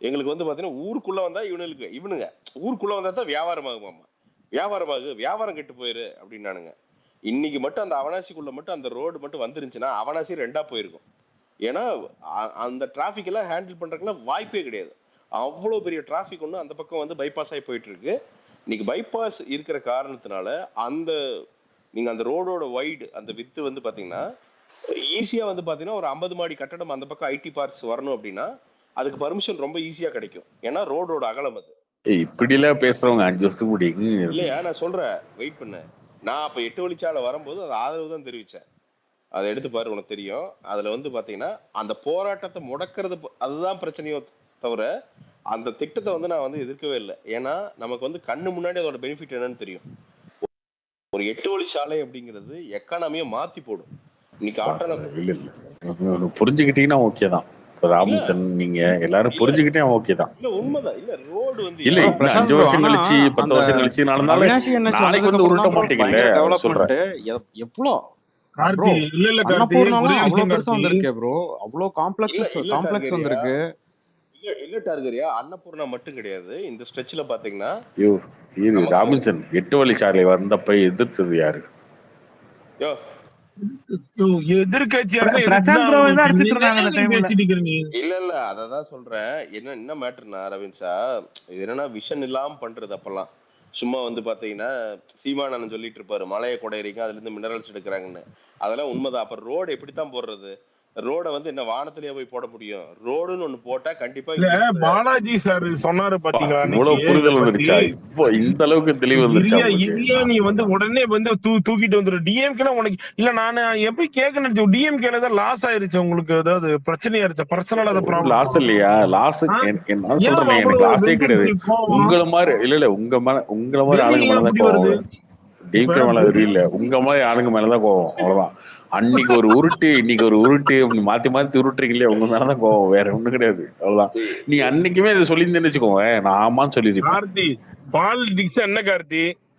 எங்களுக்கு வந்து பாத்தீங்கன்னா ஊருக்குள்ள வந்தா இவனுங்க ஊருக்குள்ள வந்தா தான் வியாபாரம் ஆகுமாமா. வியாபாரம் கெட்டு போயிரு அப்படின்னானுங்க. இன்னைக்கு மட்டும் அந்த அவனாசிக்குள்ள மட்டும் அந்த ரோடு மட்டும் வந்துருந்துச்சுன்னா அவனாசி 2ஆ போயிருக்கும். ஏன்னா அந்த டிராபிக் எல்லாம் ஹேண்டில் பண்றதுக்குலாம் வாய்ப்பே கிடையாது. அவ்வளவு பெரிய டிராபிக் ஒண்ணு அந்த பக்கம் வந்து பைபாஸ் ஆகி போயிட்டு இருக்கு. இன்னைக்கு பைபாஸ் இருக்கிற காரணத்தினால நீங்க அந்த ரோடோட வைடு அந்த வித்து வந்து பாத்தீங்கன்னா ஈஸியா வந்து பாத்தீங்கன்னா ஒரு 50 மாடி கட்டடம் அந்த பக்கம் ஐடி பார்க்ஸ் வரணும் அப்படின்னா அதுக்கு பர்மிஷன் ரொம்ப ஈஸியா கிடைக்கும். ஏன்னா ரோடோட அகலம் அது. இப்படி எல்லாம் பேசுறவங்க 5 வருஷத்துக்கு முடியும் இல்லையா? நான் சொல்றேன், வெயிட் பண்ண. நான் அப்ப 8 வழிச்சாலை வரும்போது அது ஆதரவு தான் தெரிவிச்சேன். அதை எடுத்து பாரு, உனக்கு தெரியும். அதுல வந்து பாத்தீங்கன்னா அந்த போராட்டத்தை முடக்கிறது அதுதான் பிரச்சனையோ தவிர அந்த திட்டத்தை வந்து நான் வந்து எதிர்க்கவே இல்லை. ஏன்னா நமக்கு வந்து கண்ணு முன்னாடி அதோட பெனிஃபிட் என்னன்னு தெரியும். ஒரு 8 வழி சாலை அப்படிங்கிறது எக்கானமியை மாத்தி போடும். இன்னைக்கு இல்ல புரிஞ்சுக்கிட்டீங்கன்னா ஓகே தான். ராமச்சன் நீங்க எல்லாரும் புரிஞ்சுக்கிட்டே ஓகே தான். இல்ல உண்மைதான். இல்ல ரோடு வந்து இல்ல 5 வருஷம் கழிச்சு 10 வருஷம் கழிச்சு நாளைக்கு வந்து உருட்ட மாட்டீங்கல்ல டெவலப்மெண்ட் எவ்வளோ கார்த்தி இல்ல கார்த்தி அவ்வளவு பெருசா வந்திருக்கு ப்ரோ. அவ்வளவு காம்ப்ளெக்ஸ் வந்திருக்கு. இல்ல டார்கரியா அன்னபூர்ணா மட்டும் கிடையாது. இந்த ஸ்ட்ரெச்ல பாத்தீங்கன்னா ராபின்சன் 8 வழிச்சாலை வந்தப்ப எதிர்த்தது யாரு? எதிர்கட்சியா இல்ல அததான் சொல்றேன். என்ன மேட்டர்னா ரவீன்சா, இது என்னன்னா விஷன் இல்லாம பண்றது. அப்பெல்லாம் சும்மா வந்து பாத்தீங்கன்னா சீமானந்தன் சொல்லிட்டு இருப்பாரு மலையை கொடையறீங்க அதுல இருந்து மினரல்ஸ் எடுக்கிறாங்கன்னு. அதெல்லாம் உண்மைதான். அப்புறம் ரோடு எப்படித்தான் போடுறது? ரோட வந்து என்ன வானத்திலேயே போய் போட முடியும்? ரோடுன்னு ஒண்ணு போட்டா கண்டிப்பா பாலாஜி சார் சொன்னாரு பாத்தீங்களா? இவ்வளவு புரிதல் வந்துருச்சா? இப்போ இந்த அளவுக்கு தெளிவு வந்துருச்சா? நீ வந்து உடனே வந்து தூக்கிட்டு வந்துரு. டிஎம்கே உனக்கு இல்ல, நான் எப்படி கேட்க டிஎம்கேல தான் லாஸ் ஆயிருச்சு. உங்களுக்கு ஏதாவது பிரச்சனையா இருந்துச்சா? பர்சனலா ஏதாவது ப்ராப்ளம்? லாஸ் இல்லையா? லாஸ் என்ன சொல்றேன், எனக்கு லாஸே கிடையாது. உங்கள மாதிரி இல்ல உங்கள மாதிரி ஆளுங்க மேலதான் கோவம். டிஎம்கே மேல இல்ல, உங்க மாதிரி ஆளுங்க மேலதான் கோவம். அவ்வளவுதான். அன்னைக்கு ஒரு உருட்டு இன்னைக்கு ஒரு உருட்டு மாத்தி மாத்தி உருட்டுறீங்க இல்லையா, உங்க மேலதான் கோவம், வேற ஒண்ணும் கிடையாது. அவ்வளவுதான். நீ அன்னைக்குமே இதை சொல்லியிருந்தேன்னு வச்சுக்கோங்க, நான் ஆமான்னு சொல்லிருப்பேன். கார்த்தி பாலிடிக்ஸ் என்ன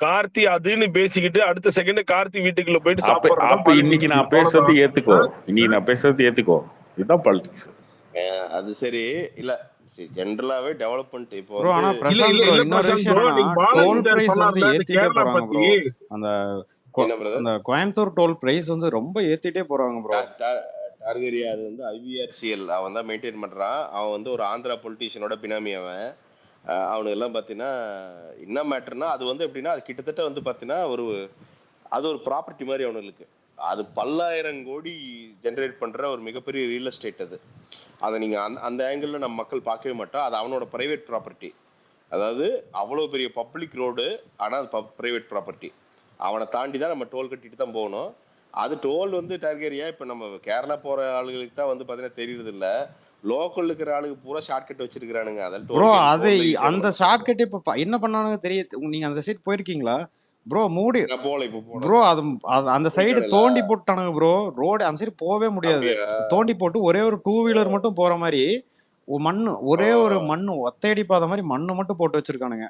கார்த்தி அதுன்னு பேசிக்கிட்டு அடுத்த செகண்ட் கார்த்தி வீட்டுக்குள்ள போயிட்டு சாப்பிடுறோம். அப்ப இன்னைக்கு நான் பேசுறது ஏத்துக்கோ. இதுதான் பாலிடிக்ஸ். அது சரி. இல்ல ஜெனரலாவே டெவலப்மென்ட் இப்போ ப்ரோ. ஆனா பிரசாந்த் ப்ரோ இன்னொரு விஷயம் என்னன்னா டோல் பிரைஸ் வந்து ஏத்திட்டே போறாங்க ப்ரோ. அந்த கோயம்புத்தூர் டோல் பிரைஸ் வந்து ரொம்ப ஏத்திட்டே போறாங்க ப்ரோ. டார்கரியா அது வந்து IVRCL அவன் தான் மெயின்டைன் பண்றான். அவன் வந்து ஒரு ஆந்திரா பொலிட்டீஷியனோட பினாமி. அவனுக்கு எல்லாம் பாத்தீங்கன்னா என்ன மேட்டர்னா அது வந்து எப்படின்னா அது கிட்டத்தட்ட வந்து பாத்தீங்கன்னா அது ஒரு ப்ராப்பர்ட்டி மாதிரி அவனுக்கு. அது பல்லாயிரம் கோடி ஜெனரேட் பண்ற ஒரு மிகப்பெரிய ரியல் எஸ்டேட். அதை நீங்க அந்த ஆங்கிள் நம்ம மக்கள் பார்க்கவே மாட்டோம். அது அவனோட பிரைவேட் ப்ராப்பர்ட்டி. அதாவது அவ்வளவு பெரிய பப்ளிக் ரோடு, ஆனா அது பிரைவேட் ப்ராப்பர்ட்டி. அவனை தாண்டி தான் நம்ம டோல் கட்டிட்டு தான் போகணும். அது டோல் வந்து டார்கெரியா இப்ப நம்ம கேரளா போற ஆளுகளுக்கு தான் வந்து பாத்தீங்கன்னா தெரியுது இல்ல, லோக்கல் இருக்கிற ஆளுக்கு பூரா ஷார்ட்கட் வச்சிருக்கானுங்க. ப்ரோ அது அந்த ஷார்ட்கட் இப்ப என்ன பண்ணானுங்க தெரியுது? நீங்க அந்த சைடு போயிருக்கீங்களா ப்ரோ? மூடி ப்ரோ. அது அந்த சைடு தோண்டி போட்டானுங்க ப்ரோ. ரோடு அந்த சைடு போவே முடியாது. தோண்டி போட்டு ஒரே ஒரு 2 வீலர் மட்டும் போற மாதிரி மண்ணு, ஒரே ஒரு மண்ணு ஒத்தையடி பாத மாதிரி மண்ணு மட்டும் போட்டு வச்சிருக்கானுங்க.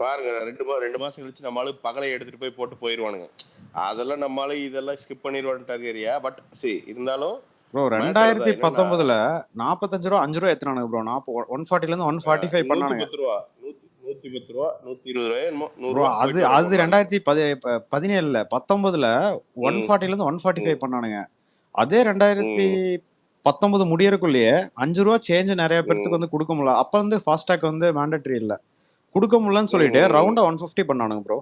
பாருங்க 2 மாசம் கழிச்சு நம்மளால பகலை எடுத்துட்டு போய் போட்டு போயிருவானுங்க. அதெல்லாம் நம்மளால இதெல்லாம் ஸ்கிப் பண்ணிடுவான்னு டார்கெரியா. பட் சரி இருந்தாலும் ப்ரோ 2019ல 45 ரூபா 5 ரூபா ஏத்துறானுங்க ப்ரோ. 140ல இருந்து 145 பண்ணானுங்க. 110 ரூபா 120 ரூபாய் என்னமோ 100 ப்ரோ ரூபா அது போயிட்டு அது வரணும் நாளைக்கு. 2017 19ல ம் 140ல இருந்து 145 ம் பண்ணானுங்க. அதே ம் 2019 முடியறதுக்குள்ளேயே 5 ரூபா சேஞ்ச் நிறைய பேர்த்துக்கு ம் வந்து கொடுக்க முடியல. அப்ப வந்து ஃபாஸ்டாக் வந்து மேண்டட்டரி இல்ல, கொடுக்க முடியலன்னு சொல்லிட்டு ம் ரவுண்டா 150 பண்ணானுங்க ப்ரோ.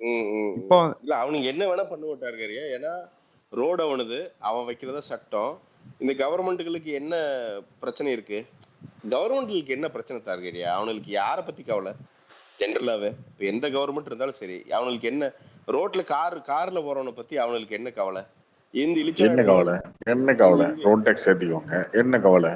ம் ம் இப்போ ம். இல்ல அவனுக்கு என்ன வேணா பண்ண மாட்டாருக்காரியா, ஏன்னா ரோடு அவனுது, அவன் வைக்கிறதா சட்டம். இந்த கவர்மெண்ட்டுகளுக்கு என்ன பிரச்சனை இருக்கு? கவர்மெண்ட்டுக்கு என்ன பிரச்சனை தார்கேரியா? அவனுக்கு யாரை பத்தி கவலை? ஜென்ரலாவே இப்போ எந்த கவர்மெண்ட் இருந்தாலும் சரி, அவனுக்கு என்ன? ரோட்ல கார்ல போறவனை பத்தி அவனுக்கு என்ன கவலை? இந்த என்ன இழிச்சாடு கவலை? என்ன கவலை? இங்க ரோட் டேக்ஸ் ஏற்றிக்கோங்க, என்ன கவலை?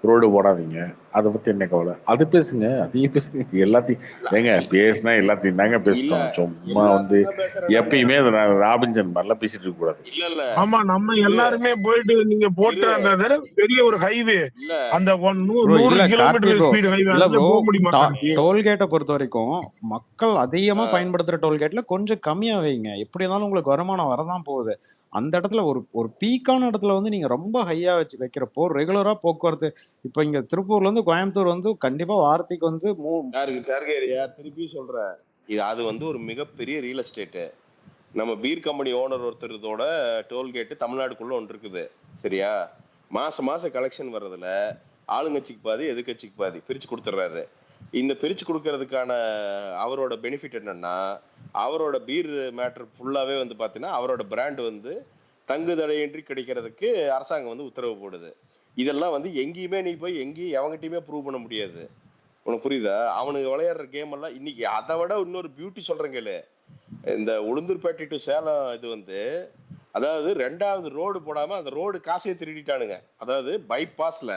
ரோடு போடாதீங்க, அதை பத்தி என்ன கவலை? அது பேசுங்க, அதையும் பேசுங்க, எல்லாத்தையும். ஏங்க பேசுனா எல்லாத்தையும் தாங்க இல்ல பேசணும். சும்மா வந்து எல்லாத்தையும் தான் பேசுறேன் நம்ம. எப்பயுமே ராபின்சன் மாதிரிலாம் பேசிட்டு இருக்க கூடாது. இல்ல இல்ல ஆமா, நம்ம இரு எல்லாருமே போயிட்டு நீங்க போட்ட இரு அந்த பெரிய ஒரு ஹைவே, இல்ல அந்த ப்ரோ 100 இல்ல கார்த்தி கிலோமீட்டர் ப்ரோ, ஸ்பீடு ஹைவே, இல்ல அதுல ப்ரோ, போக முடியுமா கார்த்தி? டோல்கேட்டை பொறுத்த வரைக்கும் மக்கள் அதிகமா ஆஹ் பயன்படுத்துற டோல்கேட்ல கொஞ்சம் கம்மியா வைங்க. எப்படி இருந்தாலும் உங்களுக்கு வருமானம் வரதான் போகுது. அந்த இடத்துல ஒரு ஒரு பீக்கான இடத்துல வந்து நீங்க ரொம்ப ஹையா வைக்கிறப்போ ரெகுலரா போக்குவரத்து. இப்போ இங்க திருப்பூர்ல இருந்து கோயம்புத்தூர் வந்து கண்டிப்பா வாரத்துக்கு வந்து டார்கேரியா திருப்பி சொல்றேன், இது அது வந்து ஒரு மிகப்பெரிய ரியல் எஸ்டேட்டு. நம்ம பீர் கம்பெனி ஓனர் ஒருத்தரதோட டோல்கேட்டு தமிழ்நாடுக்குள்ள ஒன்று இருக்குது, சரியா? மாசம் மாசம் கலெக்ஷன் வர்றதுல ஆளுங்கட்சிக்கு பாதி எதிர்கட்சிக்கு பாதி பிரிச்சு கொடுத்துட்றாரு. இந்த பிரிச்சு கொடுக்கறதுக்கான அவரோட பெனிஃபிட் என்னன்னா, அவரோட பீர் மேட்டர் ஃபுல்லாவே வந்து பாத்தீங்கன்னா அவரோட பிராண்ட் வந்து தங்கு தடையின்றி கிடைக்கிறதுக்கு அரசாங்கம் வந்து உத்தரவு போடுது. இதெல்லாம் வந்து எங்கேயுமே நீ போய் எங்கேயும் எவங்கிட்டயுமே ப்ரூவ் பண்ண முடியாது. உனக்கு புரியுதா? அவனுக்கு விளையாடுற கேம் எல்லாம் இன்னைக்கு அதை விட இன்னொரு பியூட்டி சொல்றேன் கேளு. இந்த உளுந்தூர்பேட்டை டு சேலம் இது வந்து, அதாவது 2வது ரோடு போடாம அந்த ரோடு காசையே திருடிட்டானுங்க. அதாவது பைபாஸ்ல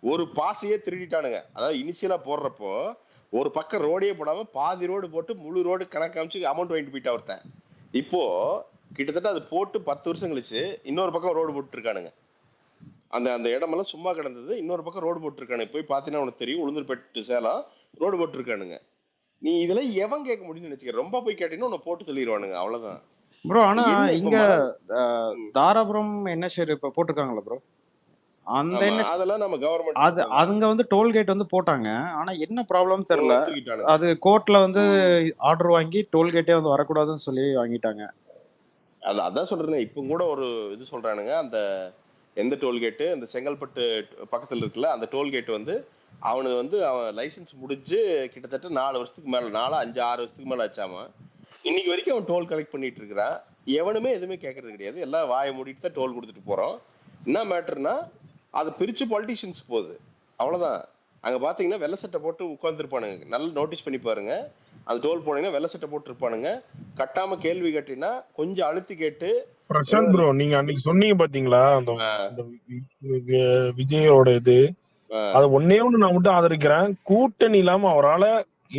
ஒரு பாசையே திருடிட்டானுங்க. அதாவது இனிஷியலா போடுறப்போ ஒரு பக்கம் ரோடே போடாம பாதி ரோடு போட்டு முழு ரோடு கணக்கு காமிச்சு அமௌண்ட் வாங்கிட்டு போயிட்டா ஒருத்தன். இப்போ கிட்டத்தட்ட அது போட்டு 10 வருஷம் கழிச்சு இன்னொரு பக்கம் ரோடு போட்டு இருக்கானுங்க. அந்த அந்த இடமெல்லாம் சும்மா கிடந்தது, இன்னொரு பக்கம் ரோடு போட்டிருக்கானுங்க. போய் பார்த்தீங்கன்னா உனக்கு தெரியும், உளுந்தூர்பேட்டை சேலம் ரோடு போட்டிருக்கானுங்க. நீ இதெல்லாம் எவன் கேட்க முடியும்னு நினைச்சுக்க? ரொம்ப போய் கேட்டீங்கன்னா உன்னை போட்டு சொல்லிடுவானுங்க, அவ்வளவுதான். ப்ரோ. ஆனா என்ன இப்ப இங்க தாராபுரம் என்எச் இப்ப போட்டிருக்காங்களா ப்ரோ? அந்த ஆமா, என்எச் அதெல்லாம் நம்ம கவர்மெண்ட் அது அதுங்க வந்து டோல்கேட் வந்து போட்டாங்க. ஆனா என்ன ப்ராப்ளம் தெரியல, தூக்கிட்டானுங்க. அது கோர்ட்ல வந்து ஆர்டர் வாங்கி டோல்கேட்டே வந்து வரக்கூடாதுன்னு சொல்லி வாங்கிட்டாங்க. அதான் சொல்றேன். இப்போ கூட ஒரு இது சொல்றானுங்க, அந்த எந்த டோல்கேட்டு அந்த செங்கல்பட்டு பக்கத்துல இருக்குல்ல அந்த டோல்கேட் வந்து அவனுக்கு வந்து அவன் லைசன்ஸ் முடிஞ்சு கிட்டத்தட்ட 4 வருஷத்துக்கு மேல 4 5 6 வருஷத்துக்கு மேல ஆச்சாமா. இன்னைக்கு வரைக்கும் அவன் டோல் கலெக்ட் பண்ணிட்டு இருக்கிறான். எவனுமே எதுவுமே கேட்கறது கிடையாது. எல்லாம் வாயை மூடிட்டு தான் டோல் கொடுத்துட்டு போறோம். என்ன மேட்டர்னா அதை பிரிச்சு பாலிட்டிஷியன்ஸ் போகுது, அவ்வளவுதான். அங்க பாத்தீங்கன்னா வெள்ளை சட்டை போட்டு உட்கார்ந்துருப்பானுங்க. நல்லா நோட்டீஸ் பண்ணி பாருங்க. அந்த டோல் போனீங்கன்னா வெள்ளை சட்டை போட்டு இருப்பானுங்க. கட்டாம கேள்வி கேட்டீங்கன்னா கொஞ்சம் அழுத்தி கேட்டு. பிரசாந்த் ப்ரோ, நீங்க அன்னைக்கு சொன்னீங்க பாத்தீங்களா அந்த விஜயோட இது, அது ஒன்னே ஒண்ணு நான் மட்டும் ஆதரிக்கிறேன். கூட்டணி இல்லாம அவரால்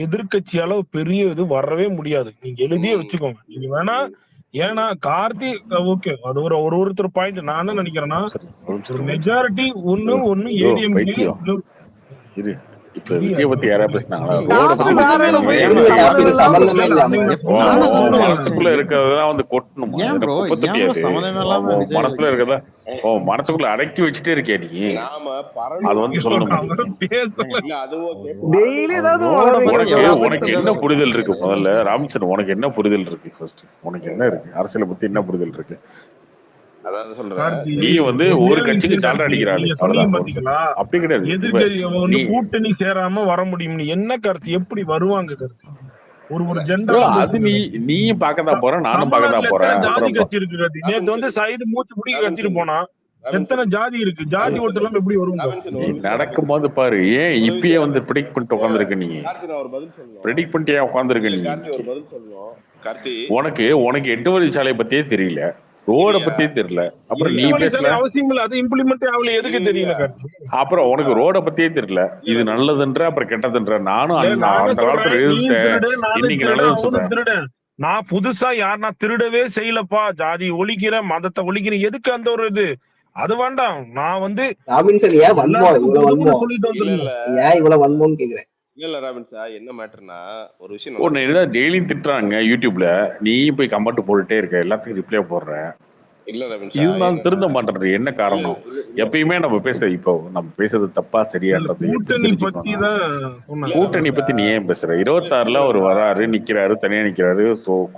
எதிர்கட்சியால பெரிய இது வரவே முடியாது. நீங்க எழுதியே வச்சுக்கோங்க. நீங்க வேணா, ஏன்னா கார்த்தி ஓகே, அது ஒருத்தர் பாயிண்ட். நான் என்ன நினைக்கிறேன்னா, ஒரு மெஜாரிட்டி ஒண்ணு ஏடிஎம் இப்ப விஜய் பத்தி யாரா பேசினாங்களா? மனசுக்குள்ள இருக்கிறதெல்லாம் வந்து கொட்டணும். மனசுல இருக்கிறதா மனசுக்குள்ள அடக்கி வச்சுட்டே இருக்கே நீ, அது வந்து சொல்லணும். உனக்கு என்ன புரிதல் இருக்கு? முதல்ல ராமச்சந்திரன், உனக்கு என்ன புரிதல் இருக்கு? ஃபர்ஸ்ட் உனக்கு என்ன இருக்கு? அரசியலை பத்தி என்ன புரிதல் இருக்கு? அதாவது சொல்றேன், நீ வந்து ஒரு கட்சிக்கு சால்ரா அடிக்கிறாள், அப்படி கிடையாது. கூட்டணி சேராம வர முடியும். என்ன கருத்து? எப்படி வருவாங்க கருத்து? ஒரு ஜெண்டா அது நீயும் பார்க்கதான் போற, நானும் பார்க்கதான் போறேன். ஜாதி கட்சி இருக்கு கருத்து. நேத்து வந்து சைடு மூச்சு பிடிக்க கத்திட்டு போனா எத்தனை ஜாதி இருக்கு? ஜாதி ஓட்டு எல்லாம் எப்படி வருவாங்க? நடக்கும் போது பாரு. ஏன் இப்பயே வந்து ப்ரெடிக்ட் பண்ணிட்டு உட்காந்துருக்க நீ? ப்ரெடிக்ட் பண்ணிட்டே உட்காந்துருக்க நீ. உனக்கு 8 வழி சாலை பத்தியே தெரியல, ரோட பத்தியே தெரியல. அப்புறம் நீ பேசல அவசியம் இல்ல, அது இம்ப்ளிமெண்ட் ஆகல, எதுக்கு தெரியல. அப்புறம் உனக்கு ரோட பத்தியே தெரியல. இது நல்லதுன்ற அப்புறம் கெட்டதுன்ற. நானும் அந்த காலத்துல இருந்தேன், இன்னைக்கு நல்லதுன்னு சொல்றேன். நான் புதுசா யாருன்னா திருடவே செய்யலப்பா, ஜாதி ஒழிக்கிற, மதத்தை ஒழிக்கிற, எதுக்கு அந்த ஒரு இது? அது வேண்டாம். நான் வந்து இல்ல ராபின்ஸா, என்ன மேட்டர்னா ஒரு விஷயம் டெய்லியும் திட்டுறாங்க யூடியூப்ல, நீ போய் கமெண்ட் போட்டுட்டே இருக்க, எல்லாத்துக்கும் ரிப்ளை போடுற. இல்ல ரவின்ஷா இருந்தாலும் திருந்த என்னன்னா மாட்டேன்றது என்ன இல்ல காரணம்? இல்ல இல்ல எப்பயுமே நம்ம இப்போ நம்ம பேசுறது தப்பா இல்ல சரியான்றது எப்படி கூட்டணி பத்தி தெரிஞ்சுக்கணும்னா, தான் இல்ல சொன்னாங்க. கூட்டணி ரவின்ஷா பத்தி நீ ஏன் பேசுற? இல்ல 26ல அவர் இல்ல வராரு, நிக்கிறாரு, தனியா நிக்கிறாரு,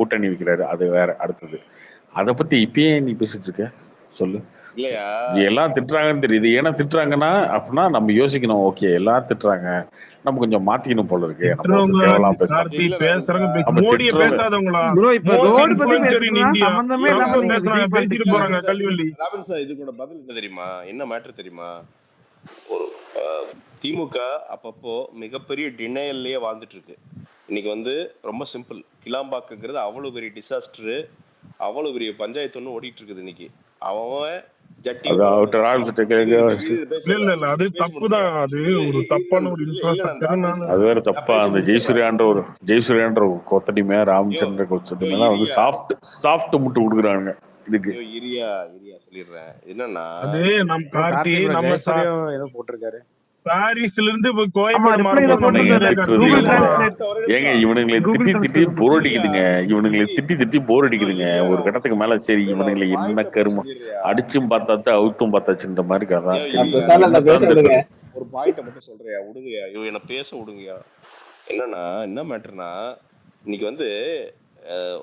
கூட்டணி வைக்கிறாரு, அது வேற. அடுத்தது அதை பத்தி இப்பயே நீ பேசிட்டு இருக்க சொல்லு. இல்லையா எல்லாம் திட்டுறாங்கன்னு தெரியுது. ஏன்னா திட்டுறாங்கன்னா அப்படின்னா நம்ம யோசிக்கணும். ஓகே, எல்லாம் திட்டுறாங்க, நம்ம கொஞ்சம் மாத்திக்கணும் போல இருக்கு. நம்ம வந்து திட்டுறவங்க தேவையில்லாம் பேசலாம். கார்த்தி இல்ல ரவின்ஷா பேசுறவங்க நம்ம மோடியை திட்டுறவங்க பேசாதவங்களா ப்ரோ இப்ப மோஸ்ட் ரோடு பத்தி இன்ஃபுளுசர் இன் பேசுறதுனா இந்தியா சம்பந்தமே இல்ல இல்லாம எவ்வளவு நீங்க பேசுறாங்க, விஜய் பேசிட்டு பாலிடிக்ஸ் போறாங்க. ரவின்ஷா கல்விவெள்ளி ரவின்ஷா இதுக்கூட பதில் என்ன தெரியுமா? என்ன மேட்டர் தெரியுமா? ஒரு திமுக அப்பப்போ மிகப்பெரிய டினையல்லையே வாழ்ந்துட்டு இருக்கு. இன்னைக்கு வந்து ரொம்ப சிம்பிள், கிளாம்பாக்குங்கிறது அவ்வளவு பெரிய டிசாஸ்டர், அவ்வளவு பெரிய பஞ்சாயத்து ஒன்று ஓடிட்டு இருக்குது இன்னைக்கு. அவன் ஜட்டி அது அவர்கிட்ட ஆரம்பிச்சுட்டு இல்ல இல்ல அது தப்பு தான். அது ஒரு தப்பான ஒரு இன்ஃப்ராஸ்ட்ரக்சர். நான் அது வேற தப்பா. அந்த ஜெயசூர்யான்ற ஒரு கொத்தடிமையா ராமச்சந்திர கொத்தடிமையா வந்து சாஃப்ட் முட்டு கொடுக்குறாங்க இதுக்கு. இரியா சொல்லிடுறேன். என்னன்னா அது நம்ம கார்த்தி நம்ம ஜெயசூர்யா ஏதோ போட்டிருக்காரு. பாரிஸ்ல இருந்து இப்ப ஆமா கோயம்பேடு ரிப்ளைல போட்டுருக்காரு கூகுள் டிரான்ஸ்லேட். ஏங்க இவனுங்களை திட்டி போர் அடிக்குதுங்க. இவனுங்களை திட்டி போர் அடிக்குதுங்க. ஒரு கட்டத்துக்கு மேல சரி இவனுங்களை என்ன கரும அடிச்சும் பார்த்தாத்து அவுத்தும் பார்த்தாச்சுன்ற மாதிரி கதான். ஒரு பாயிண்ட மட்டும் சொல்றியா? விடுங்கயா, என்ன பேச விடுங்கயா. என்னன்னா என்ன மேட்டர்னா, இன்னைக்கு வந்து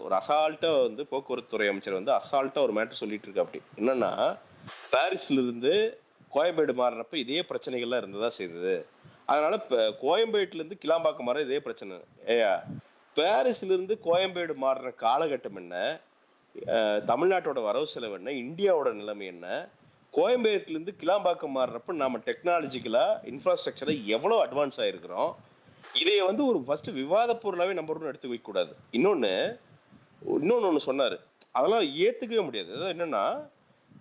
ஒரு அசால்ட்டா வந்து போக்குவரத்து துறை அமைச்சர் வந்து அசால்ட்டா ஒரு மேட்டர் சொல்லிட்டு இருக்கு. அப்படி என்னன்னா, பாரிஸ்ல இருந்து கோயம்பேடு மாறினப்ப இதே பிரச்சனைகள்லாம் இருந்ததா செய்தது. அதனால கோயம்பேட்டுல இருந்து கிளாம்பாக்கம் மாற இதே பிரச்சனை. ஏயா பாரிஸ்ல இருந்து கோயம்பேடு மாறின காலகட்டம் என்ன, தமிழ்நாட்டோட வரவு செலவு என்ன, இந்தியாவோட நிலைமை என்ன, கோயம்பேட்டுல இருந்து கிளாம்பாக்கம் மாறுறப்ப நாம டெக்னாலஜிக்கலா இன்ஃப்ராஸ்ட்ரக்சரை எவ்வளவு அட்வான்ஸ் ஆயிருக்கிறோம். இதைய வந்து ஒரு ஃபர்ஸ்ட் விவாத பொருளாவே நம்ம எடுத்து வைக்க கூடாது. இன்னொன்னு சொன்னாரு, அதெல்லாம் ஏத்துக்கவே முடியாது. அதாவது என்னன்னா,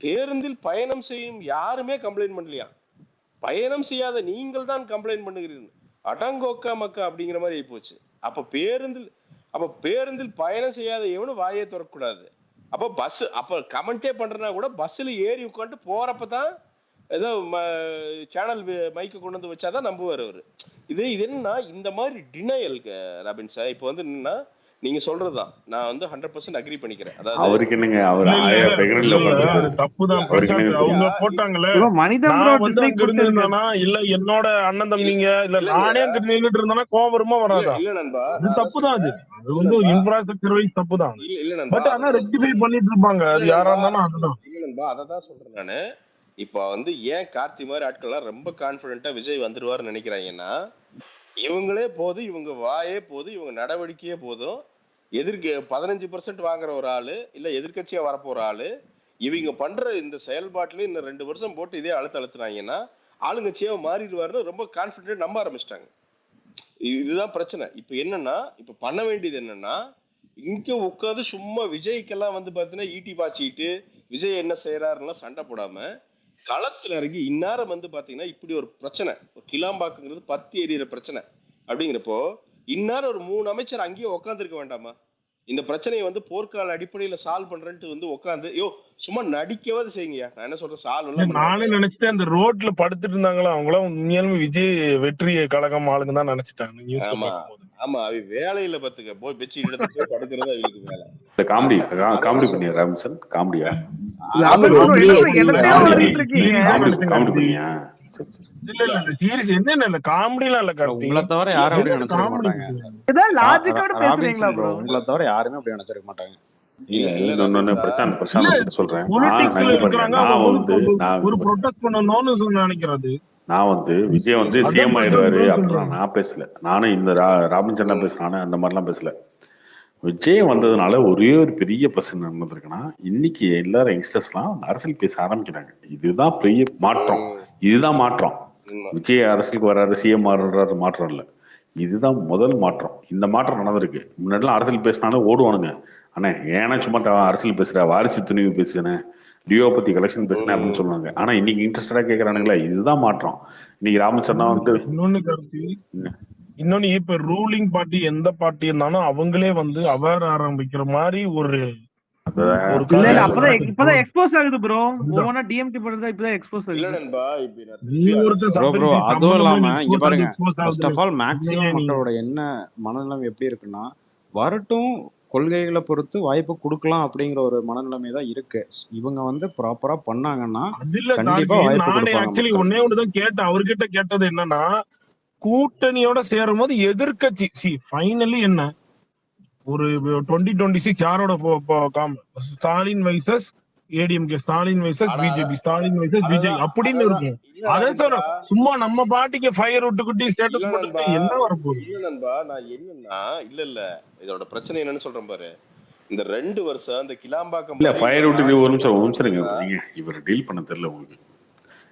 பேருந்தில் பயணம் செய்யும் யாருமே கம்ப்ளைண்ட் பண்ணலையா, பயணம் செய்யாத நீங்கள் தான் கம்ப்ளைண்ட் பண்ணுகிறீர்கள், அடங்கோக்கா மக்கா அப்படிங்கிற மாதிரி ஆகி போச்சு. அப்ப பேருந்தில் பயணம் செய்யாத எவனும் வாயே திறக்கக்கூடாது. அப்ப பஸ் அப்ப கமெண்டே பண்றதுனா கூட பஸ்ல ஏறி உட்காந்து போறப்பதான் ஏதோ சேனல் மைக்கு கொண்டு வந்து வச்சாதான் நம்புவார் அவரு. இது என்னன்னா இந்த மாதிரி டினையல் ராபின் சார். இப்போ வந்து என்னன்னா நீங்க சொல்றதுதான் நான் வந்து 100% அக்ரி பண்ணிக்கிறேன். அதாவது அவருக்கு என்னங்க, அவர் தப்புதான் அவங்க போட்டாங்கல்ல. நான் வந்து அங்க இருந்திருந்தானா இல்ல என்னோட அண்ணன் தம்பிங்க இல்ல நானே அங்க நின்றுட்டு இருந்தானா கோபரமா வராதா? இல்ல நண்பா, அது தப்புதான். அது வந்து இன்ஃப்ராஸ்ட்ரக்சர் வைஸ் தப்புதான். பட் ஆனா ரெக்டிஃபை பண்ணிட்டு இருப்பாங்க. அது யாரா இருந்தாலும் அதுதான். இல்ல நண்பா, அததான் சொல்றேன் நானு. இப்ப வந்து ஏன் கார்த்தி மாதிரி ஆட்கள்லாம் ரொம்ப கான்பிடென்ட்டா விஜய் வந்துருவாருன்னு நினைக்கிறாங்கன்னா, இவங்களே போதும், இவங்க வாயே போதும், இவங்க நடவடிக்கையே போதும். எதிர்க்க 15% வாங்குற ஒரு ஆளு இல்ல எதிர்கட்சியா வரப்போற ஆளு இவங்க பண்ற இந்த செயல்பாட்டுல இன்னும் 2 வருஷம் போட்டு இதே அழுத்தினாங்கன்னா ஆளுங்கட்சியா மாறிடுவாருன்னு ரொம்ப கான்பிடென்ட் நம்ப ஆரம்பிச்சிட்டாங்க. இதுதான் பிரச்சனை. இப்ப என்னன்னா, இப்ப பண்ண வேண்டியது என்னன்னா, இங்க உட்காந்து சும்மா விஜய்க்கெல்லாம் வந்து பாத்தீங்கன்னா ஈட்டி பாய்ச்சிட்டு விஜய் என்ன செய்யறாருன்னா சண்டை போடாம களத்துல இறங்கி இந்நேரம் வந்து பாத்தீங்கன்னா இப்படி ஒரு பிரச்சனை, ஒரு கிளாம்பாக்குங்கிறது பத்தி எறிகிற பிரச்சனை அப்படிங்கிறப்போ இந்நேரம் ஒரு 3 அமைச்சர் அங்கேயே உட்காந்துருக்க வேண்டாமா? இந்த பிரச்சனையை வந்து போர்க்கால அடிப்படையில சால்வ் பண்றேன்ட்டு வந்து உட்காந்து சும்மா நடிக்கவாது செய்யுங்கயா. நான் என்ன சொல்றேன், சால்வ் நானே நினைச்சிட்டேன் அந்த ரோட்ல படுத்துட்டு இருந்தாங்களா அவங்களாம் உண்மையாலுமே விஜய் வெற்றி கழகம் ஆளுங்க தான் நினைச்சிட்டாங்க. ஆமா, அவ வேலையில பத்துக்க போய் பெட்சி எடுத்து போய் படுக்கிறது அவங்களுக்கு வேலை. காமெடி பண்ணியா ராம்சன்? காமெடியா பண்ணியா? என்ன காமெடிலாம் இல்ல கார்த்தி. உங்களை தவிர யாரும் அப்படி நினைச்சிருக்க மாட்டாங்க. உங்களை தவிர யாருமே அப்படி நினைச்சிருக்க மாட்டாங்க. நான் வந்து விஜய் வந்து சிஎம் ஆயிடுவாரு அப்படிலாம் நான் பேசல. நானும் இந்த ராபின்சன் பேசுறானே அந்த மாதிரிலாம் பேசல. விஜய் வந்ததுனால ஒரே ஒரு பெரிய பிரச்சனை நடந்திருக்குன்னா, இன்னைக்கு எல்லாரும் யங்ஸ்டர்ஸ்லாம் அரசியல் பேச ஆரம்பிக்கிறாங்க. இதுதான் பெரிய மாற்றம். இதுதான் மாற்றம். விஜய் அரசியலுக்கு வர்றாரு, சிஎம் ஆடுறாரு, மாற்றம் இல்லை. இதுதான் முதல் மாற்றம். இந்த மாற்றம் நடந்திருக்கு. முன்னாடிலாம் அரசியல் பேசினாலும் ஓடுவானுங்க. ஆனா ஏன்னா சும்மா அரசியல் பேசுற, வாரிசு துணிவு பேசுனேன், லியோ பத்தி கலெக்ஷன் பேசுனேன் அப்படின்னு சொல்லுவாங்க. ஆனா இன்னைக்கு இன்ட்ரெஸ்டடா கேட்கறானுங்களா? இதுதான் மாற்றம். இன்னைக்கு ராமச்சந்திரா வந்து இன்னொன்னு இப்ப ரூலிங் பார்ட்டி எந்த பார்ட்டி இருந்தாலும் அவங்களே வந்து அவேர் ஆரம்பிக்கிற மாதிரி ஒரு இப்பதான் எக்ஸ்போஸ் ஆகுது ப்ரோ. ஒவ்வொன்னா டிஎம்டி பண்றதா இப்பதான் எக்ஸ்போஸ் ஆகுது. ப்ரோ அதுவும் இல்லாம இங்க பாருங்க, ஃபர்ஸ்ட் ஆஃப் ஆல் மேக்ஸிமம் மக்களோட என்ன மனநிலைமை எப்படி இருக்குன்னா, வரட்டும் கொள்கைகளை பொறுத்து வாய்ப்பு கொடுக்கலாம் அப்படிங்கிற ஒரு மனநிலைமை தான் இருக்கு. இவங்க வந்து ப்ராப்பரா பண்ணாங்கன்னா அது இல்ல கண்டிப்பா கார்கி, வாய்ப்பு நானே கொடுப்பாங்க ஆக்சுவலி மக்கள். ஒன்னே ஒண்ணுதான் கேட்டேன். அவர்கிட்ட கேட்டது என்னன்னா, கூட்டணியோட சேரும் போது எதிர்கட்சி ஃபைனலி என்ன ஒரு 2026 யாரோட Stalin vices ADMK, Stalin vices BJP, Stalin vices BJP அப்படின்னு இருக்கும். அதே தவிர சும்மா நம்ம பாட்டிக்கு ஃபயர் விட்டுக்கிட்டு ஸ்டேட்டஸ் போட்டுக்கிட்டு என்ன வரப்போகுது? இல்ல நண்பா, நான் என்னன்னா இல்ல இதோட பிரச்சனை என்னன்னு சொல்றேன் பாரு. இந்த 2 வருஷம் இந்த கிளாம்பாக்கம் இல்ல ஃபயர் விட்டுட்டு ஒரு நிமிஷம் இருங்க. நீங்க இவர் டீல் பண்ண தெரியல உங்களுக்கு.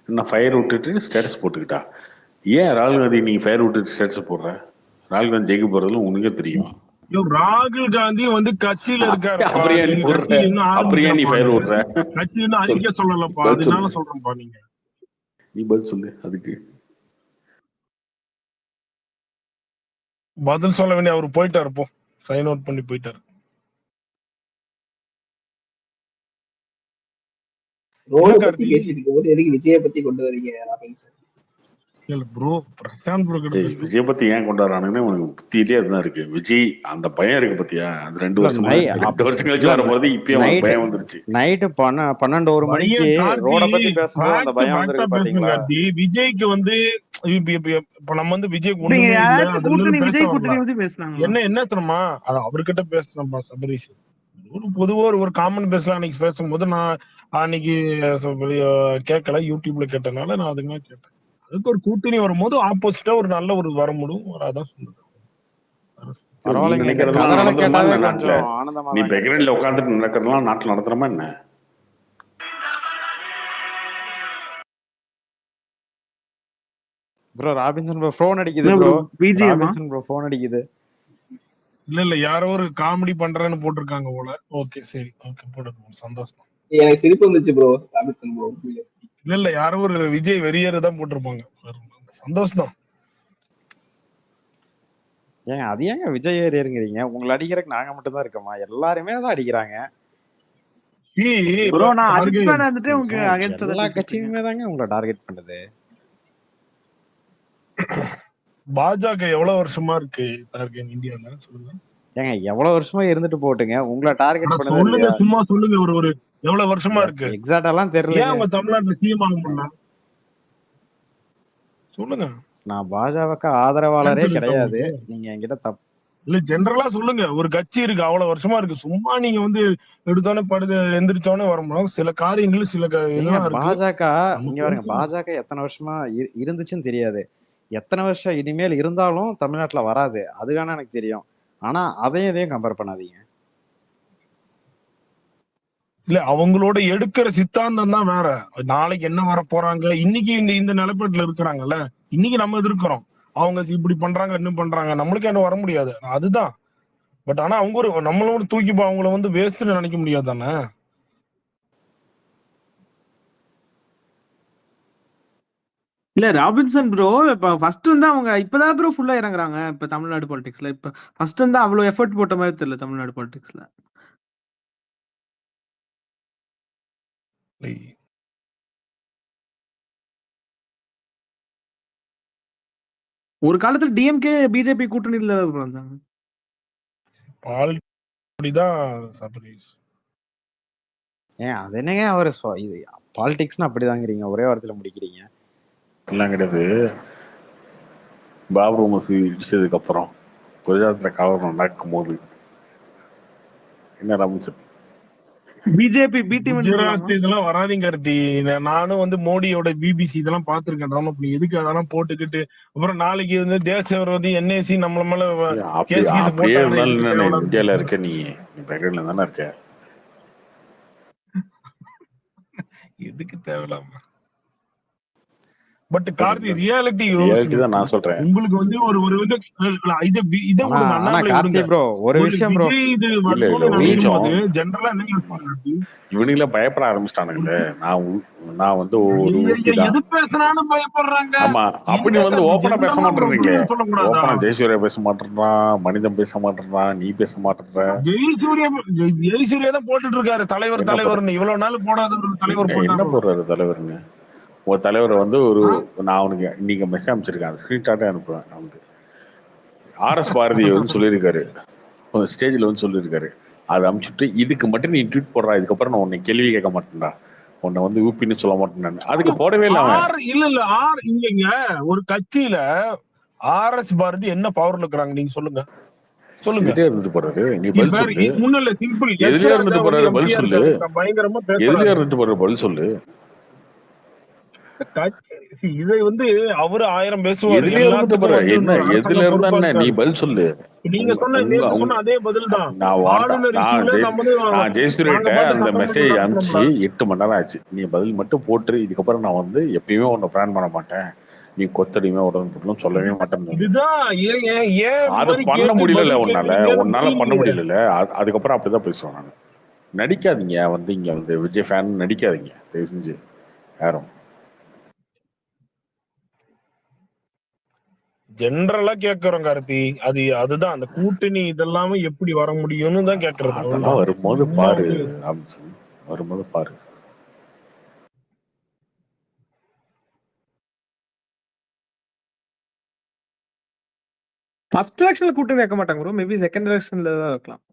என்ன ஃபயர் விட்டுட்டு ஸ்டேட்டஸ் போட்டுக்கிட்டா? ஏன் ராகுல் காந்தி நீங்க ஃபயர் விட்டுட்டு ஸ்டேட்டஸ் போடுற? ராகுல் காந்தி ஜெயிக்க போறதுல உனக்கே தெரியும். ராகுல் காந்தி வந்து கட்சியில இருக்காரு. அப்படியே நீ ஃபயர் விடுற? கட்சி இன்னும் அறிக்கை சொல்லலப்பா, அதனால சொல்றேன்ப்பா. நீ பதில் சொல்லு. அதுக்கு பதில் சொல்ல வேண்டிய அவர் போயிட்டாரு. போ சைன் அவுட் பண்ணி போயிட்டாரு. பேசிட்டு இருக்கும்போது எதுக்கு விஜய பத்தி கொண்டு வரீங்க ராபின்சன்? விஜய் பத்தி ஏன் கொண்டாடுறானுன்னு உனக்கு புத்தியிலே அதுதான் இருக்கு. விஜய் அந்த பயம் இருக்கு பத்தியா? அந்த 2 வருஷம் கழிச்சு வரும்போது இப்பயும் பயம் வந்துருச்சு. நைட்டு 12 மணிக்கு ரோட பத்தி பேசும்போது அந்த பயம் வந்துருக்கு பாத்தீங்களா? விஜய்க்கு வந்து இப்ப நம்ம வந்து விஜய் என்ன தெரியுமா, அவர்கிட்ட பேசணும்பா சபரீஷ். ஒரு பொதுவா ஒரு காமன் பேசலாம். அன்னைக்கு பேசும்போது நான் அன்னைக்கு கேட்கல, யூடியூப்ல கேட்டனால நான் அதுங்க கேட்டேன். அதுக்கு ஒரு கூட்டணி வரும்போது ஆப்போசிட்டா ஒரு நல்ல ஒரு வர முடியும். அதான் சொல்லுது. நீ பெக்ரண்ட்ல உட்காந்துட்டு நடக்கிறதுலாம் நாட்டுல நடத்துறமா என்ன? ப்ரோ ராபின்சன் ப்ரோ ஃபோன் அடிக்குது ப்ரோ. ராபின்சன் ப்ரோ ஃபோன் அடிக்குது. இல்ல யாரோ ஒரு காமெடி பண்றேன்னு போட்டிருக்காங்க போல. ஓகே சரி, ஓகே போடுங்க. சந்தோஷம். எனக்கு சிரிப்பு வந்துச்சு ப்ரோ. ராபின்சன் ப்ரோ இல்ல யாரோ ஒரு விஜய் வெறியர் தான் போட்டிருப்பாங்க. சந்தோஷம். ஏங்க அது ஏங்க விஜய் ஏறியருங்கிறீங்க? உங்களை அடிக்கிறதுக்கு நாங்க மட்டும் தான் இருக்கோமா? எல்லாருமே தான் அடிக்கிறாங்க. எல்லா கட்சியுமே தாங்க உங்களை டார்கெட் பண்ணுது. பாஜக எவ்வளவு வருஷமா இருக்கு இந்தியால சொல்லுங்க. ஏங்க எவ்வளவு வருஷமா இருந்துட்டு போட்டுங்க, உங்களை டார்கெட் பண்ணது சொல்லுங்க. சும்மா சொல்லுங்க. ஒரு எவ்வளவு வருஷமா இருக்கு? எக்ஸாக்ட்டாலாம் தெரியல. ஏன் அவங்க தமிழ்நாட்டுல சிஎம் ஆக முடியல சொல்லுங்க. நான் பாஜக ஆதரவாளரே கிடையாது. நீங்க என்கிட்ட தப்பு இல்ல ஜெனரலா சொல்லுங்க. ஒரு கட்சி இருக்கு, அவ்வளவு வருஷமா இருக்கு. சும்மா நீங்க வந்து எடுத்தோன்னே எந்திரிச்சோன்னே வர முடியும். சில காரியங்கள் சில பாஜக இங்க பாருங்க, பாஜக எத்தனை வருஷமா இருந்துச்சுன்னு தெரியாது. எத்தனை வருஷம் இனிமேல் இருந்தாலும் தமிழ்நாட்டுல வராது, அது வேணா எனக்கு தெரியும். ஆனா அதையும் இதையும் கம்பேர் பண்ணாதீங்க. இல்ல அவங்களோட எடுக்கிற சித்தாந்தம் தான் வேற. நாளைக்கு என்ன வர போறாங்க, இன்னைக்கு இந்த நிலப்பேட்டில் இருக்கிறாங்கல்ல, இன்னைக்கு நம்ம எதிர்க்கிறோம். அவங்க இப்படி பண்றாங்க இன்னும் பண்றாங்க, நம்மளுக்கு என்ன வர முடியாது. அதுதான். பட் ஆனா அவங்க ஒரு நம்மளோட தூக்கி அவங்கள வந்து வேஸ்ட்னு நினைக்க முடியாது தானே. இல்ல ராபின்சன் ப்ரோ, இப்ப ஃபர்ஸ்ட் வந்து அவங்க இப்பதான் ப்ரோ ஃபுல்லா இறங்குறாங்க இப்ப தமிழ்நாடு பாலிடிக்ஸ்ல. இப்ப ஃபர்ஸ்ட் வந்து அவ்வளவு எஃபர்ட் போட்ட மாதிரி தெரியல தமிழ்நாடு பாலிடிக்ஸ்ல. ஒரு காலத்துல டிஎம்கே பிஜேபி கூட்டணியில இருந்தாங்க. ஏன் அது என்னங்க அவர் இது பாலிடிக்ஸ்னா அப்படிதாங்கிறீங்க, ஒரே வாரத்துல முடிக்கிறீங்க. எல்லாம் கிடையாது. பாபர் மசூதி இடிச்சதுக்கு அப்புறம் குஜராத்ல கலவரம் நடக்கும் போது என்ன ராமச்சந்திரன் பிஜேபி குஜராத் இதெல்லாம் வராதீங்க கருத்தி. நானும் வந்து மோடியோட பிபிசி இதெல்லாம் பாத்துருக்கேன். எதுக்கு அதெல்லாம் போட்டுக்கிட்டு அப்புறம் நாளைக்கு வந்து தேச விரோதி என்ஏசி நம்மள மேல கேஸ் இந்தியால இருக்க. நீ பெங்களூர்ல தானே இருக்க. எதுக்கு தேவையில்லாம? பட் கார்த்தி ரியாலிட்டி தான் நான் சொல்றேன். உங்களுக்கு வந்து ஒரு இதை கார்த்தி ப்ரோ ஒரு விஷயம் ப்ரோ, ஜெனரலா இவனுங்கள பயப்பட ஆரம்பிச்சிட்டானுங்களே. நான் வந்து எது பேசுறான்னு பயப்படுறாங்க. ஆமா, அப்படி வந்து ஓப்பனா பேச மாட்டேறீங்களே. ஓப்பனா ஜெயசூர்யா பேச மாட்டேறான், மனிதன் பேச மாட்டேறான், நீ பேச மாட்டேற. ஜெயசூர்யா தான் போட்டுட்டு இருக்காரு தலைவர்னு. இவ்வளவு நாள் போடாத ஒரு தலைவர் என்ன போடுறாரு தலைவர்னு? ஒரு தலைவரை வந்து நான் அவனுக்கு இன்னைக்கு மெசேஜ் அமைச்சிருக்கேன், அந்த ஸ்கிரீன்ஷாட்டே அனுப்புவேன். அவனுக்கு ஆர்எஸ் பாரதி வந்து சொல்லியிருக்காரு, ஸ்டேஜ்ல வந்து சொல்லியிருக்காரு. அதை அமுச்சுட்டு இதுக்கு மட்டும் நீ ட்வீட் போடுறா, இதுக்கப்புறம் நான் உன்னை கேள்வி கேட்க மாட்டேன்டா, உன்னை வந்து ஊப்பின்னு சொல்ல மாட்டேன். அதுக்கு போடவே இல்லை அவன். இல்ல இல்லைங்க, ஒரு கட்சியில ஆர்எஸ் பாரதி என்ன பவர்ல இருக்கிறாங்க நீங்க சொல்லுங்க. எதுலயே இருந்துட்டு போறாரு, நீ பதில் சொல்லு. முன்னல சிம்பிள் எதுலயே இருந்துட்டு போறாரு, பதில் சொல்லு. பயங்கரமா எதுலயே இருந்துட்டு போறாரு, பதில் சொல்லு. இதை வந்து அவரு 1000 பேசுவாரு. எதுலயே இருந்துட்டு போறாரு, என்ன எதுல இருந்தா என்ன, நீ பதில் சொல்லு. நீங்க சொன்ன அதே பதில் தான். நான் ஜெயசூரியட்ட அந்த மெசேஜ் அனுப்பிச்சு 8 மணி நேரம் ஆச்சு. நீ பதில் மட்டும் போட்டு இதுக்கப்புறம் நான் வந்து எப்பயுமே உன்னை பிளான் பண்ண மாட்டேன், நீ கொத்தடிமை உடம்பு சொல்லவே மாட்டேன். அது பண்ண முடியல, உன்னால பண்ண முடியல. அதுக்கப்புறம் அப்படிதான் பேசுவேன் நான். நடிக்காதீங்க வந்து இங்க வந்து விஜய் ஃபேன் நடிக்காதீங்க தயவு செஞ்சு யாரும். ஜெனரலா கேக்குறோம் கார்த்தி, அதுதான் அந்த கூட்டணி இதெல்லாமே எப்படி வர முடியும்னு தான் கேக்குறது. அதெல்லாம் வரும்போது பாரு, வரும்போது பாரு. ஃபர்ஸ்ட் எலெக்ஷன்ல கூட்டணி வைக்க மாட்டாங்க ப்ரோ, மேபி செகண்ட் எலெக்ஷன்ல தான் வைக்கலாம்.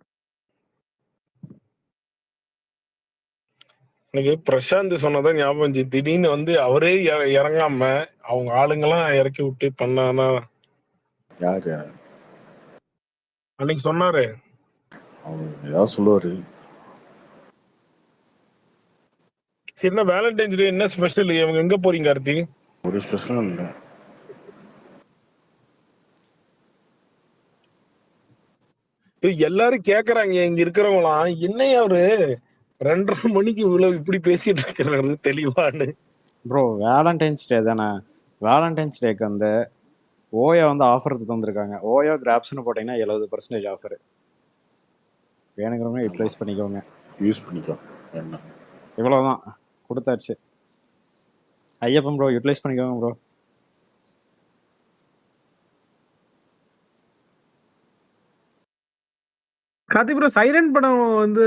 எனக்கு பிரசாந்த் சொன்னதான் ஞாபகம் வந்துச்சு. திடீர்னு வந்து அவரே இறங்காம அவங்க ஆளுங்கெல்லாம் இறக்கி விட்டு பண்ணானா. யாரு அன்னைக்கு சொன்னாரு, ஏதாவது சொல்லுவாரு. சரிண்ணா வேலண்டைன்ஸ் டே என்ன ஸ்பெஷல், இவங்க எங்க போறீங்க கார்த்தி? ஒரு ஸ்பெஷலும் இல்லை. எல்லாரும் கேக்குறாங்க இங்க இருக்கிறவங்களாம், என்னையா அவரு 2:30 மணிக்கு இவ்வளவு இப்படி பேசிட்டு இருக்கிறது தெளிவான்னு. ப்ரோ வேலண்டைன்ஸ் டே தானே, வேலண்டைன்ஸ் டேக்கு வந்து ஓயா வந்து ஆஃபர் தந்துருக்காங்க. ஓயா கிராப்ஸ்னு போட்டிங்கன்னா 70% ஆஃபர். வேணுங்கிறவங்க யூட்டிலைஸ் பண்ணிக்கோங்க, யூஸ் பண்ணிக்கோ. என்ன இவ்வளோதான் கொடுத்தாச்சு. ஐயப்பன் ப்ரோ யூட்டிலைஸ் பண்ணிக்கோங்க ப்ரோ. கார்த்தி ப்ரோ சைரன் படம் வந்து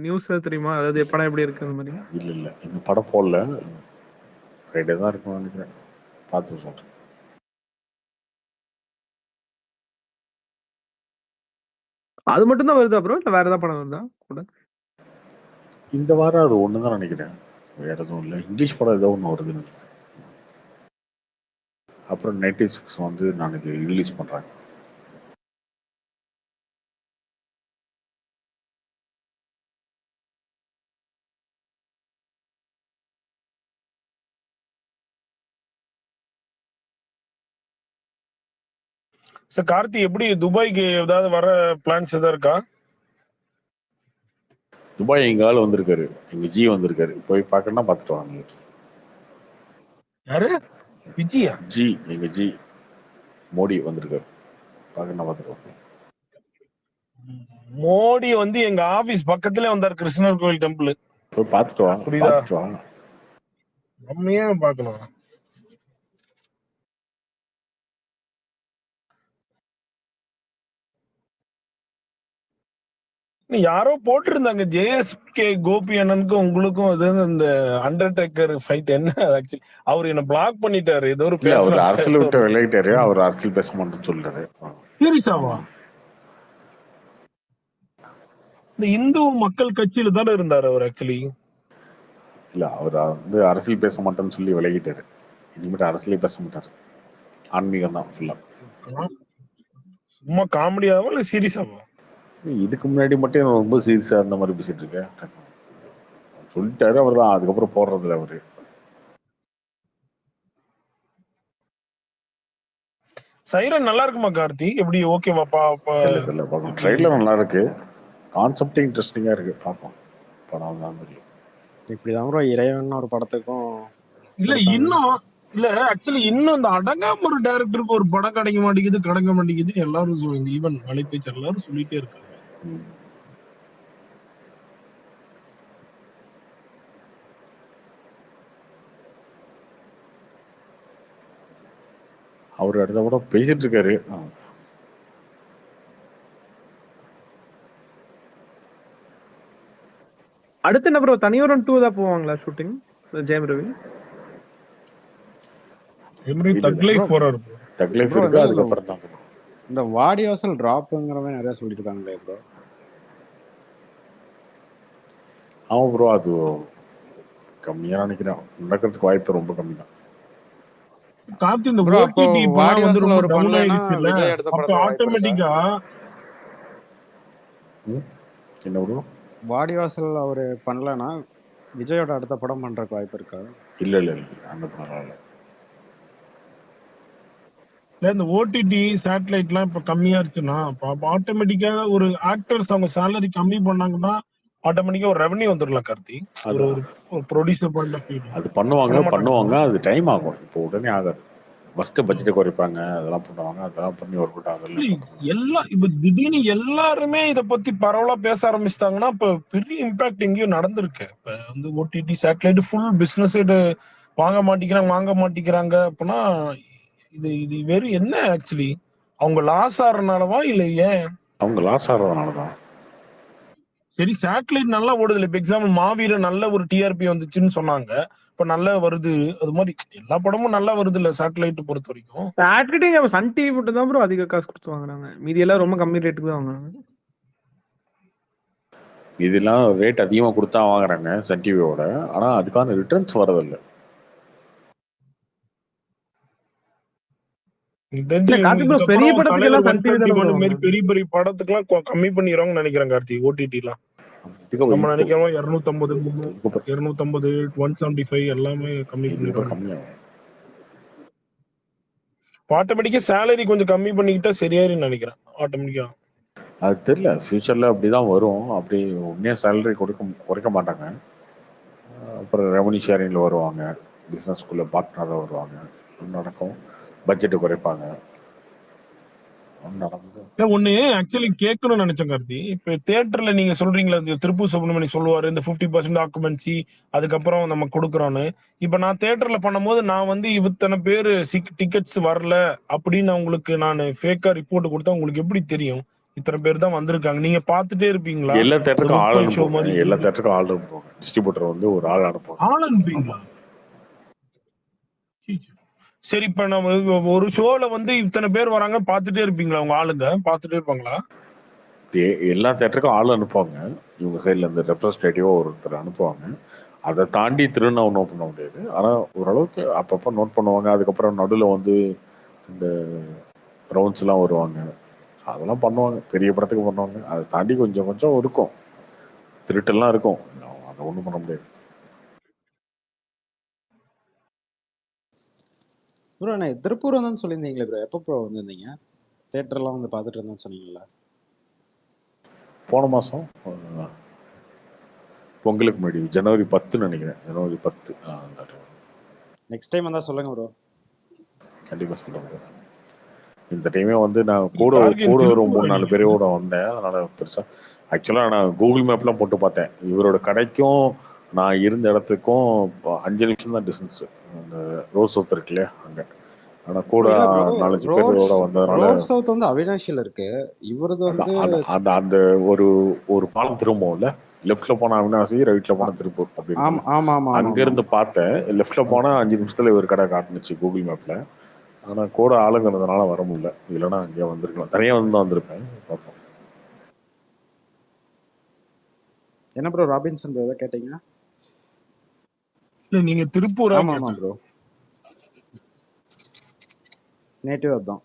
நியூஸ் தெரியுமா, அதாவது படம் எப்படி இருக்கு அந்த மாதிரி? இல்ல இந்த படம் போடல, ஃப்ரைடே தான் இருக்கும் நினைக்கிறேன், பார்த்து சொல்றேன். அது மட்டும் தான் வருதா ப்ரோ, இல்ல வேற ஏதாவது படம் வருதா கூட? இந்த வாரம் அது ஒண்ணுதான் நினைக்கிறேன், வேற எதுவும் இல்லை. இங்கிலீஷ் படம் ஏதோ ஒன்று வருதுன்னு நினைக்கிறேன். அப்புறம் 96 வந்து நாளைக்கு ரிலீஸ் பண்றாங்க. சார் கார்த்தி எப்படி துபாய்க்கு ஏதாவது வர பிளான்ஸ் எதாவது இருக்கா? துபாய் எங்க ஆள் வந்திருக்காரு, எங்க ஜி வந்திருக்காரு, போய் பார்க்கணும்னா பார்த்துட்டு வாங்க. யாரு? விஜயா? ஜி, எங்க ஜி மோடி வந்திருக்காரு, பார்க்கணும்னா பார்த்துட்டு வாங்க. மோடி வந்து எங்க ஆபீஸ் பக்கத்துல வந்தார், கிருஷ்ணர் கோயில் டெம்பிள். போய் பார்த்துட்டு வாங்க. புரியுதா? பார்த்துட்டு வாங்க. நம்ம ஏன் பார்க்கணும்? யாரோ போட்டிருந்தாங்க ஜேஎஸ்கே கோபி அண்ணனுக்கும் உங்களுக்கும் இந்த அண்டர்டேக்கர் ஃபைட். என்ன ஆக்சுவலி அவர் என்ன பிளாக் பண்ணிட்டாரு, ஏதோ ஒரு அவர் அரசியல் விட்டு விளையாட்டாரு, அவர் அரசியல் பேச மாட்டேன்னு சொல்றாரு. சீரியஸாவா? இந்த இந்து மக்கள் கட்சியில தானே இருந்தாரு அவர் ஆக்சுவலி. இல்ல அவர் வந்து அரசியல் பேச மாட்டேன்னு சொல்லி விலகிட்டாரு, இனிமேட்டு அரசியலே பேச மாட்டாரு, ஆன்மீகம் தான் ஃபுல்லா. சும்மா காமெடியாவா இல்ல சீரியஸாவா? இதுக்கு முன்னாடி மட்டும் ரொம்ப சீரியஸா இருந்த மாதிரி பேசிட்டு இருக்கேன் சொல்லிட்டாரு அவர் தான், அதுக்கப்புறம் போடுறதுல அவரு. சைரன் நல்லா இருக்குமா கார்த்தி? எப்படி ஓகேவாப்பா? ட்ரைலர் நல்லா இருக்கு, கான்செப்ட் இன்ட்ரெஸ்டிங்கா இருக்கு, பார்ப்போம் படம் தான் தெரியும். இப்படிதான் ப்ரோ இறைவன் ஒரு படத்துக்கும் இல்ல இன்னும் இல்ல ஆக்சுவலி இன்னும் இந்த அடங்காம ஒரு டைரக்டருக்கு ஒரு படம் கிடைக்க மாட்டேங்குது எல்லாரும் ஈவன் வலைப்பேச்சு எல்லாரும் சொல்லிட்டே இருக்காங்க. அவர் அடுத்த கூட பேசிட்டு இருக்காரு. அடுத்து என்ன ப்ரோ, தனியொருவன் 2 தான் போவாங்களா ஷூட்டிங்? ஜெயம் ரவி தக் லைஃப் இருக்கு, அதுக்கப்புறம் தான் இந்த வாடிவாசல் டிராப்ங்கிற மாதிரி நிறைய சொல்லியிருக்காங்களே ப்ரோ. ஆமா ப்ரோ, அது கம்மியா நினைக்கிறேன். நடக்கிறதுக்கு வாய்ப்பு ரொம்ப கம்மி தான். கார்த்தி இந்த ப்ரோ அப்போ ஓடிடி இப்பெல்லாம் வந்து வாடிவாசல் ரொம்ப அவர் டவுன் பண்ணலன்னா ஆயிடுச்சுல்ல, விஜய் அடுத்த அப்ப படத்துல வாய்ப்பு இருக்கா? ஆட்டோமேட்டிக்கா என்ன ப்ரோ? வாடிவாசல் அவர் பண்ணலன்னா விஜயோட அடுத்த படம் பண்றதுக்கு வாய்ப்பு இருக்கா? இல்ல இல்ல இல்ல, அந்த படம் இல்லை. இல்ல இந்த ஓடிடி சேட்டலைட்லாம் இப்ப கம்மியா இருக்குன்னா அப்ப ஆட்டோமேட்டிக்கா ஒரு ஆக்டர்ஸ் அவங்க சேலரி கம்மி பண்ணாங்கன்னா ஆட்டோமேட்டிக்கா ஒரு ரெவன்யூ வந்துடலாம் கார்த்தி. ஒரு அது ஒரு ப்ரொடியூசர் பாயிண்ட் ஆஃப் வியூ அது பண்ணுவாங்க பண்ண பண்ணுவாங்க, மாட்டாங்க. அது டைம் ஆகும். இப்போ உடனே ஆகாது. ஃபர்ஸ்ட் பட்ஜெட்டை குறைப்பாங்க, அதெல்லாம் பண்ணுவாங்க, அதெல்லாம் பண்ணி ஒர்க் அவுட் ஆகல. எல்லா இப்ப திடீர்னு எல்லாருமே இத பத்தி பரவலா பேச ஆரம்பிச்சிட்டாங்கன்னா இப்ப பெரிய இம்பாக்ட் எங்கேயும் நடந்திருக்கு. இப்ப வந்து ஓடிடி சேட்டலைட் ஃபுல் பிசினஸ் வாங்க மாட்டேங்கிறாங்க அப்படின்னா இது இது வெறும் என்ன ஆக்சுவலி அவங்க லாஸ் ஆறனாலவா இல்ல ஏன்? அவங்க லாஸ் ஆகிறதுனால தான். சரி சேட்டலைட் நல்லா ஓடுது. இப்ப எக்ஸாம்பிள் மாவீரன் நல்ல ஒரு டிஆர்பி வந்துச்சுன்னு சொன்னாங்க. இப்ப நல்லா வருது. அது மாதிரி எல்லா படமும் நல்லா வருது இல்ல சேட்டலைட் பொறுத்த வரைக்கும். சேட்டலைட் சன் டிவி மட்டும் தான் ப்ரோ அதிக காசு கொடுத்து வாங்குறாங்க. மீதி எல்லாம் ரொம்ப கம்மி ரேட்டுக்கு தான் வாங்குறாங்க. இதெல்லாம் ரேட் அதிகமாக கொடுத்தா வாங்குறாங்க சன் டிவியோட. ஆனால் அதுக்கான ரிட்டர்ன்ஸ் வரதில்லை. பெரிய படத்துக்கு எல்லாம் சன் டிவி தான் பெரிய பெரிய படத்துக்குலாம் கம்மி பண்ணிடுவாங்கன்னு நினைக்கிறேன் கார்த்தி. ஓடிடிலாம் நம்ம நினைக்கிறோம் 250 250 175 எல்லாமே கம்மி பண்ணிடுவாங்க. ஆட்டோமேட்டிக்கா சேலரி கொஞ்சம் கம்மி பண்ணிக்கிட்டா சரியாயிருன்னு நினைக்கிறேன். ஆட்டோமேட்டிக்கா அது தெரியல, ஃபியூச்சர்ல அப்படிதான் வரும். அப்படி உண்மையாக சேலரி குறைக்க மாட்டாங்க. அப்புறம் ரெவன்யூ ஷேரிங்ல வருவாங்க, பிஸ்னஸ்குள்ள பார்ட்னராக வருவாங்க, நடக்கும். பட்ஜெட்டை குறைப்பாங்க. ஒண்ணு ஆக்சுவலி கேட்கணும்னு நினைச்சேன் கார்த்தி. இப்ப தியேட்டர்ல நீங்க சொல்றீங்களா திருப்பூர் சுப்ரமணி சொல்லுவாரு இந்த 50% ஆக்குமென்சி அதுக்கப்புறம் நம்ம கொடுக்குறோன்னு. இப்ப நான் தியேட்டர்ல பண்ணும்போது நான் வந்து இத்தனை பேரு டிக்கெட்ஸ் வரல அப்படின்னு உங்களுக்கு நான் ஃபேக்கா ரிப்போர்ட் கொடுத்தா உங்களுக்கு எப்படி தெரியும் இத்தனை பேர் தான் வந்திருக்காங்க? நீங்க பாத்துட்டே இருப்பீங்களா? எல்லா தேட்டருக்கும் ஆள் அனுப்புவாங்க. எல்லா தேட்டருக்கும் ஆள் அனுப்புவாங்க. டிஸ்ட்ரிபியூட்டர் வந்து ஒரு ஆள் அனுப்புவாங்க. ஆள் அனுப்புவீங்களா? சரி இப்ப நம்ம ஒரு ஷோல வந்து இத்தனை பேர் வராங்க பாத்துட்டே இருப்பீங்களா? உங்க ஆளுங்க பாத்துட்டே இருப்பாங்களா? எல்லா தேட்டருக்கும் ஆள் அனுப்புவாங்க. இவங்க சைட்ல இருந்து ரெப்ரஸன்டேட்டிவா ஒருத்தர் அனுப்புவாங்க. அதை தாண்டி திரும்ப நோட் பண்ண முடியாது. ஆனால் ஓரளவுக்கு அப்பப்போ நோட் பண்ணுவாங்க. அதுக்கப்புறம் நடுவில் வந்து இந்த ரவுண்ட்ஸ்லாம் வருவாங்க. அதெல்லாம் பண்ணுவாங்க. பெரிய படத்துக்கு பண்ணுவாங்க. அதை தாண்டி கொஞ்சம் கொஞ்சம் இருக்கும், திருட்டெல்லாம் இருக்கும். அதை ஒன்றும் பண்ண முடியாது. ப்ரோ நான் திருப்பூர் வந்தேன்னு சொல்லியிருந்தீங்களே ப்ரோ, எப்போ ப்ரோ வந்திருந்தீங்க? தேட்டர்லாம் வந்து பார்த்துட்டு இருந்தேன்னு சொன்னீங்களா? போன மாதம் பொங்கலுக்கு முன்னாடி ஜனவரி 10 நினைக்கிறேன். ஜனவரி 10. நெக்ஸ்ட் டைம் வந்தால் சொல்லுங்க ப்ரோ. கண்டிப்பாக சொல்லுங்க. இந்த டைமே வந்து நான் கூட ஒரு 3-4 பேரோட வந்தேன். அதனால பெருசா ஆக்சுவலாக நான் கூகுள் மேப்லாம் போட்டு பார்த்தேன். இவரோட கடைக்கும் நான் இருந்த இடத்துக்கும் 5 நிமிஷம் தான் டிஸ்டன்ஸ். அந்த ரோட் சவுத் இருக்கு இல்லையா அங்கே. ஆனால் கூட 4-5 பேரோட வந்ததுனால ரோட் சவுத் வந்து அவினாஷியில் இருக்கு. இவரது வந்து அந்த அந்த ஒரு பாலம் திரும்பும்ல, லெஃப்ட்ல போனா அவினாசி, ரைட்ல போனா திருப்பூர் அப்படின்னு. அங்க இருந்து பார்த்தேன். லெஃப்ட்ல போனா 5 நிமிஷத்துல இவர் கடை காட்டுனுச்சு கூகுள் மேப்ல. ஆனா கூட ஆளுங்கிறதுனால வர முடியல. இல்லைன்னா அங்கே வந்திருக்கலாம். தனியா வந்து வந்திருப்பேன். பார்ப்போம். என்ன ப்ரோ ராபின்சன் ப்ரோ ஏதாவது கேட்டீங்கன்னா? இல்ல நீங்க திருப்பூர். ஆமா ப்ரோ, நேட்டிவ் அதான்.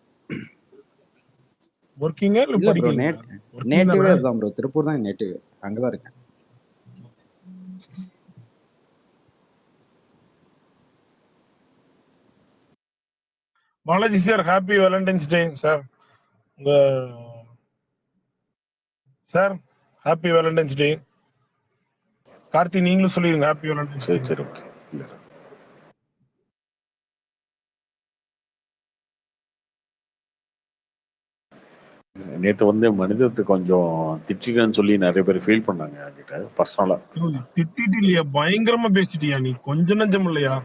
வர்க்கிங் இல்ல படிக்கிறீங்க? நேட்டிவே அதான் ப்ரோ, திருப்பூர் தான் நேட்டிவ். அங்கதான் இருக்கேன். Balaji sir happy Valentine's Day sir. Sir happy Valentine's டே. கார்த்தி நீங்களும் சொல்லிருங்க ஹாப்பி வேலண்டைன்ஸ். சரி ஓகே. நேற்று வந்து மனிதத்தை கொஞ்சம் திட்டிக்கன்னு சொல்லி நிறைய பேர் ஃபீல் பண்ணாங்க என்கிட்ட பர்சனலா. திட்டிட்டு இல்லையா, பயங்கரமா பேசிட்டியா நீ? கொஞ்சம் நஞ்சம் இல்லையா?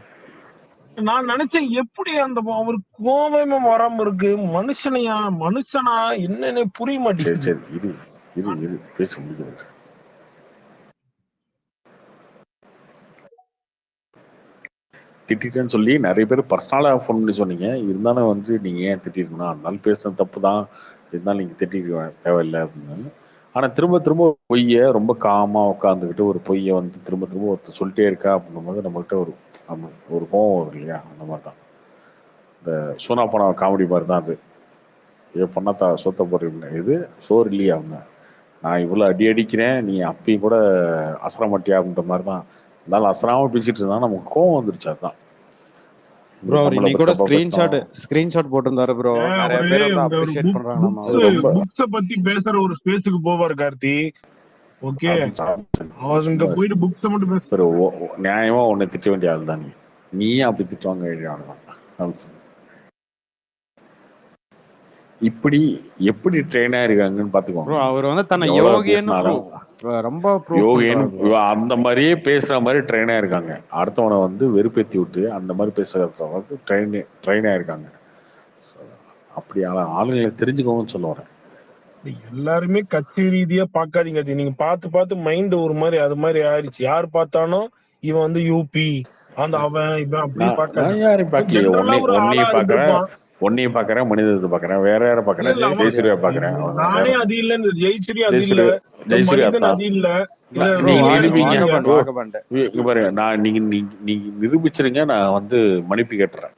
நான் நினைச்சேன் எப்படி அந்த அவருக்கு கோபமே வராம இருக்கு. மனுஷனா என்னன்னு புரிய மாட்டேங்குது. சரி இரு பேச முடியாது. திட்டிட்டேன்னு சொல்லி நிறைய பேர் பர்சனலாக ஃபோன் பண்ணி சொன்னீங்க. இருந்தாலும் வந்து நீங்கள் ஏன் திட்டிருக்கணும், அதனால பேசுனது தப்பு தான், இருந்தாலும் நீங்கள் திட்டிருக்க தேவையில்லை அப்படின்னு. ஆனால் திரும்ப திரும்ப பொய்யை ரொம்ப காமாக உட்காந்துக்கிட்டு ஒரு பொய்யை வந்து திரும்ப திரும்ப ஒருத்தர் சொல்லிட்டே இருக்கா அப்படின்னும்போது நம்மகிட்ட ஒரு கோவம் வரும் இல்லையா? அந்த மாதிரி தான் இந்த சோனா போன காமெடி மாதிரி தான் அது. ஏ பண்ணாத்தா சொத்த போடுறீங்க, இது சோறு இல்லையா அப்படின்னு. நான் இவ்வளோ அடி அடிக்கிறேன், நீ அப்பயும் கூட அசர மாட்டியா அப்படின்ற மாதிரி தான். இருந்தாலும் அசராமல் பேசிட்டு இருந்தா நமக்கு கோவம் வந்துருச்சு. அதுதான் ப்ரோ அவர் நம்மளை இன்னைக்கு கூட தப்பா பேசினோம். ஸ்கிரீன்ஷாட் போட்டிருந்தாரு ப்ரோ. நிறைய பேர் வந்து அப்ரிஷியேட் பண்றாங்களாமா. அது ரொம்ப புக்ஸ பத்தி பேசுற ஒரு ஸ்பேஸுக்கு போவார் கார்த்தி. ஓகே, அவங்க போயிட்டு புக்ஸ மட்டும் பேச நியாயமா உன்னை திட்ட வேண்டிய ஆள் தான் நீ அப்படி திட்டுவாங்க எழுதியானதான். இப்படி எப்படி ட்ரெயின் ஆயிருக்காங்கன்னு பாத்துக்கோங்க. அவர் வந்து தன்னை ரொம்ப யோகியன் அந்த மாதிரியே பேசுற மாதிரி ட்ரெயின் ஆயிருக்காங்க. அடுத்தவனை வந்து வெறுப்பேத்தி விட்டு அந்த மாதிரி பேசுறதுக்கு ட்ரெயின் ஆயிருக்காங்க. அப்படி ஆளுங்களை தெரிஞ்சுக்கோன்னு சொல்ல வரேன். எல்லாருமே கட்சி ரீதியா பாக்காதீங்க. நீங்க பார்த்து மைண்ட் ஒரு மாதிரி அது மாதிரி ஆயிடுச்சு. யார் பார்த்தாலும் இவன் வந்து யூபி அந்த அவன் இவன் அப்படி பாக்காதீங்க. யாரையும் பார்க்கலையே, ஒன்னையும் பாக்குறேன், மனிதத்தை பாக்குறேன், வேற யாரை பாக்குறேன், ஜெயசூர்யா பாக்குறேன். நானே அது இல்ல, ஜெயசூர்யா அது இல்ல, ஜெயசூர்யா அது இல்ல. நீங்க பாருங்க, நான் நீங்க நிரூபிச்சிருங்க, நான் வந்து மன்னிப்பு கேட்டுறேன்.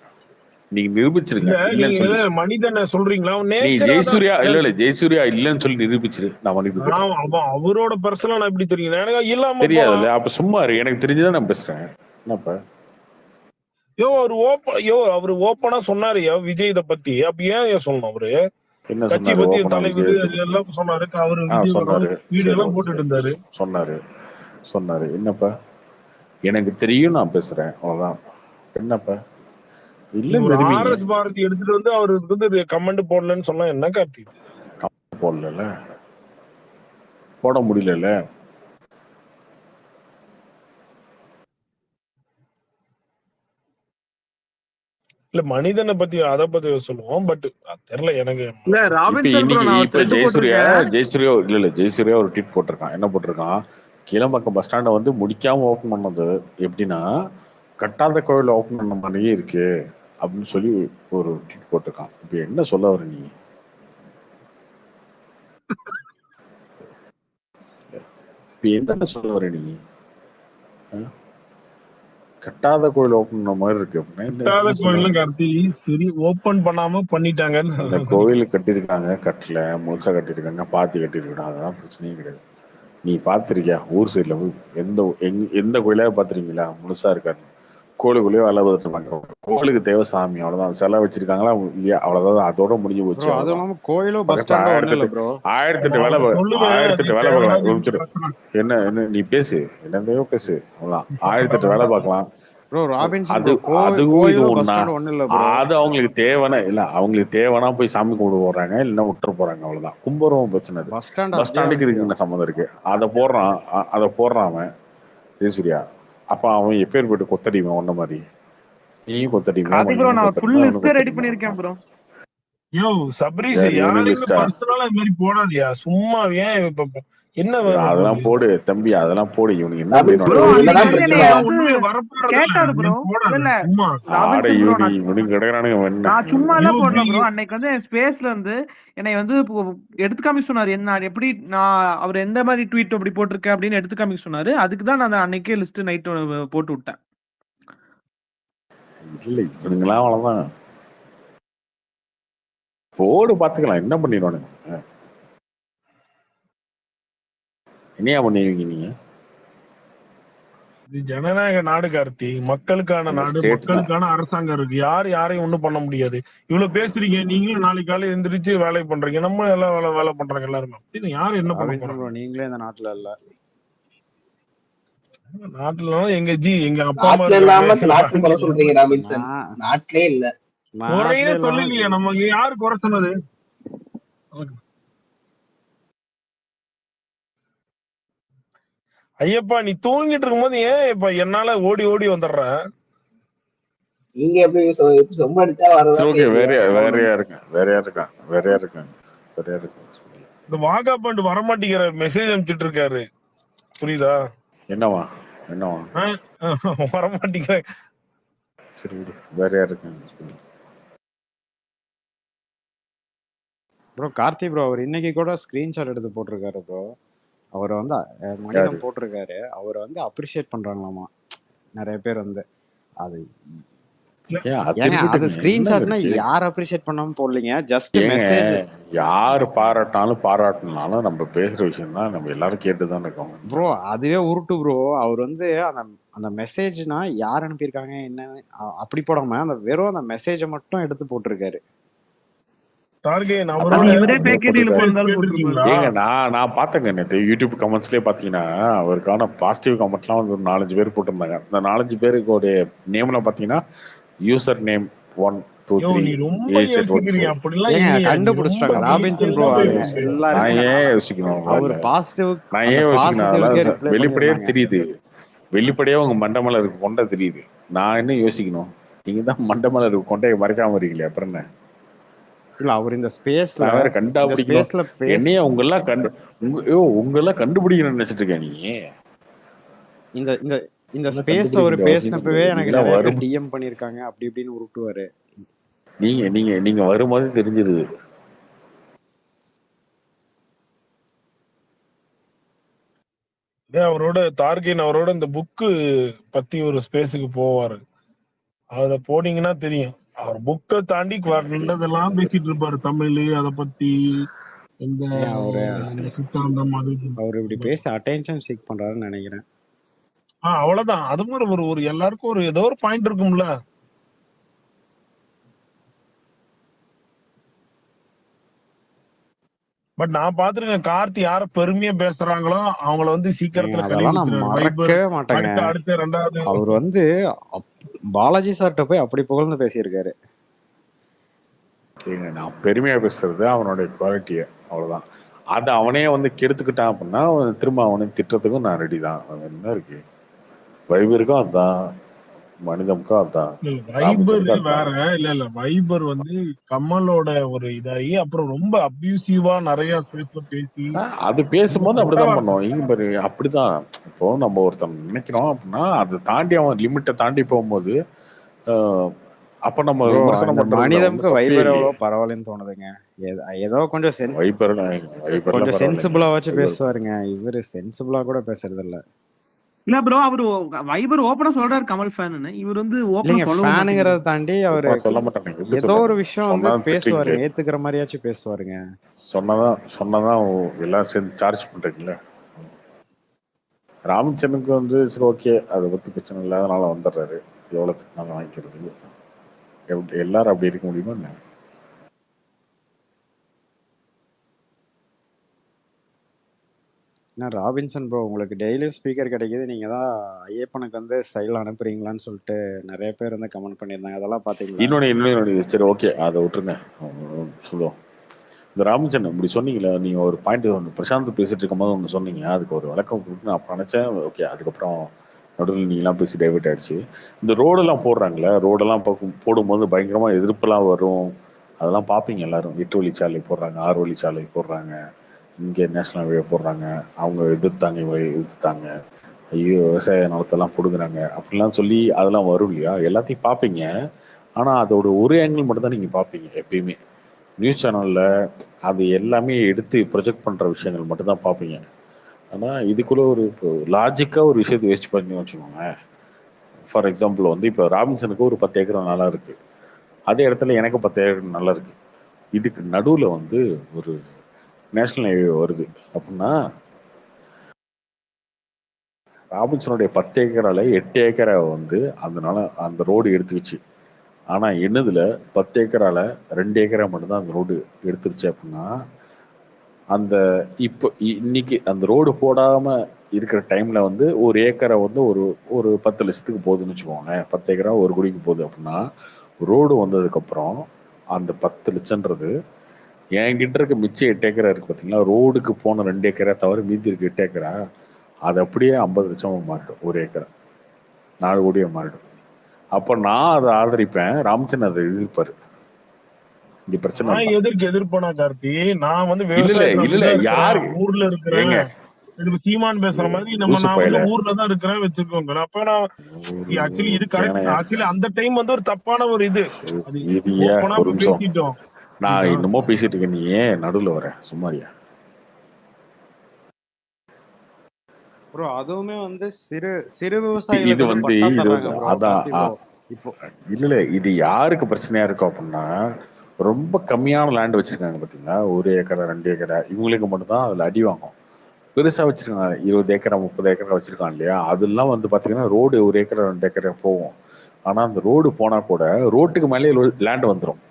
நீங்க நிரூபிச்சிருங்க. மனிதனை சொல்றீங்களா? நீ ஜெயசூர்யா இல்ல ஜெயசூர்யா இல்லன்னு சொல்லி நிரூபிச்சிரு, நான் மன்னிப்பு. அவரோட பர்சனல் எப்படி தெரியும்? எனக்கு இல்லாம தெரியாதுல்ல, அப்ப சும்மா எனக்கு தெரிஞ்சுதான் நான் பேசுறேன். என்னப்ப அவரு ஓப்பனா சொன்னாரு விஜய் இத பத்தி. அப்ப ஏன் சொல்லணும்? அவரு கட்சி பத்தி தலைவர் எல்லாம் சொன்னாரு. அவரு வீடியோ எல்லாம் போட்டுட்டு இருந்தாரு. சொன்னாரு என்னப்பா எனக்கு தெரியும், நான் பேசுறேன், அவ்வளவுதான். என்னப்பா இல்ல ஆர்எஸ் பாரதி எடுத்துட்டு வந்து அவருக்கு வந்து கமெண்ட் போடலன்னு சொன்னா என்ன கார்த்தி? போடல, போட முடியல. இல்ல மனிதனை பத்தி அத பத்தி சொல்லுவோம். பட் தெரியல எனக்கு. ஜெயசூர்யா ஒரு ட்வீட் போட்டிருக்கான். என்ன போட்டிருக்கான்? கீழம்பாக்கம் பஸ் ஸ்டாண்டை வந்து முடிக்காம ஓபன் பண்ணது எப்படின்னா கட்டாத கோயில் ஓபன் பண்ண மாதிரியே இருக்கு அப்படின்னு சொல்லி ஒரு ட்வீட் போட்டிருக்கான். இப்ப என்ன சொல்ல வர நீ? இப்ப என்ன சொல்ல வர நீ? கட்டாத கோயில் ஓபன் பண்ண மாதிரி இருக்கு. ஓபன் பண்ணாம பண்ணிட்டாங்க. அந்த கோயில் கட்டிருக்காங்க, கட்டல முழுசா கட்டிருக்காங்க, பாத்தி கட்டிருக்காங்க, அதெல்லாம் பிரச்சனையும் கிடையாது. நீ பாத்திருக்கியா ஊர் சைட்ல எந்த கோயிலாவது பாத்திருக்கீங்களா முழுசா இருக்காரு? கோயிலுக்குள்ளேயே வேலை பார்த்துருப்பாங்க. கோயிலுக்கு தேவை சாமி, அவ்வளவுதான். செலை வச்சிருக்காங்களா இல்லையா, அவ்வளவுதான். அதோட முடிஞ்சு போச்சு. 1008 வேலை பார்க்கலாம். என்ன நீ பேசு, என்னதையோ பேசு, அவ்வளவுதான். 1008 வேலை பார்க்கலாம். அது அவங்களுக்கு தேவைன்னா இல்ல, அவங்களுக்கு தேவைன்னா போய் சாமி கும்பிட போறாங்க, இல்லைன்னா விட்டுற போறாங்க, அவ்வளவுதான். கும்புறவும் பிரச்சனை. பஸ் ஸ்டாண்டுக்கு இதுக்கு என்ன சம்மந்தம் இருக்கு? அதை போடுறான் அவன் ஜெயசூர்யா. அப்ப அவன் எப்பேர் போயிட்டு கொத்தடிவன் ஒன்ன மாதிரி நீயும் கொத்தடிவன். சபரீஸ் யாருமே பர்சனலா இந்த மாதிரி போடாதியா, சும்மா ஏன் இப்ப என்ன அதெல்லாம் போடு தம்பி, அதெல்லாம் போடு. இவனுக்கு என்ன அன்னைக்கு வந்து ஸ்பேஸ்ல இருந்து என்னை வந்து எடுத்து காமிக்க சொன்னாரு. என்ன எப்படி நான் அவர் எந்த மாதிரி ட்வீட் அப்படி போட்டிருக்கேன் அப்படின்னு எடுத்து காமிக்க சொன்னாரு. அதுக்குதான் நான் அன்னைக்கே லிஸ்ட் நைட் போட்டு விட்டேன். இல்ல இவனுங்களாம் அவ்வளவுதான் போடு, பாத்துக்கலாம் என்ன பண்ணிடுவானுங்க. என்னையா பண்ணுவீங்க நீங்க? ஜனநாயக நாடு கார்த்தி, மக்களுக்கான நாடு, மக்களுக்கான அரசாங்கம் இருக்கு. யாரையும் ஒண்ணும் பண்ண முடியாது. இவ்வளவு பேசுறீங்க, நீங்களும் நாளைக்கு காலையில எந்திரிச்சு வேலை பண்றீங்க, நம்ம எல்லாம் வேலை பண்றாங்க எல்லாருமே. யாரும் என்ன பண்ண போறாங்க? நீங்களே இந்த நாட்டுல இல்ல. நாட்டுல எங்க எங்க அப்பா அம்மா சொல்றீங்க. நாட்டிலே இல்ல, குறையே சொல்லலையே. நம்ம யாரு குறை சொன்னது? ஐயப்பா நீ தூங்கிட்டு இருக்கும்போது ஏன் இப்ப என்னால ஓடி ஓடி வந்துடுறேன்? நீங்க எப்படி சொம்ப அடிச்சா வேறையா இருக்கேன். இந்த வாகாபாண்டு வரமாட்டேங்கிற மெசேஜ் அனுப்பிச்சிட்டு இருக்காரு, புரியுதா? என்னவா வரமாட்டேங்கிற சரி விடு. வேற யார் இருக்காங்க? ப்ரோ கார்த்தி ப்ரோ அவர் இன்னைக்கு கூட ஸ்கிரீன்ஷாட் எடுத்து போட்டிருக்காரு ப்ரோ. அவர் வந்து மனிதம் போட்டிருக்காரு. அவரை வந்து அப்ரிஷியேட் பண்றாங்களாமா நிறைய பேர் வந்து. அது ஏங்க அது ஸ்கிரீன்ஷாட்னா யார் அப்ரிஷியேட் பண்ணாம போடலீங்க, ஜஸ்ட் மெசேஜ். யார் பாராட்டினாலும் நம்ம பேசுற விஷயம் தான் நம்ம எல்லாரும் கேட்டுதான் இருக்கோம் ப்ரோ. அதுவே உருட்டு ப்ரோ. அவர் வந்து அந்த மெசேஜ்னா யார் அனுப்பியிருக்காங்க என்ன அப்படி போடாம அந்த வெறும் அந்த மெசேஜை மட்டும் எடுத்து போட்டிருக்காரு. நான் பாத்தேங்க நேற்று யூடியூப் கமெண்ட்ஸ்லயே பாத்தீங்கன்னா அவருக்கான பாசிட்டிவ் கமெண்ட்ஸ்லாம் வந்து ஒரு 4-5 பேர் போட்டிருந்தாங்க. அந்த 4-5 பேருக்கு நேம்ல பாத்தீங்கன்னா யூசர் நேம் 1 2 3 கண்டுபிடிச்சிட்டாங்க ராபின்சன் ப்ரோ. நான் ஏன் யோசிக்கணும்? அவர் பாசிட்டிவ் நான் ஏன் யோசிக்கணும்? வெளிப்படையா தெரியுது, வெளிப்படையா உங்க மண்டமல இருக்கு கொண்ட தெரியுது. நான் என்ன யோசிக்கணும்? நீங்க தான் மண்டமல இருக்கு கொண்டைய மறைக்காம இருக்கீங்களே, அப்புறம் என்ன? இல்ல அவர் இந்த ஸ்பேஸ்ல வேற கண்டுபிடிக்கணும். என்னைய உங்கெல்லாம் கண்டுபிடிக்கணும்னு நினைச்சிட்டு இருக்கேன் நீ. இந்த இந்த இந்த ஸ்பேஸ்ல ஒரு பேசினப்பவே எனக்கு நிறைய பேர் டிஎம் பண்ணிருக்காங்க அப்படி இப்படின்னு உருட்டுவாரு. நீங்க நீங்க நீங்க வரும்போது தெரிஞ்சிருது. அவரோட டார்கெட் அவரோட இந்த புக்கு பத்தி ஒரு ஸ்பேஸுக்கு போவாரு. அத போனீங்கன்னா தெரியும். அவர் புக்கை தாண்டி நல்லதெல்லாம் பேசிட்டு இருப்பாரு. தமிழ் அத பத்தி இந்த சித்தாந்தம் அது அவர் இப்படி பேச அட்டென்ஷன் சீக் பண்றாருன்னு நினைக்கிறேன். அவ்வளவுதான். அது மாதிரி ஒரு எல்லாருக்கும் ஒரு ஏதோ ஒரு பாயிண்ட் இருக்கும்ல. பட் நான் பாத்துருக்கேன் கார்த்தி யார பெருமையா பேசுறாங்களோ அவங்கள வந்து சீக்கிரத்துல மறக்கவே மாட்டேங்க. அடுத்த ரெண்டாவது அவர் வந்து பாலாஜி சார்ட்ட போய் அப்படி புகழ்ந்து பேசியிருக்காரு. நான் பெருமையா பேசுறது அவனுடைய குவாலிட்டிய, அவ்வளவுதான். அது அவனே வந்து கெடுத்துக்கிட்டான் அப்படின்னா திரும்ப அவனை திட்டத்துக்கும் நான் ரெடி தான். என்ன இருக்கு, வைபருக்கும் அதுதான், மனிதமுக்கும் அதுதான். வைபர் வேற இல்ல வைபர் வந்து கமலோட ஒரு இதாகி அப்புறம் ரொம்ப அபியூசிவா நிறைய பேசி அது பேசும்போது அப்படிதான் பண்ணுவோம். இங்க பாரு அப்படிதான். இப்போ நம்ம ஒருத்தன் நினைக்கிறோம் அப்படின்னா அதை தாண்டி அவன் லிமிட்டை தாண்டி போகும்போது அப்ப நம்ம விமர்சனம் பண்றது மனிதமுக்கு வைபர் எவ்வளவு பரவாயில்லன்னு தோணுதுங்க. ஏதோ கொஞ்சம் கொஞ்சம் சென்சிபிளா வச்சு பேசுவாருங்க. இவரு சென்சிபிளா கூட பேசுறது இல்ல. இல்ல ப்ரோ அவரு வைபர் ஓபனா சொல்றாரு கமல் ஃபேன். இவர் வந்து ஓபனா ஃபேனுங்கறத தாண்டி அவரு சொல்ல மாட்டாங்க. ஏதோ ஒரு விஷயம் வந்து பேசுவாரு, ஏத்துக்கிற மாதிரியாச்சும் பேசுவாருங்க. சொன்னதான் எல்லாம் சேர்ந்து சார்ஜ் பண்றீங்களா? ராமச்சனுக்கு வந்து சரி ஓகே, அதை பத்தி பிரச்சனை இல்லாதனால வந்துடுறாரு. எவ்வளவு நாங்க வாங்கிக்கிறது? எல்லாரும் அப்படி இருக்க முடியுமா என்ன? ராபின்சன் ப்ரோ உங்களுக்கு டெய்லியும் ஸ்பீக்கர் கிடைக்குது, நீங்க தான் ஐயப்பனுக்கு வந்து ஸ்டைல் அனுப்புறீங்களான்னு சொல்லிட்டு நிறைய பேர் வந்து கமெண்ட் பண்ணியிருந்தாங்க. அதெல்லாம் பாத்தீங்களா? இன்னொன்னு சரி ஓகே, அதை விட்டுருங்க, சொல்லுவோம். இந்த ராமச்சன் இப்படி சொன்னீங்களா, நீங்க ஒரு பாயிண்ட் ஒன்று பிரசாந்த் பேசிட்டு இருக்கும் போது ஒன்று சொன்னீங்க, அதுக்கு ஒரு விளக்கம் கொடுத்து நான் நினைச்சேன். ஓகே, அதுக்கப்புறம் நடுவில் நீங்களாம் பேசி டைவர்ட் ஆயிடுச்சு. இந்த ரோடெல்லாம் போடுறாங்களே, ரோடெல்லாம் போடும்போது பயங்கரமா எதிர்ப்பெல்லாம் வரும். அதெல்லாம் பார்ப்பீங்க எல்லாரும். 8 வழிச்சாலை போடுறாங்க, 6 வழிச்சாலை போடுறாங்க, இங்கே நேஷனல் ஹைவே போடுறாங்க, அவங்க எதிர்த்தாங்க, இவங்க எதிர்த்தாங்க, ஐயோ விவசாய நிலத்தெல்லாம் பிடுங்குறாங்க அப்படிலாம் சொல்லி அதெல்லாம் வரும் இல்லையா, எல்லாத்தையும் பார்ப்பீங்க. ஆனால் அதோட ஒரு ஆங்கிள் மட்டும் தான் நீங்கள் பார்ப்பீங்க எப்பயுமே. நியூஸ் சேனலில் அது எல்லாமே எடுத்து ப்ரொஜெக்ட் பண்ணுற விஷயங்கள் மட்டும்தான் பார்ப்பீங்க. ஆனால் இதுக்குள்ளே ஒரு லாஜிக்காக ஒரு விஷயத்தை வேஸ்ட் பண்ணி வச்சுக்கோங்க. ஃபார் எக்ஸாம்பிள் வந்து இப்போ ராபின்சனுக்கு ஒரு 10 ஏக்கர் நல்லா இருக்குது, அதே இடத்துல எனக்கு 10 ஏக்கர் நல்லா இருக்குது. இதுக்கு நடுவில் வந்து ஒரு நேஷனல் ஹைவே வருது அப்படின்னா ராபின்சனுடைய 10 ஏக்கரால 8 ஏக்கரை வந்து அந்த ரோடு எடுத்துக்கிச்சு. ஆனால் என்னதுல 10 ஏக்கரால 2 ஏக்கரை மட்டும்தான் அந்த ரோடு எடுத்துருச்சு. அப்படின்னா அந்த இப்போ இன்னைக்கு அந்த ரோடு போடாம இருக்கிற டைம்ல வந்து ஒரு ஏக்கரை வந்து ஒரு 10 லட்சத்துக்கு போகுதுன்னு வச்சுக்கோங்க. 10 ஏக்கரா 1 கோடிக்கு போகுது. அப்படின்னா ரோடு வந்ததுக்கு அப்புறம் அந்த 10 லட்சம்ன்றது என்கிட்ட இருக்க மிச்சம் 8 ஏக்கரா இருக்கு பார்த்தீங்களா, ரோடுக்கு போன 2 ஏக்கரா தவிர மீதி இருக்கு 8 ஏக்கரா, அது அப்படியே 50 லட்சமா மாறிடும். 1 ஏக்கரா 4 கோடியா மாறிடும். அப்போ நான் அதை ஆதரிப்பேன், ராமச்சந்திரன் அதை எதிர்ப்பாரு. இந்த பிரச்சனை எதிர்ப்பனா கார்த்தி, நான் வந்து இல்ல யாரு ஊர்ல இருக்கிறேன். இப்ப சீமான் பேசுற மாதிரி நான் லூசுப்பையில வந்து ஊர்ல தான் இருக்கிறேன் வச்சிருக்கோங்க. அப்ப நான் ஆக்சுவலி இது கரெக்ட். கேனையா ஆக்சுவலி அந்த டைம் வந்து ஒரு தப்பான ஒரு இது அது இரியா ஓப்பனா ஒரு நிமிஷம். பேசிட்டோம். நான் இன்னமும் பேசிட்டு இருக்கேன், நீ ஏன் நடுவில் வர சும்மாரியா? ப்ரோ அதுவுமே வந்து சிறு சிறு இது விவசாயிகளுக்கு வந்து வந்து பட்டா இது தர்றாங்க வந்து ப்ரோ அதான் கார்த்தி ப்ரோ. இப்போ இல்ல இது யாருக்கு பிரச்சனையா இருக்கும் அப்படின்னா, ரொம்ப கம்மியான லேண்ட் வச்சிருக்காங்க பாத்தீங்களா, 1 ஏக்கரா 2 ஏக்கரா, இவங்களுக்கு மட்டும்தான் அதுல அடி வாங்கும். பெருசா வச்சிருக்காங்க 20 ஏக்கரா 30 ஏக்கரா வச்சிருக்காங்க இல்லையா, அதெல்லாம் வந்து பாத்தீங்கன்னா ரோடு 1 ஏக்கரா 2 ஏக்கரா போகும். ஆனா அந்த ரோடு போனா கூட ரோட்டுக்கு மேலே லேண்ட் வந்துடும்,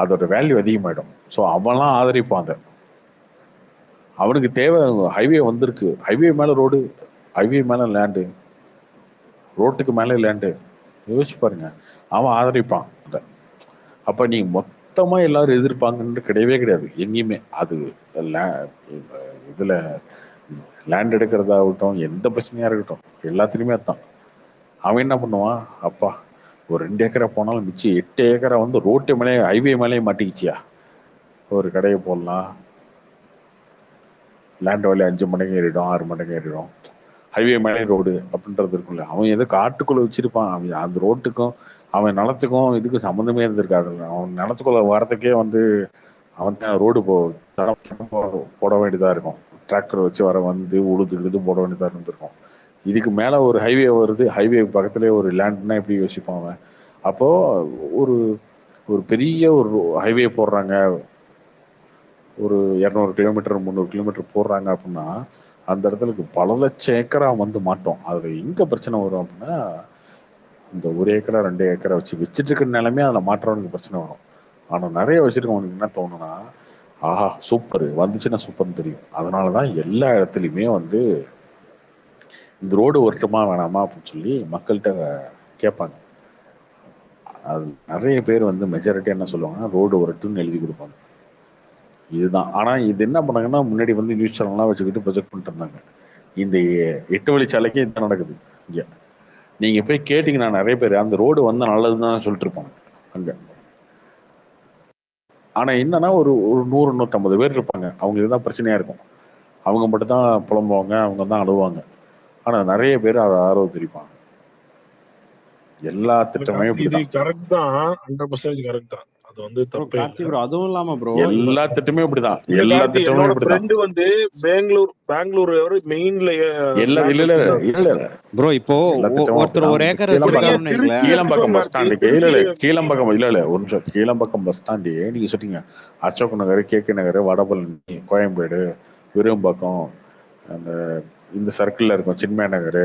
அதோட வேல்யூ அதிகமாயிடும். ஸோ அவன்லாம் ஆதரிப்பான் அதை. அவனுக்கு தேவை ஹைவே வந்திருக்கு, ஹைவே மேல ரோடு, ஹைவே மேல லேண்டு, ரோட்டுக்கு மேலே லேண்டு, யோசிச்சு பாருங்க, அவன் ஆதரிப்பான் அதை. அப்ப நீங்க மொத்தமா எல்லாரும் எதிர்ப்பாங்கன்னு கிடையவே கிடையாது எங்கேயுமே. அது இதுல லேண்ட் எடுக்கிறதாகட்டும், எந்த பிரச்சனையா இருக்கட்டும், எல்லாத்துலயுமே அதான். அவன் என்ன பண்ணுவான், அப்பா ஒரு 2 ஏக்கரா போனாலும் மிச்சம் 8 ஏக்கரா வந்து ரோட்டு மேலே ஹைவே மேலேயே மாட்டிக்கிச்சியா, ஒரு கடையை போடலாம், லேண்ட் வேல்யூ 5 மடங்கு ஏறிடும் 6 மடங்கு ஏறிடும், ஹைவே மேலே ரோடு அப்படின்றது இருக்கும்ல. அவன் எதோ காட்டுக்குள்ள வச்சிருப்பான், அவன் அந்த ரோட்டுக்கும் அவன் நிலத்துக்கும் இதுக்கும் சம்மந்தமே இருந்திருக்காது. அவன் நிலத்துக்குள்ள வரதுக்கே வந்து அவன் தான் ரோடு போட வேண்டியதா இருக்கும், டிராக்டர் வச்சு வர வந்து உழுது போட வேண்டியதா இருந்திருக்கும். இதுக்கு மேல ஒரு ஹைவே வருது, ஹைவே பக்கத்துலேயே ஒரு லேண்ட்னா எப்படி யோசிப்பான் அவன்? அப்போ ஒரு ஒரு பெரிய ஒரு ஹைவே போடுறாங்க, ஒரு 200 கிலோமீட்டர் 300 கிலோமீட்டர் போடுறாங்க அப்படின்னா, அந்த இடத்துக்கு பல லட்சம் ஏக்கரா வந்து மாட்டோம். அதுல எங்க பிரச்சனை வரும் அப்படின்னா, இந்த 1 ஏக்கரா 2 ஏக்கரா வச்சுட்டு இருக்கிற நிலைமையே அதில் மாற்றவனுக்கு பிரச்சனை வரும். ஆனா நிறைய வச்சிருக்கவனுக்கு என்ன தோணுன்னா, ஆஹா சூப்பர் வந்துச்சுன்னா சூப்பர்னு தெரியும். அதனாலதான் எல்லா இடத்துலையுமே வந்து இந்த ரோடு வரட்டுமா வேணாமா அப்படின்னு சொல்லி மக்கள்கிட்ட கேட்பாங்க. அது நிறைய பேர் வந்து மெஜாரிட்டி என்ன சொல்லுவாங்கன்னா, ரோடு வரட்டும்னு எழுதி கொடுப்பாங்க. இதுதான். ஆனா இது என்ன பண்ணாங்கன்னா, முன்னாடி வந்து நியூஸ் சேனல்லாம் வச்சுக்கிட்டு ப்ரொஜெக்ட் பண்ணிட்டு இருந்தாங்க. இந்த 8 வழிச்சாலைக்கு இதுதான் நடக்குது இங்க. நீங்க போய் கேட்டீங்கன்னா நிறைய பேர் அந்த ரோடு வந்தா நல்லதுன்னு தான் சொல்லிட்டு இருப்பாங்க அங்க. ஆனா என்னன்னா ஒரு ஒரு 100 150 பேர் இருப்பாங்க, அவங்க இதுதான் பிரச்சனையா இருக்கும், அவங்க மட்டும் தான் புலம்புவாங்க, அவங்க தான் அழுவாங்க. ஆனா நிறைய பேர் அதை ஆர்வம் தெரிவிப்பாங்க. எல்லா திட்டமே இது இப்படிதான். கரெக்ட் தான், 100% கரெக்ட் தான். அது வந்து ப்ரோ தப்பே கார்த்தி இல்லை. ப்ரோ அதுவும் இல்லாம ப்ரோ எல்லா திட்டமே இப்படிதான், இல்ல எல்லா கார்த்தி, திட்டமே என்னோட இப்படிதான். ஃப்ரெண்டு வந்து பெங்களூர் மெயின்ல எல்லா இல்ல இல்ல இல்ல ப்ரோ இப்போ எல்லா திட்டமும் ஒருத்தர் அப்படிதான். ஒரு ஏக்கர் கீழம்பாக்கம் வச்சிருக்காருன்னு வைங்களேன். கீழம்பாக்கம் பஸ் ஸ்டாண்டுக்கு இல்ல இல்ல கீழம்பாக்கம் இல்ல இல்ல ஒரு நிமிஷம், கீழம்பாக்கம் பஸ் ஸ்டாண்டு நீங்க சொன்னீங்க, அசோக் நகர், கேகே நகர், வடபழனி, கோயம்பேடு, விரும்பாக்கம், அந்த இந்த சர்க்கிள்ல இருக்கும் சின்மய நகர்,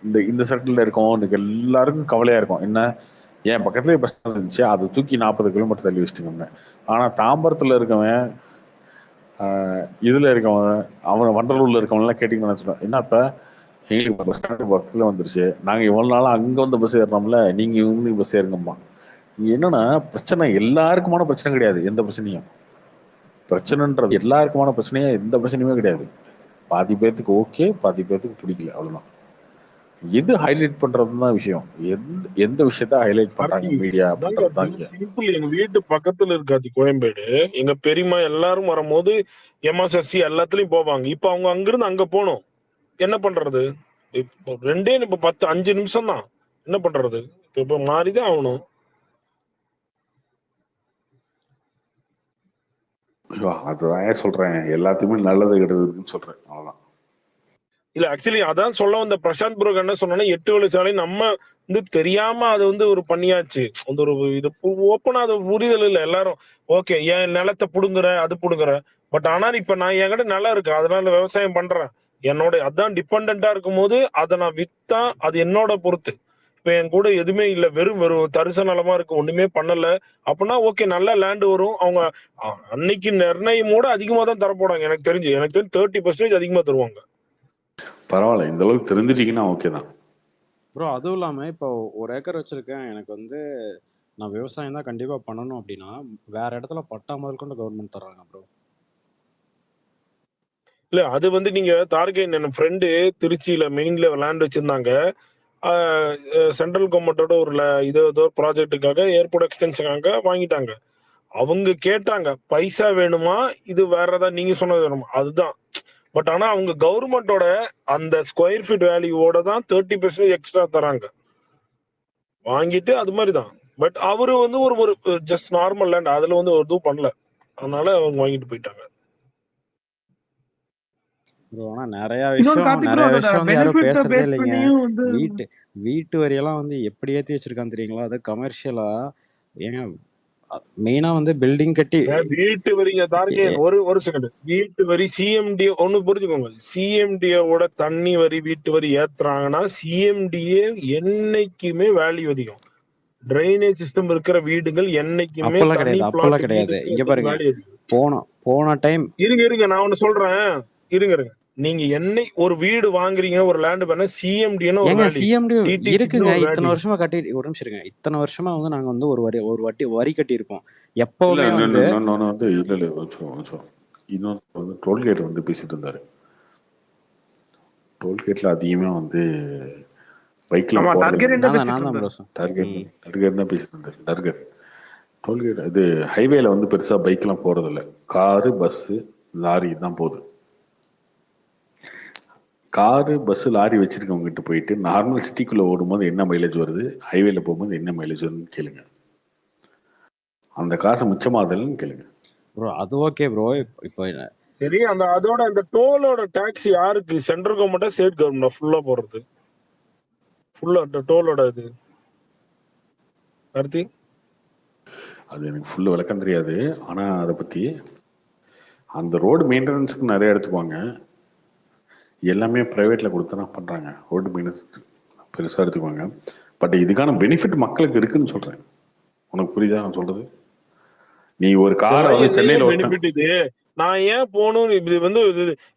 இந்த இந்த சர்க்கிள்ல இருக்கும். எனக்கு எல்லாருக்கும் கவலையா இருக்கும், என்ன என் பக்கத்துலேயே பஸ் ஸ்டாண்ட் இருந்துச்சு, அதை தூக்கி 40 கிலோமீட்டர் தள்ளி வச்சுட்டீங்க. ஆனா தாம்பரத்துல இருக்கவன், இதுல இருக்கவன், அவன் வண்டலூர்ல இருக்கவன்லாம் கேட்டீங்கன்னு சொல்லுவேன், என்னப்ப எங்களுக்கு பஸ் ஸ்டாண்டு பக்கத்துல வந்துருச்சு, நாங்க இவ்வளவு நாளா அங்க வந்து பஸ் ஏறணும்ல, நீங்க இவங்களுக்கு பஸ் ஏறுங்கம்மா. இங்க என்னன்னா பிரச்சனை எல்லாருக்குமான பிரச்சனை கிடையாது, எந்த பிரச்சனையும் பிரச்சனைன்றது எல்லாருக்குமான பிரச்சனையா எந்த பிரச்சனையுமே கிடையாது. பாதி பேர்த்துக்கு ஓகே, பாதி பேர்த்துக்கு பிடிக்கல, அவ்வளவுதான். எது ஹைலைட் பண்றதுன்னு தான் விஷயம், எந்த விஷயத்த ஹைலைட் பண்றாங்க மீடியா அப்படின்றது தான் இங்க. சிம்பிள். எங்க வீட்டு பக்கத்துல இருக்காது கோயம்பேடு, எங்க பெரியம்மா எல்லாரும் வரும்போது எம்எஸ்எஸ்சி எல்லாத்துலயும் போவாங்க. இப்ப அவங்க அங்கிருந்து அங்க போகணும், என்ன பண்றது? இப்போ ரெண்டே இப்ப 5 நிமிஷம் தான், என்ன பண்றது? இப்ப மாறிதான் ஆகணும். அதுதான் சொல்றேன், எல்லாத்தையுமே நல்லது கெட்டதுன்னு சொல்றேன், அவ்வளவுதான். இல்ல ஆக்சுவலி அதான் சொல்ல வந்த பிரசாந்த் ப்ரோ என்ன சொன்னா, 8 வழிச்சாலை நம்ம வந்து தெரியாம அது வந்து ஒரு பண்ணியாச்சு, அந்த ஒரு இது ஓப்பனா அது புரிதல் இல்லை எல்லாரும். ஓகே என் நிலத்தை புடுங்குற அது புடுங்குற, பட் ஆனால் இப்ப நான் என்கிட்ட நிலம் இருக்கு, அதனால விவசாயம் பண்றேன், என்னோட அதான் டிபெண்டா இருக்கும் போது அதை நான் வித்தா அது என்னோட பொறுத்து. இப்ப என் கூட எதுவுமே இல்லை, வெறும் தரிசு நிலமா இருக்கு, ஒண்ணுமே பண்ணல அப்படின்னா ஓகே, நல்ல லேண்ட் வரும். அவங்க அன்னைக்கு நிர்ணயமோட அதிகமா தான் தரப்போறாங்க, எனக்கு தெரிஞ்சு 30% அதிகமா தருவாங்க. பரவாயில்ல, இந்த அளவுக்கு தெரிஞ்சிட்டீங்கன்னா ஓகே தான் ப்ரோ. அதுவும் இல்லாம இப்போ ஒரு ஏக்கர் வச்சிருக்கேன், எனக்கு வந்து நான் விவசாயம் தான் கண்டிப்பா பண்ணணும் அப்படின்னா வேற இடத்துல பட்டா முதல் கொண்டு கவர்மெண்ட் தர்றாங்க ப்ரோ. இல்ல அது வந்து நீங்க டார்கெட், என் ஃப்ரெண்டு திருச்சியில மெயின்ல லேண்ட் வச்சிருந்தாங்க, சென்ட்ரல் கவர்மெண்டோட ஒரு ஏதோ ப்ராஜெக்டுக்காக ஏர்போர்ட் எக்ஸ்டென்ஷனுக்காக வாங்கிட்டாங்க. அவங்க கேட்டாங்க பைசா வேணுமா, இது வேற ஏதாவது நீங்க சொன்னது வேணுமா, அதுதான் பட் ஆனா அவங்க கவர்மெண்டோட அந்த ஸ்கொயர் ஃபீட் வேல்யூவோட தான் 30% எக்ஸ்ட்ரா தராங்க. வாங்கிட்டு அது மாதிரி தான். பட் அவரு வந்து ஒரு ஒரு ஜஸ்ட் நார்மல் லேண்ட், அதுல வந்து ஒரு இதுவும் பண்ணல, அதனால அவங்க வாங்கிட்டு போயிட்டாங்க. ப்ரோ ஆனா நிறைய இன்னொன்னு விஷயம் கார்த்திக் ப்ரோ, நிறைய அதோட விஷயம் வந்து யாரும் பெனிஃபிட் பேசுறதே பேஸ் இல்லைங்க. பண்ணியும் வந்து வீட்டு வீட்டு வரியெல்லாம் வந்து எப்படி ஏத்தி வச்சிருக்கான்னு தெரியுங்களா? அது கமர்ஷியலா ஏங்க மெயினா வந்து பில்டிங் கட்டி வீட்டு வரிங்க தாருங்க, ஒரு செகண்ட். வீட்டு வரி சிஎம்டி ஒண்ணு புரிஞ்சுக்கோங்க. சிஎம்டியோட தண்ணி வரி வீட்டு வரி ஏத்துறாங்கன்னா சிஎம்டிஏ என்னைக்குமே வேல்யூ அதிகம். ட்ரைனேஜ் சிஸ்டம் இருக்கிற வீடுகள் என்னைக்குமே அப்பெல்லாம் தனி கிடையாது, அப்பெல்லாம் பிளாட் கிடையாது. வீடு இங்க பாருங்க, வேல்யூ அதிகம். போன டைம் இருங்க நான் ஒண்ணு சொல்றேன். இருங்க நீங்க ஒரு வீடு வாங்குறீங்க, ஒரு லேண்ட் பண்ண சிஎம்டின்னு ஒரு ஏங்க வேல்யூ, சிஎம்டி டிடிசின்னு இருக்குங்க. ஒரு இத்தனை வேல்யூ. வருஷமா கட்டி ஒரு நிமிஷம் இருங்க. இத்தனை வருஷமா வந்து நாங்க வந்து ஒரு வாட்டி வரி கட்டி இருக்கோம். இல்ல எப்பவுமே வந்து இன்னொன்னு வந்து இல்ல இன்னொன்று வந்து டோல்கேட் வந்து பேசிட்டு இருந்தாரு. டோல்கேட்ல அதிகமா வந்து பைக்ல ஆமா போறது டார்கெட் நான் பேசிட்டு தான் இருந்தாரு. ப்ரோ. டார்கெட் தான் பேசிட்டு இருந்தாரு. டார்கெட் டோல்கேட் இது ஹைவேல வந்து பெருசா பைக்லாம் போறது இல்ல, காரு பஸ் லாரி தான் போகுது. காரு பஸ் லாரி வச்சிருக்கவங்க கிட்ட போயிட்டு நார்மல் சிட்டிக்குள்ள ஓடும்போது என்ன மைலேஜ் வருது, ஹைவேல போகும்போது என்ன மைலேஜ் வருதுன்னு கேளுங்க. அந்த காசு மிச்சமாதல்னு கேளுங்க. ப்ரோ அது ஓகே ப்ரோ. இப்போ சரி, அதோட அந்த டோலோட டாக்ஸ் யாருக்கு? சென்ட்ரல் கவர்மெண்டா ஸ்டேட் கவர்மெண்டா ஃபுல்லா போடுறது? ஃபுல்லா அந்த டோலோட இது கார்த்தி? அது எனக்கு ஃபுல்லு விளக்கம் தெரியாது. ஆனா அதை பத்தி அந்த ரோடு மெயின்டெனன்ஸுக்கு நிறைய எடுத்துக்குவாங்க. எல்லாமே ப்ரைவேட்ல கொடுத்தனா பண்றாங்க. ரோடு மெயின்டெனன்ஸ் பெருசா எடுத்துக்குவாங்க. பட் இதுக்கான பெனிஃபிட் மக்களுக்கு இருக்குன்னு சொல்றேன். உனக்கு புரியுதா நான் சொல்றது? நீ ஒரு காரை வந்து சென்னையில பெனிஃபிட் இது நான் ஏன் போகணும்? இது வந்து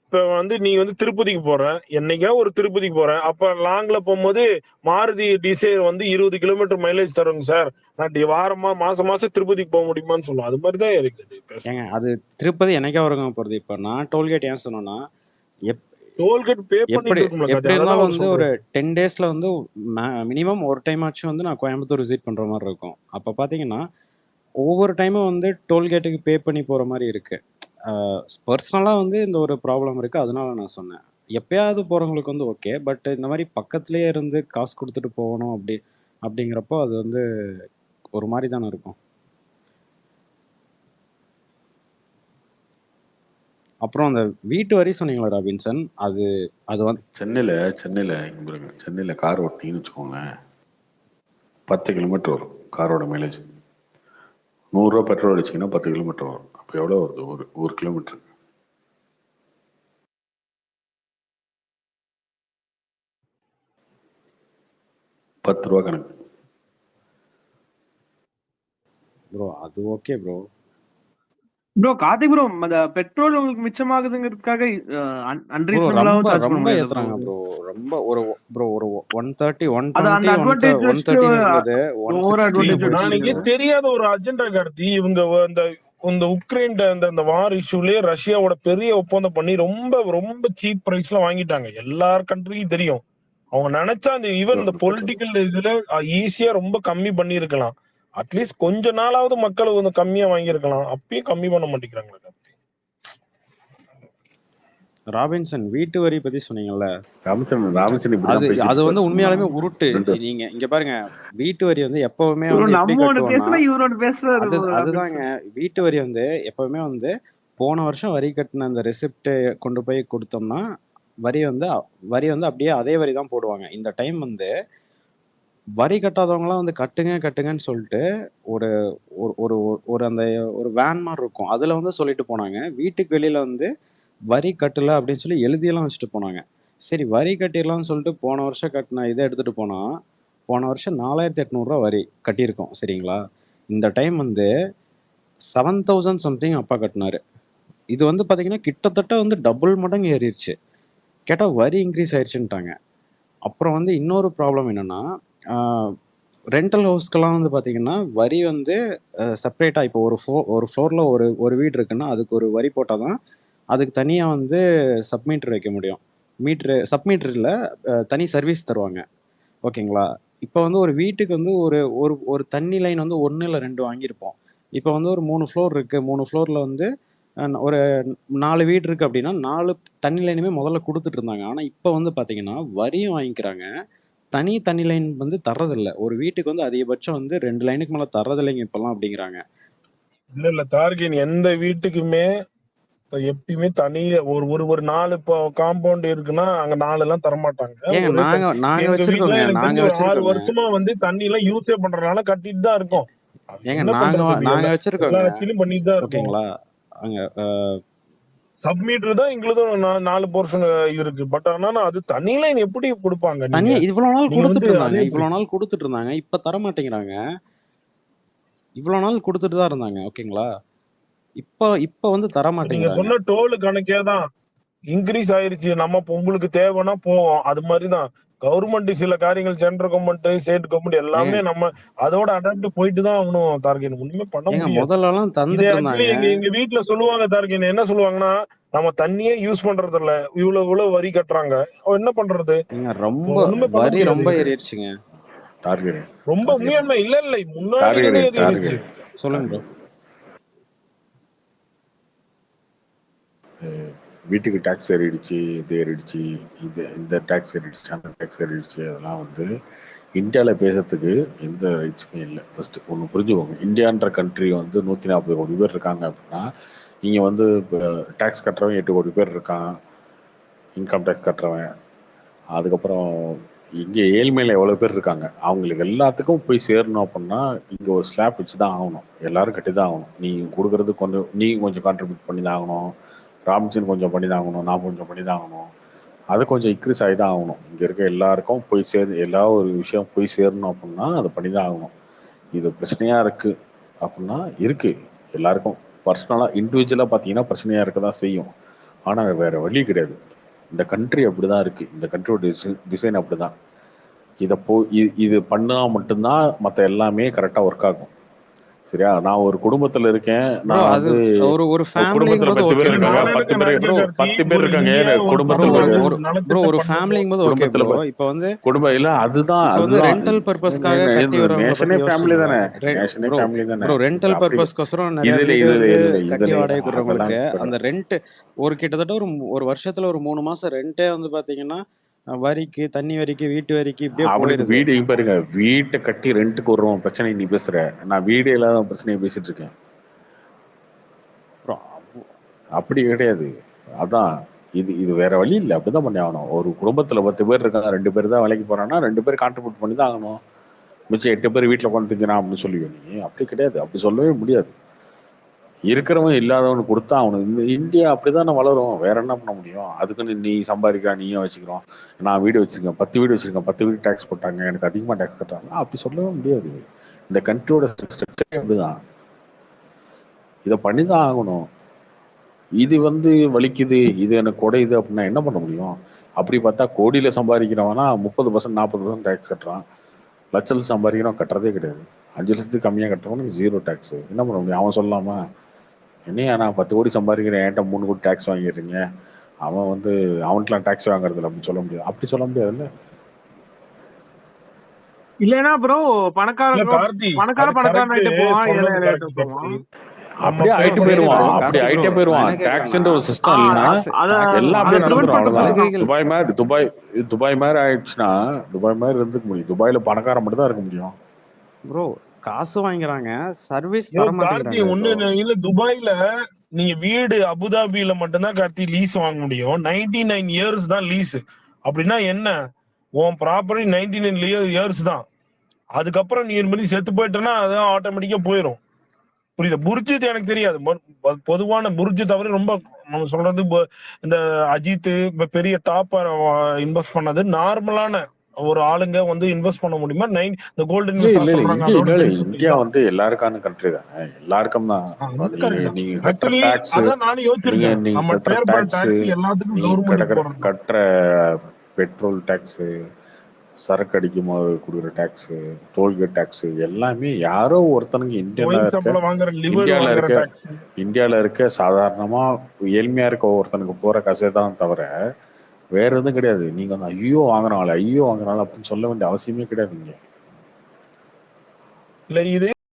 இப்ப வந்து நீ வந்து திருப்பதிக்கு போற, என்னைக்கா ஒரு திருப்பதிக்கு போற, அப்ப லாங்ல போகும்போது மாருதி டிசைர் வந்து 20 கிலோமீட்டர் மைலேஜ் தருங்க சார், நான் வாரமா மாசம் திருப்பதிக்கு போக முடியுமான்னு சொல்லுவோம். அது மாதிரிதான் இருக்குது. ஏங்க அது திருப்பதி என்னைக்கா வருங்க போறது. இப்போ நான் டோல்கேட் ஏன் சொன்னேன்னா, டோல்கேட் பே எப்படி பண்ணிட்டு இருக்கும்ல எப்படி கார்த்தி, இருந்தாலும் அதான் வந்து ஒரு சொல்றேன். 10 டேஸ்ல வந்து மினிமம் ஒரு டைம் ஆச்சும் வந்து நான் கோயம்புத்தூர் விசிட் பண்ற மாதிரி இருக்கும். அப்போ பார்த்தீங்கன்னா ஒவ்வொரு டைமும் வந்து டோல்கேட்டுக்கு பே பண்ணி போற மாதிரி இருக்கு. பர்சனலாக வந்து இந்த ஒரு ப்ராப்ளம் இருக்கு, அதனால நான் சொன்னேன். எப்பயாவது போறவங்களுக்கு வந்து ஓகே, பட் இந்த மாதிரி பக்கத்துலேயே இருந்து காசு கொடுத்துட்டு போகணும் அப்படிங்கிறப்போ அது வந்து ஒரு மாதிரி தானே இருக்கும். அப்புறம் அந்த வீட்டு வரி சொன்னீங்களா ராபின்சன், அது வந்து சென்னையில கார் ஓட்டிங்கன்னு வச்சுக்கோங்க, 10 கிலோமீட்டர் வரும் காரோட மைலேஜ். 100 ரூபா பெட்ரோல் அடிச்சிங்கன்னா 10 கிலோமீட்டர் வரும். அப்போ எவ்வளோ வருது ஒரு கிலோமீட்டருக்கு? 10 ரூபா கணக்கு ப்ரோ. அது okay bro. Bro Karthik bro, அந்த பெட்ரோல் உங்களுக்கு மிச்சமாகுதுங்கிறதுக்காக அன்ரீசனபிளாவும் ரொம்ப சார்ஜ் பண்ண ரொம்ப முடியாது ஏத்துறாங்க ப்ரோ. ரொம்ப ஒரு 130 அது அந்த 120 அட்வான்டேஜ் வச்சுட்டு 130 இருந்தது ஓவர் 160 அட்வான்டேஜ் நாளைக்கே எடுத்துக்கிறது. தெரியாத ஒரு அஜெண்டா கார்த்தி. இவங்க இந்த உக்ரைன் அந்த வார் இஷ்யூலயே ரஷ்யாவோட பெரிய ஒப்பந்தம் பண்ணி ரொம்ப ரொம்ப சீப் பிரைஸ்ல வாங்கிட்டாங்க. எல்லார் கண்ட்ரிக்கும் தெரியும். அவங்க நினைச்சா இந்த பொலிட்டிக்கல் இதுல ஈஸியா ரொம்ப கம்மி பண்ணி இருக்கலாம். அட்லீஸ்ட் கொஞ்ச நாளாவது மக்கள் கொஞ்சம் கம்மியா வாங்கியிருக்கலாம். அப்பயும் கம்மி பண்ண மாட்டேங்கிறாங்க. ராபின்சன் வீட்டு வரி பத்தி சொன்னீங்கல்ல, ராபின்சன் அது வந்து உண்மையாலுமே உருட்டு. நீங்க இங்க பாருங்க, வீட்டு வரி வந்து எப்பவுமே வந்து எப்படி நம்ம ஒண்ணு கட்டுவோம்னா, பேசுறா, இவரோட பேசுறாரு. அதுதாங்க வீட்டு வரி வந்து எப்பவுமே வந்து போன வருஷம் வரி கட்டின அந்த ரெசிப்ட் கொண்டு போய் கொடுத்தோம்னா வரி வந்து அப்படியே அதே வரி தான் போடுவாங்க. இந்த டைம் வந்து வரி கட்டாதவங்களாம் வந்து கட்டுங்கன்னு சொல்லிட்டு ஒரு ஒரு ஒரு அந்த ஒரு வேன் மாதிரி இருக்கும், அதுல வந்து சொல்லிட்டு போனாங்க. வீட்டுக்கு வெளியில வந்து வரி கட்டல அப்படின்னு சொல்லி எழுதியெல்லாம் வச்சுட்டு போனாங்க. சரி வரி கட்டிடலாம்னு சொல்லிட்டு போன வருஷம் கட்டின இதை எடுத்துட்டு போனா போன வருஷம் 4800 வரி கட்டியிருக்கோம் சரிங்களா. இந்த டைம் வந்து 7000 சம்திங் அப்பா கட்டினாரு. இது வந்து பாத்தீங்கன்னா கிட்டத்தட்ட வந்து டபுள் மடங்கு ஏறிடுச்சு. கேட்டா வரி இன்க்ரீஸ் ஆயிடுச்சுட்டாங்க. அப்புறம் வந்து இன்னொரு ப்ராப்ளம் என்னன்னா, ரெண்டல் ஹவுஸ்க்கெல்லாம் வந்து பார்த்தீங்கன்னா வரி வந்து செப்பரேட்டாக இப்போ ஒரு ஃப்ளோரில் ஒரு வீடு இருக்குன்னா அதுக்கு ஒரு வரி போட்டால் தான் அதுக்கு தனியாக வந்து சப்மீட்டர் வைக்க முடியும். சப்மீட்டரில் தனி சர்வீஸ் தருவாங்க ஓகேங்களா. இப்போ வந்து ஒரு வீட்டுக்கு வந்து ஒரு தண்ணி லைன் வந்து 1 இல்லை 2 வாங்கியிருப்போம். இப்போ வந்து ஒரு 3 ஃப்ளோர் இருக்குது. 3 ஃப்ளோரில் வந்து ஒரு 4 வீடு இருக்கு அப்படின்னா 4 தண்ணி லைனுமே முதல்ல கொடுத்துட்டு இருந்தாங்க. ஆனா இப்ப வந்து பாத்தீங்கன்னா வரியும் வாங்கிக்கிறாங்க. தண்ணி லைன் வந்து தர்றதில்ல. ஒரு வீட்டுக்கு வந்து அதிகபட்சம் வந்து 2 லைனுக்கு மேல தர்றதில்லைங்க இப்பெல்லாம் அப்படிங்கிறாங்க. இல்ல டார்கெட் எந்த வீட்டுக்குமே எப்பயுமே தனியா ஒரு ஒரு ஒரு 4 காம்பவுண்ட் இருக்குன்னா அங்க 4 எல்லாம் தரமாட்டாங்க. ஏங்க ஒரே நாங்க நாங்க எங்க வீட்ல வச்சிருக்கோங்க எனக்கு நாங்க தெரிஞ்சு ஒரு 6 வச்சிருக்கோங்க வருஷமா வந்து தண்ணி எல்லாம் யூஸே பண்றதுனால கட்டிட்டு தான் இருக்கோம். அது ஏங்க என்ன நாங்க பண்றது நாங்க எல்லா வச்சிருக்கோங்க இடத்துலயும் பண்ணிட்டு தான் இருக்கோம். ஓகேங்களா. அங்க சப்மீட்டர் தான் எங்களுதும் 4 போர்ஷன் இருக்கு. பட் ஆனா அது தனி லைன் எப்படி கொடுப்பாங்க? நீங்க தனியா இவ்வளவு நாள் நீங்க கொடுத்துட்டு வந்து இருந்தாங்க அதே இவ்வளவு நாள் கொடுத்துட்டு இருந்தாங்க இப்ப தர மாட்டேங்கிறாங்க. இவ்வளவு நாள் கொடுத்துட்டு தான் இருந்தாங்க. ஓகேங்களா. இப்ப வந்து தர நீங்க மாட்டேங்கிறாங்க. சொன்ன டோல் கணக்கே தான் இன்க்ரீஸ் ஆயிருச்சு. நம்ம உங்களுக்கு தேவைன்னா போவோம். அது மாதிரிதான் கவர்மெண்ட் சில காரியங்கள் சென்ட்ரல் கவர்மெண்ட் ஸ்டேட் கவர்மெண்ட் எல்லாமே நம்ம அதோட அடாப்ட் போயிட்டு தான் ஆகணும். டார்கெட் ஒண்ணுமே பண்ண ஏங்க முடியாது. முதல்ல எல்லாம் இது தந்துட்டு ஆக்சுவலி இருந்தாங்க. எங்க வீட்டுல சொல்லுவாங்க டார்கெட் என்ன சொல்லுவாங்கன்னா நம்ம தண்ணியே யூஸ் பண்றது இல்ல, இவ்வளவு வரி கட்டுறாங்க, என்ன பண்றது? ஏங்க ரொம்ப ஒண்ணுமே பண்ண வரி ரொம்ப முடியாது. ஏறிடுச்சுங்க. டார்கெட் ரொம்ப உண்மையாண்மை இல்ல முன்னாடி இருந்தே டார்கெட் ஏறிடுச்சு. டார்கெட் சொல்லுங்க ப்ரோ. வீட்டுக்கு டேக்ஸ் ஏறிடுச்சு, இது ஏறிடுச்சு, இந்த டேக்ஸ் ஏறிடுச்சு, அந்த டேக்ஸ் ஏறிடுச்சு. அதெல்லாம் வந்து இந்தியாவில் பேசுறதுக்கு எந்த ரைட்ஸுமே இல்லை. ஃபர்ஸ்ட் ஒன்று புரிஞ்சுக்கோங்க. இந்தியான்ற கண்ட்ரி வந்து 140 கோடி பேர் இருக்காங்க அப்படின்னா இங்கே வந்து இப்போ டேக்ஸ் கட்டுறவன் 8 கோடி பேர் இருக்கான், இன்கம் டேக்ஸ் கட்டுறவன். அதுக்கப்புறம் இங்கே ஏழ்மையில் எவ்வளோ பேர் இருக்காங்க, அவங்களுக்கு எல்லாத்துக்கும் போய் சேரணும் அப்படின்னா இங்கே ஒரு ஸ்லாப் வச்சு தான் ஆகணும். எல்லாரும் கட்டி தான் ஆகணும். நீ கொடுக்கறது கொஞ்சம் நீ கொஞ்சம் கான்ட்ரிபியூட் பண்ணி தான் ஆகணும், ராம்சன் கொஞ்சம் பண்ணி தான் ஆகணும், நான் கொஞ்சம் பண்ணி தான் ஆகணும். அது கொஞ்சம் இன்க்ரீஸ் ஆகி தான் ஆகணும். இங்கே இருக்க எல்லாருக்கும் போய் எல்லா ஒரு விஷயம் போய் சேரணும் அப்படின்னா அதை பண்ணி தான் ஆகணும். இது பிரச்சனையாக இருக்குது அப்படின்னா இருக்குது. எல்லாருக்கும் பர்சனலாக இண்டிவிஜுவலாக பார்த்தீங்கன்னா பிரச்சனையாக இருக்க தான் செய்யும். ஆனால் வேறு வழி கிடையாது. இந்த கண்ட்ரி அப்படி தான் இருக்குது. இந்த கண்ட்ரியோட டிசைன் அப்படி தான். இது பண்ணால் மட்டும்தான் மற்ற எல்லாமே கரெக்டாக ஒர்க் ஆகும். சரியா? நான் ஒரு குடும்பத்துல இருக்கேன். நான் அது வந்து ஒரு குடும்பத்துல 10 பேர் இருக்காங்க. 10 பேர் இருக்காங்க. குடும்பத்துல ஒரு ஃபேமிலிங்கும் போது ஓகே ப்ரோ. இப்போ வந்து குடும்பம் இல்ல அதுதான் வந்து ரெண்டல் பர்பஸ்க்காக கட்டி வரவங்க நேஷனே ஃபேமிலி தானே. நேஷனே ஃபேமிலி தானே. ப்ரோ ரெண்டல் பர்பஸ்க்கோசரம் நிறைய வீடு வந்து கட்டி வாடகை கொடுறவங்களுக்கு அந்த ரெண்ட் ஒரு கிட்டத்தட்ட ஒரு வருஷத்துல ஒரு 3 மாசம் ரெண்டே வந்து பாத்தீங்கன்னா வரிக்கு, தண்ணி வரிக்கு, வீட்டு வரிக்கு இப்படியே அவனுக்கு வீடு பாருங்க. வீட்டை கட்டி ரெண்ட்டுக்கு வருவோம் பிரச்சனை நீ பேசுற. நான் வீடு இல்லாத பிரச்சனையை பேசிட்டு இருக்கேன். அப்படி கிடையாது. அதான் இது வேற வழி இல்லை. அப்படிதான் பண்ணி ஆகணும். ஒரு குடும்பத்துல 10 பேர் இருக்காங்க, 2 பேர் தான் வேலைக்கு போறான்னா 2 பேர் கான்ட்ரிபியூட் பண்ணி தான் ஆகணும். மிச்சம் 8 பேர் வீட்டுல உட்காந்துக்கிறான் அப்படின்னு சொல்லுவேன் நீ. அப்படி கிடையாது. அப்படி சொல்லவே முடியாது. இருக்கிறவன் இல்லாதவனுக்கு கொடுத்தா அவனுக்கு இந்தியா அப்படிதான் வளரும். வேற என்ன பண்ண முடியும்? அதுக்குன்னு நீ சம்பாதிக்கிறா, நீயும் வச்சுக்கிறோம், நான் வீடு வச்சிருக்கேன், 10 வீடு வச்சிருக்கேன், 10 வீடு டேக்ஸ் போட்டாங்க, எனக்கு அதிகமா டேக்ஸ் கட்டுறாங்க, அப்படி சொல்லவே முடியாது. இந்த கண்ட்ரியோட ஸ்ட்ரக்சரே அப்படிதான். இதை பண்ணிதான் ஆகணும். இது வந்து வலிக்குது, இது எனக்கு குடையுது அப்படின்னா என்ன பண்ண முடியும்? அப்படி பார்த்தா கோடியில சம்பாதிக்கிறவனா 30% 40% டேக்ஸ் கட்டுறான். லட்சத்தில் சம்பாதிக்கிறவன் கட்டுறதே கிடையாது. 5 லட்சத்துக்கு கம்மியா கட்டுறவனுக்கு 0 டேக்ஸ். என்ன பண்ண முடியும்? அவன் சொல்லலாமா என்னையா நான் 10 கோடி சம்பாதிக்கிறேன், என்கிட்ட 3 கோடி டேக்ஸ் வாங்கிடுறீங்க, அவன் வந்து அவனுக்குலாம் டேக்ஸ் வாங்குறதில்ல அப்படின்னு சொல்ல முடியாது. அப்படி சொல்ல முடியாதுல்ல. இல்லனா ப்ரோ பணக்காரனாயிட்டு போவான், ஏழை ஆயிட்டு போவான். அப்படியே ஆயிட்டு போயிருவான். அப்படி ஆயிட்டே போயிருவான். டாக்ஸ்ன்ற ஒரு சிஸ்டம் இல்லைன்னா எல்லாம் அப்படியே நடந்துரும். அவ்வளவுதான். துபாய் மாதிரி ஆயிடுச்சுன்னா துபாய் மாதிரி இருந்துக்க முடியும். துபாயில பணக்காரன் மட்டும் தான் இருக்க முடியும். ப்ரோ காசு வாங்குறாங்க, சர்வீஸ் தர மாட்டேங்கிறாங்க. ஒண்ணு இல்ல, துபாயில நீங்க வீடு அபுதாபியில மட்டும்தான் கார்த்தி லீஸ் வாங்க முடியும். 99 இயர்ஸ் தான் லீஸ். அப்படின்னா என்ன? உன் ப்ராப்பர்ட்டி 99 இயர்ஸ் தான். அதுக்கப்புறம் நீ மாதிரி செத்து போயிட்டேன்னா அது ஆட்டோமேட்டிக்கா போயிடும். புரியுது? புர்ஜு எனக்கு தெரியாது. பொதுவான புர்ஜு தவிர ரொம்ப நம்ம சொல்றது இந்த அஜித் பெரிய டாப் இன்வெஸ்ட் பண்ணது நார்மலான ஒரு ஆளுங்க வந்து இன்வெஸ்ட் பண்ண முடியுமா? இந்த கோல்டன் இந்தியா வந்து எல்லாருக்கான கண்ட்ரி தானே. எல்லாருக்கும் தான். நீங்க கட்டுற டாக்ஸ், கட்டுற பெட்ரோல் டாக்ஸ், சரக்கு அடிக்கும் போது கொடுக்குற டாக்ஸ், டோல்கேட் டாக்ஸ் எல்லாமே யாரோ ஒருத்தனுக்கு இந்தியாவில் இருக்க சாதாரணமா ஏழ்மையா இருக்க ஒருத்தனுக்கு போற காசே தான் தவிர வேற எதுவும் கிடையாது. நீங்க வந்து ஐயோ வாங்குறாங்களே அப்படின்னு சொல்ல வேண்டிய அவசியமே கிடையாது. இங்க இல்ல இது